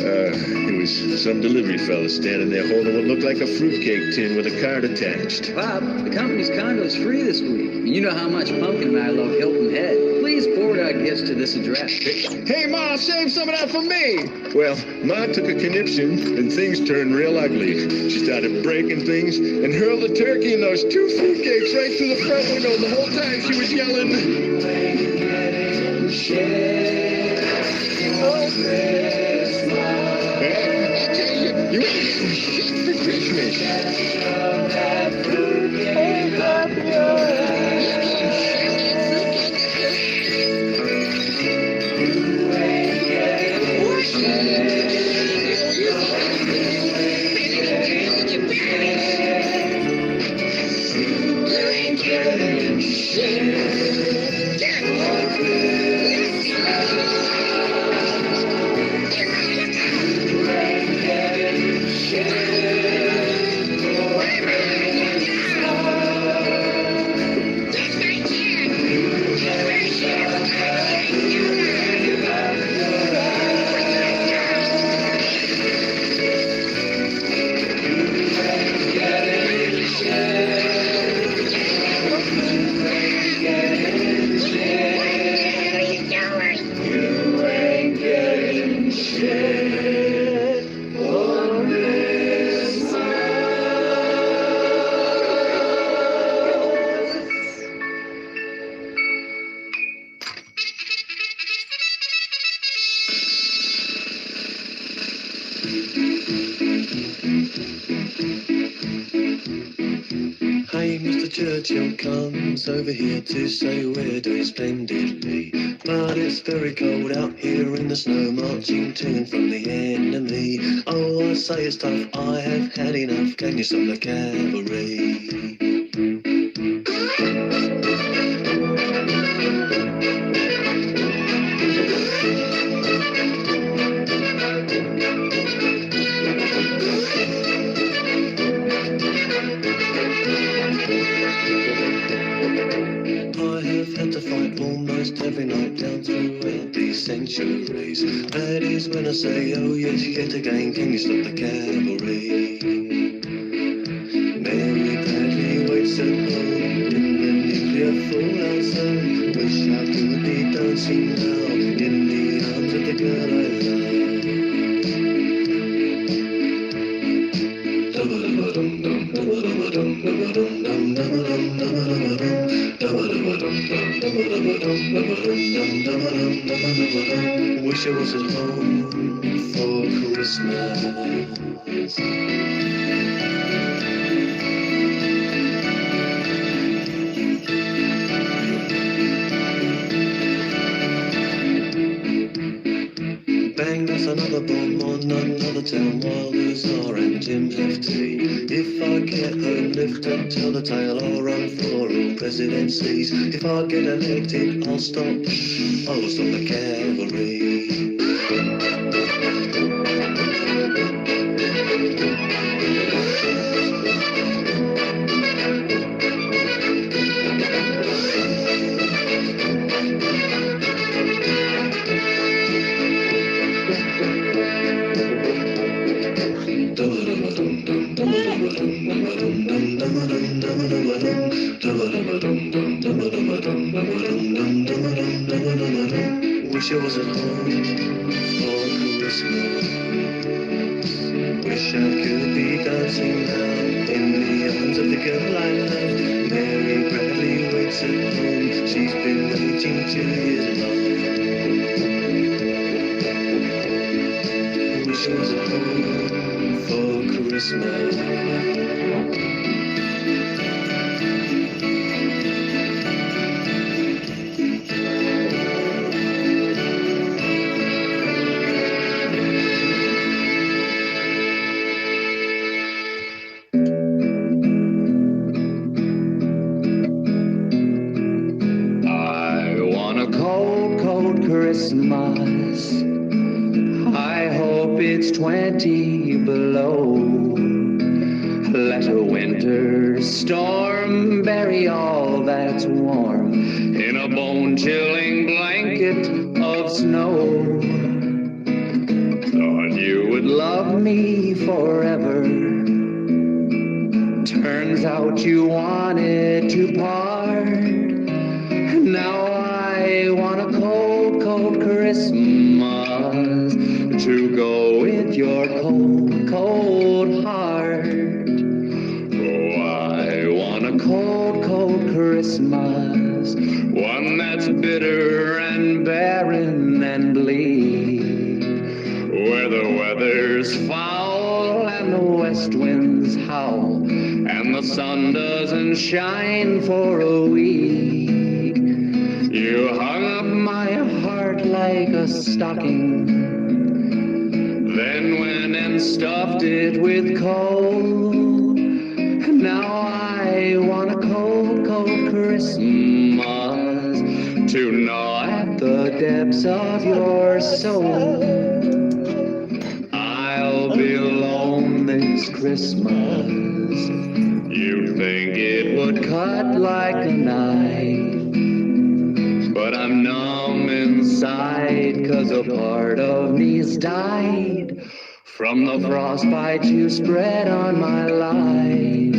It was some delivery fella standing there holding what looked like a fruitcake tin with a card attached. Bob, the company's condo is free this week. And you know how much Pumpkin and I love Hilton Head. Please forward our gifts to this address. Hey, Ma, save some of that for me. Well, Ma took a conniption, and things turned real ugly. She started breaking things and hurled the turkey and those 2 fruitcakes right through the front window. The whole time she was yelling, You ain't getting shit for Christmas. I tell you, you ain't getting shit for Christmas. Shove that fruitcake up your ass. You ain't getting shit. get for Christmas. Hey, Mr. Churchill comes over here to say we're doing splendidly. But it's very cold out here in the snow, marching to and from the enemy. Oh, I say it's tough, I have had enough. Can you stop the cavalry? Had to fight almost every night down throughout these centuries. That is when I say, oh yes, yet again, can you stop the cavalry? Mary Bradley waits at home in the nuclear fallout zone. Wish I could be dancing now in the arms of the girl I love. Wish I was at home for Christmas. Bang, that's another bomb on another town while the Tsar and Tim have tea. If I get home, lift up, tell the tale, I'll run for all presidencies. If I get elected, I'll stop the cavalry. Wish I was at home for Christmas. Wish I could be dancing now in the arms of the girl I love. Mary Bradley waits at home. She's been waiting 2 years long. Wish I was at home for Christmas. Christmas. I hope it's 20 below. Let a winter storm bury all that's warm in a bone-chilling blanket of snow. Thought you would love me forever. Turns out you wanted to part. Now I want a cold, cold Christmas to go with your cold, cold heart. Oh, I want a cold, cold Christmas, one that's bitter and barren and bleak, where the weather's foul and the west winds howl and the sun doesn't shine for a week. You hung up my heart like a stocking, then went and stuffed it with coal. Now I want a cold, cold Christmas to gnaw at the depths of your soul. I'll be alone this Christmas. You think it would cut like a knife, but I'm numb inside, 'cause a part of me's died from the frostbite you spread on my life.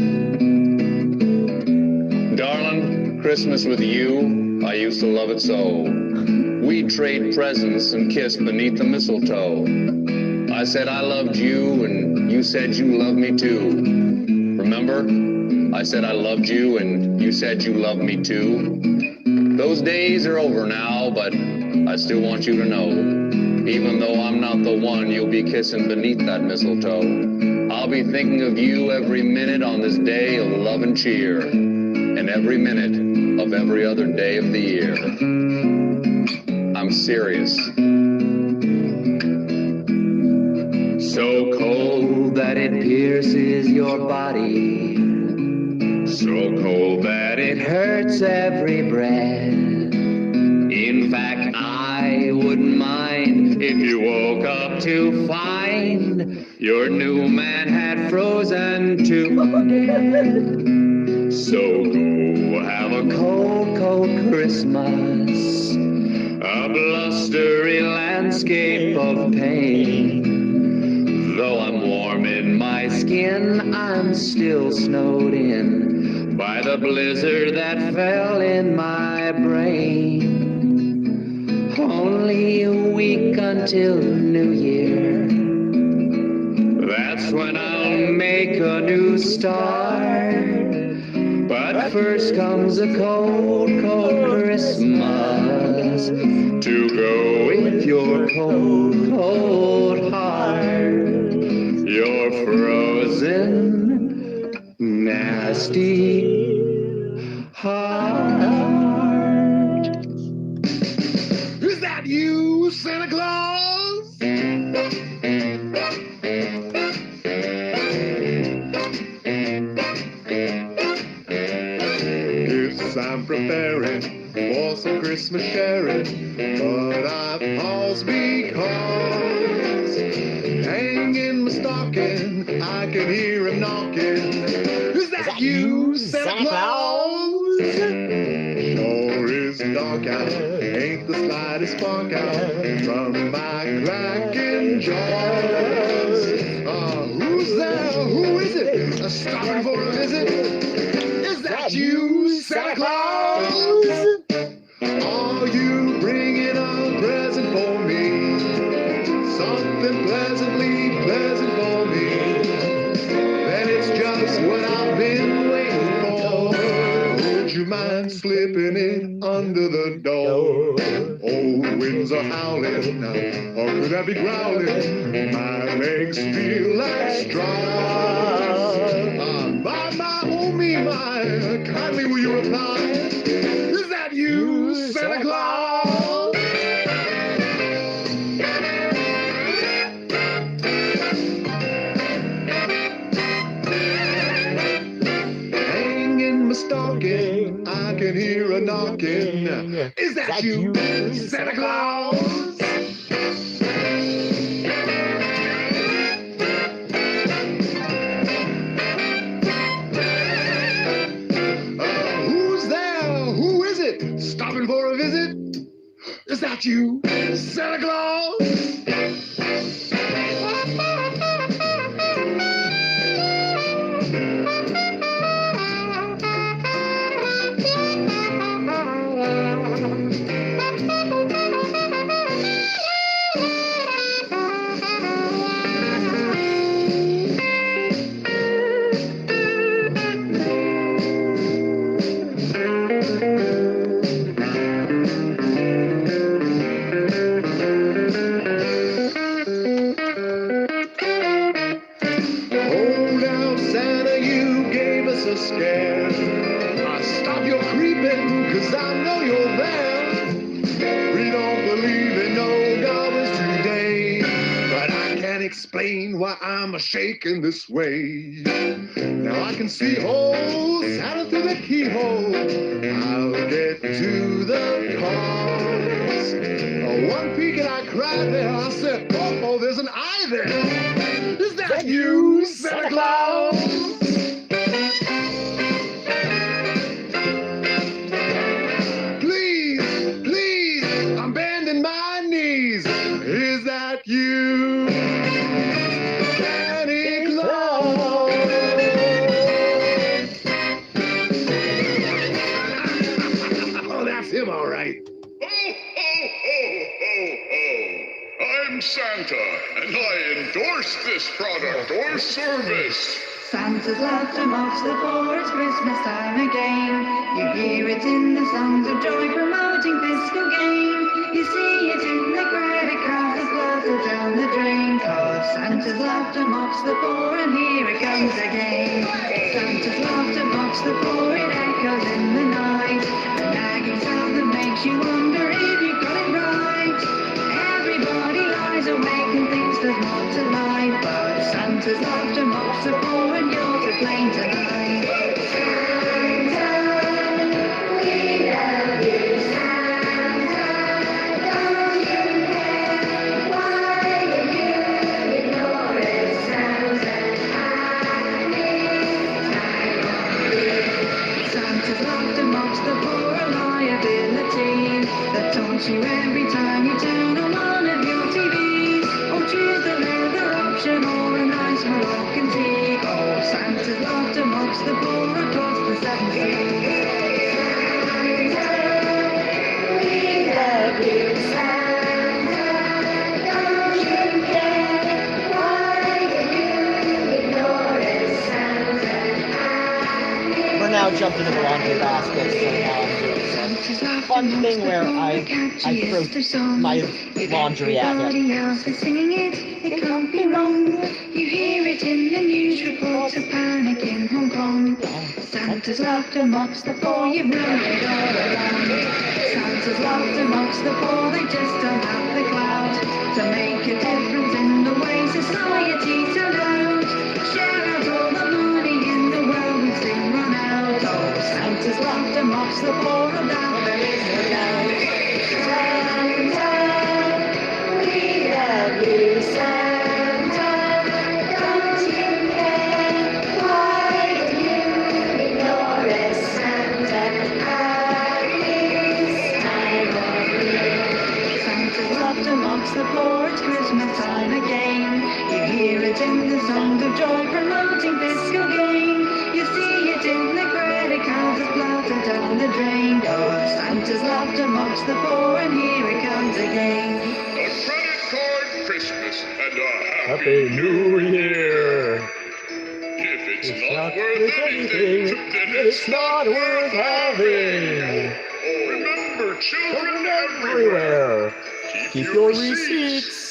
Darling, Christmas with you, I used to love it so. we'd trade presents and kiss beneath the mistletoe. I said I loved you, and you said you loved me too. Remember? I said I loved you, and you said you loved me too. Those days are over now, but I still want you to know, even though I'm not the one you'll be kissing beneath that mistletoe, I'll be thinking of you every minute on this day of love and cheer, and every minute of every other day of the year. I'm serious. So cold that it pierces your body, so cold that it hurts every breath. In fact, I wouldn't mind if you woke up to find your new man had frozen to death. So go have a cold, cold Christmas, a blustery landscape of pain. Though I'm warm in my skin, I'm still snowed in by the blizzard that fell in my brain. Only a week until New Year, that's when I'll make a new start. But first comes a cold, cold Christmas to go with your cold, cold heart. Your frozen, nasty heart. Is that you, Santa Claus? Yes, I'm preparing for some Christmas sharing, but I pause because hanging my stocking, I can hear him knocking. Is that you, Santa Claus? Sure is dark out, ain't the slightest spark out from my cracking jaws. Who's there? Who is it? Stopping for a visit? Is that you, Santa Claus? Are you bringing a present for me? Something pleasantly pleasant for me? Then it's just what I've been waiting for. Would you mind slipping it under the door? Old winds are howling, or could I be growling? My legs feel like straws. My, oh me, my, kindly will you reply? Is that you, Santa Claus? Hanging my stocking, I can hear a knocking. Is that you, Santa Claus? Who's there? Who is it? Stopping for a visit? Is that you, Santa Claus? Stop your creeping, 'cause I know you're there. We don't believe in no goblins today, but I can't explain why I'm a-shaking this way. Now I can see holes Santa through the keyhole. I'll get to the cause. One peek and I cried there. I said, oh, there's an eye there. Is that you, Santa Claus? Is that you, Santa Claus? Oh, that's him, all right. I'm Santa, and I endorse this product or service. Santa's laughter mocks the poor, it's Christmas time again. You hear it in the songs of joy promoting fiscal gain. You see it in the credit cards that float down the drain. Cause Santa's laughter mocks the poor, and here it comes again. Santa's laughter mocks the poor, it echoes in the night. The nagging sound that makes you wonder if you got it right. Everybody lies awake and thinks there's more to life, but Santa's laughter mocks the poor, and you're to blame tonight. Santa, we love you. Santa, don't you care? Why do you ignore it? Santa's Santa's laughter mocks the poor, a liability that taunts you every time you turn on one of your TVs, or choose the leather option or a nice Moroccan tea. Oh, Santa's laughter mocks the poor across the 7 seas. Santa, we love you. Santa, don't you care? Why do you ignore it? Santa, We're now jumped into the laundry basket, so now I'm doing some fun thing where I throw my laundry at Everybody him. else is singing it, it can't be wrong. You hear it in the news reports of panic in Hong Kong. Santa's laughter mocks the poor, you've known it all along. Santa's laughter mocks the poor, they just don't have the clout to make a difference in the way society turned out. Shout out all the money in the world, we've soon run out. Oh, Santa's laughter mocks the poor, of that there is no doubt. Santa, we love you. Santa, don't you care? Why do you ignore us? Santa, at this time of year. Santa's laughter mocks the poor, it's Christmas time again. You hear it in the songs of joy promoting fiscal gain. You see it in the credit cards that flutter down the drain. Oh, Santa's laughter mocks the poor, and here it comes again. A credit card Christmas and a Happy New Year. If it's not worth anything, then It's not worth having. remember, children Everywhere. Keep your receipts.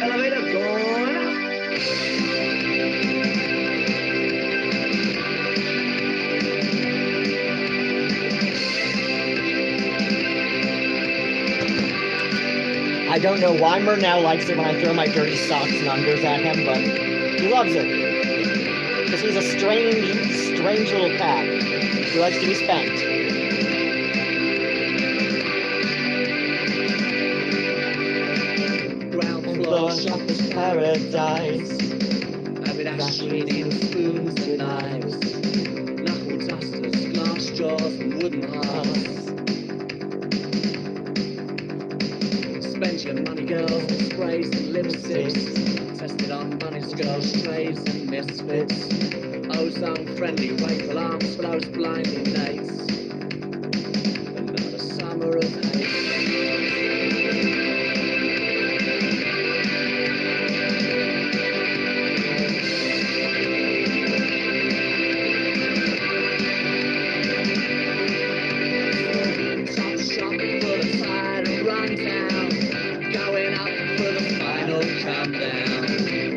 Elevator gone. I don't know why Murnau likes it when I throw my dirty socks and unders at him, but he loves it. Because he's a strange little cat who likes to be spanked. Ground floor shopper's paradise. Avid ashtrays and spoons and knives. Knuckle dusters, glass jars and wooden hearts. Spend your money, girls, with sprays and lipsticks. Tested on bunnies, girls, strays and misfits. Ozone-friendly rape alarms for those blinding dates. Another summer of hate. Top shop for the tide and run down. Going up for the final countdown.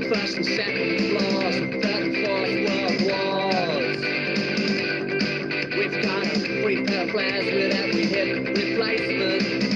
First and second floors, third and fourth world wars. We've got 3 pair of flares with every hip replacement.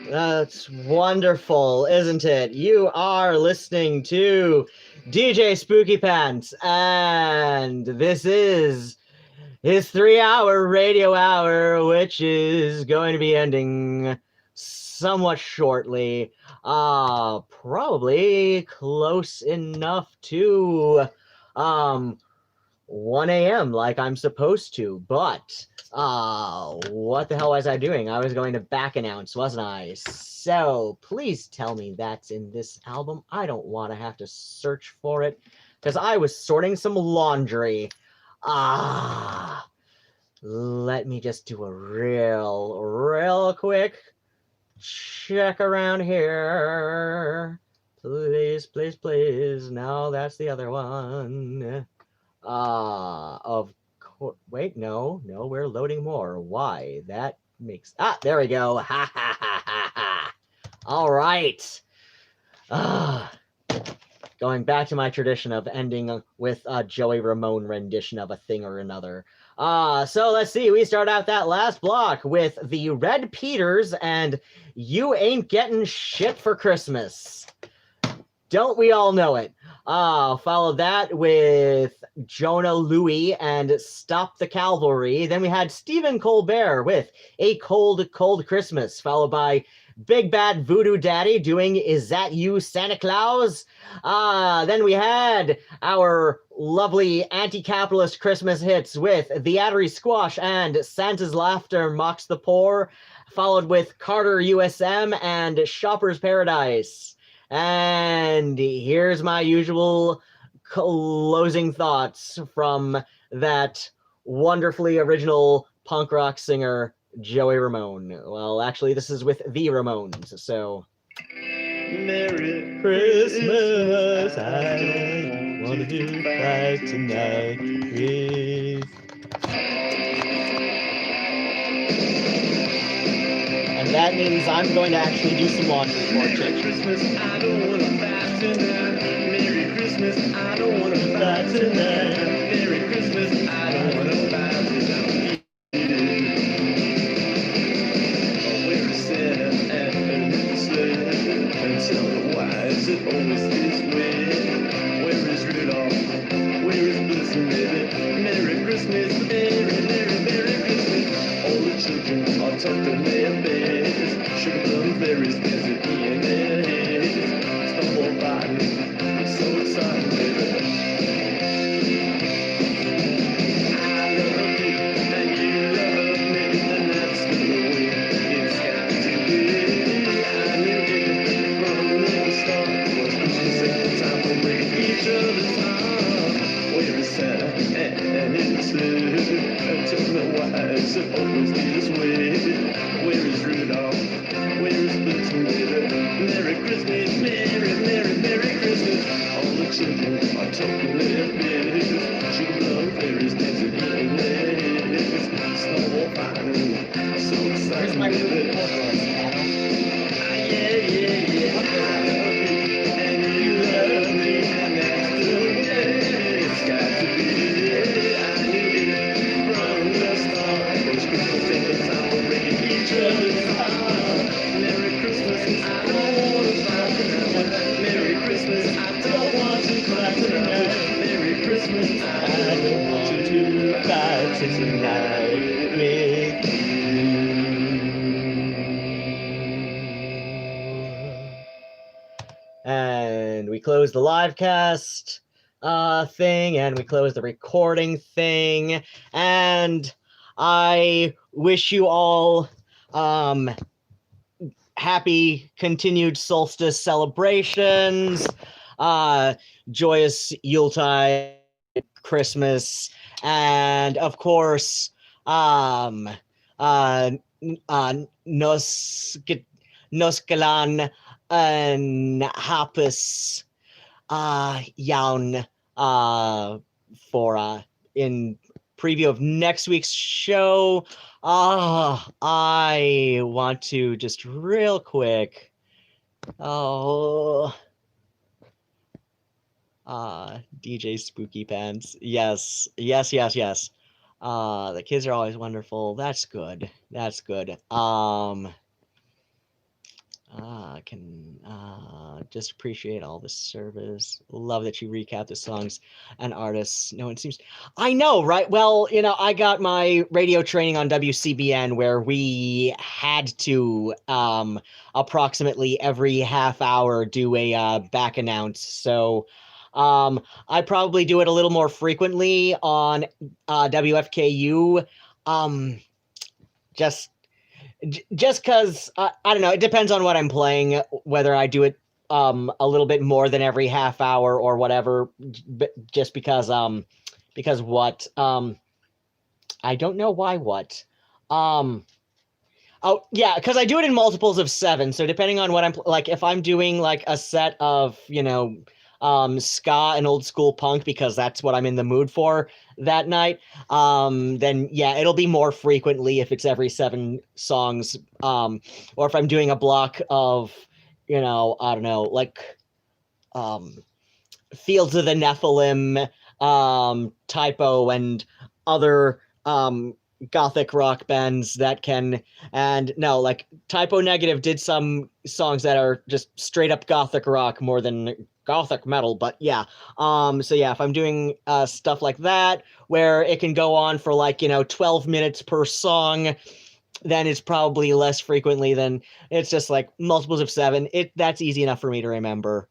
That's wonderful, isn't it? You are listening to DJ Spookypants, and this is his 3-hour radio hour, which is going to be ending somewhat shortly. Probably close enough to 1 a.m. like I'm supposed to, but what the hell was I doing? I was going to back announce, wasn't I? So please tell me that's in this album. I don't want to have to search for it because I was sorting some laundry. Let me just do a real quick check around here. Please. No, that's the other one. Of course. Wait, no, we're loading more. Why? That makes... there we go. Ha, ha, ha, ha, ha. All right. Going back to my tradition of ending with a Joey Ramone rendition of a thing or another. So let's see. We start out that last block with the Red Peters and You Ain't Getting Shit for Christmas. Don't we all know it? Followed that with Jonah Louie and Stop the Cavalry. Then we had Stephen Colbert with A Cold, Cold Christmas, followed by Big Bad Voodoo Daddy doing Is That You, Santa Claus? Then we had our lovely anti-capitalist Christmas hits with The Attery Squash and Santa's Laughter Mocks the Poor, followed with Carter USM and Shopper's Paradise. And here's my usual closing thoughts from that wonderfully original punk rock singer, Joey Ramone. Well, actually, this is with the Ramones, so... Merry Christmas, I want to do right tonight with... And that means I'm going to actually do some laundry for you. Merry Christmas, I don't want to fight tonight. Merry Christmas, I don't want to fight tonight. Merry Christmas, I don't want to fight tonight. Where is Santa at the sled? And tell me why is it always this way? Where is Rudolph? Where is Blitzen, baby? Merry Christmas, Merry Christmas. All the children are tucked in their beds. Sugar plum fairies dancing in their heads. Stumble by me, so excited, baby. I love you, and you love me, and that's the way it's got to be. I knew it from the start. Was Christmas at the time for breaking each other's heart. Where is Santa and his sled? And tell me why is it always this way? Where is Rudolph? Where is Blitzen, baby? Merry Christmas, Merry Christmas. All the children are talking their beds. Sugar plum fairies dancing in their heads. Snowball fighting, so excited. Here's my little voice, Yeah. I love you, and you love me, and that's the way it's got to be. I knew it from the start. Was Christmas at the time for breaking each other's heart. Merry Christmas, I don't want to fight tonight. Merry Christmas, I don't want to cry tonight. Merry Christmas, I don't want to fight tonight with you. And we close the live cast thing, and we close the recording thing, and I wish you all happy continued solstice celebrations, joyous Yuletide, Christmas, and of course Noskalan and Hapus Yaun for in preview of next week's show. I want to just real quick DJ Spookypants. Yes. The kids are always wonderful. That's good. Can just appreciate all the service. Love that you recap the songs and artists. No, it seems I know, right? Well, I got my radio training on WCBN where we had to approximately every half hour do a back announce. So I probably do it a little more frequently on WFKU. Just because I don't know, it depends on what I'm playing, whether I do it a little bit more than every half hour or whatever. Just because what I don't know why what. Oh yeah, because I do it in multiples of 7. So depending on what I'm like, if I'm doing like a set of ska and old school punk because that's what I'm in the mood for that night, then yeah, it'll be more frequently if it's every 7 songs, or if I'm doing a block of I don't know, like Fields of the Nephilim, Typo, and other gothic rock bands that can, and no, like Typo Negative did some songs that are just straight up gothic rock more than gothic metal, but yeah. So yeah, if I'm doing stuff like that where it can go on for like 12 minutes per song, then it's probably less frequently than it's just like multiples of 7. That's easy enough for me to remember.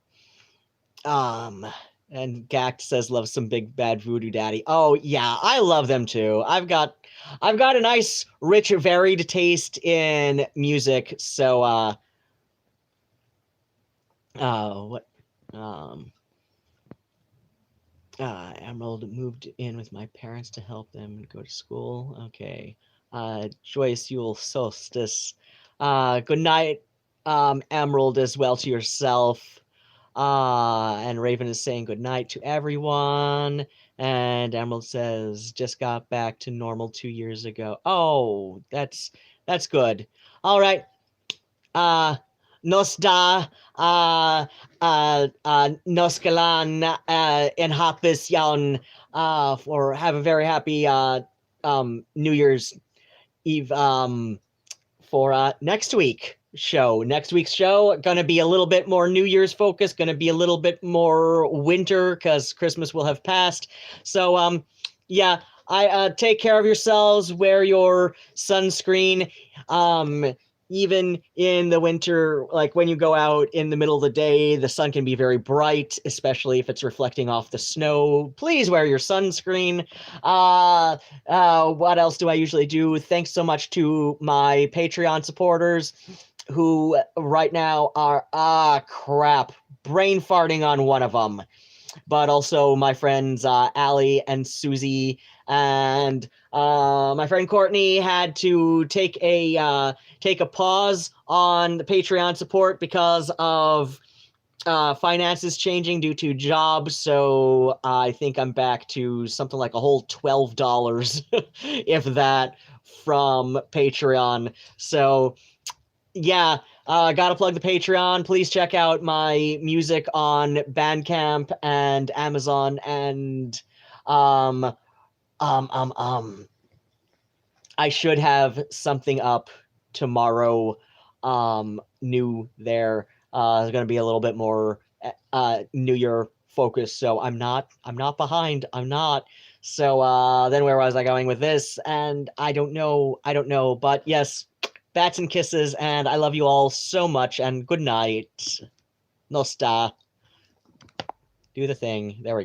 And Gact says loves some Big Bad Voodoo Daddy. Oh yeah, I love them too. I've got a nice, rich, varied taste in music. So Emerald moved in with my parents to help them go to school. Okay. Joyce Yule Solstice. Good night, Emerald, as well to yourself. And Raven is saying good night to everyone. And Emerald says, just got back to normal 2 years ago. Oh, that's good. All right. Nostda Noskalan en hapis jaun for have a very happy New Year's Eve for next week's show. Gonna be a little bit more New Year's focused, gonna be a little bit more winter because Christmas will have passed. So yeah, I take care of yourselves, wear your sunscreen. Even in the winter, like when you go out in the middle of the day, the sun can be very bright, especially if it's reflecting off the snow. Please wear your sunscreen. What else do I usually do? Thanks so much to my Patreon supporters who right now are, brain farting on one of them. But also my friends Allie and Susie, and my friend Courtney had to take a pause on the Patreon support because of finances changing due to jobs. So I think I'm back to something like a whole $12, if that, from Patreon. So yeah, gotta plug the Patreon. Please check out my music on Bandcamp and Amazon, and I should have something up tomorrow new there. It's gonna be a little bit more New Year focused, so I'm not behind. I'm not. So then where was I going with this? And I don't know, but yes, bats and kisses, and I love you all so much, and good night. Nosta. Do the thing. There we go.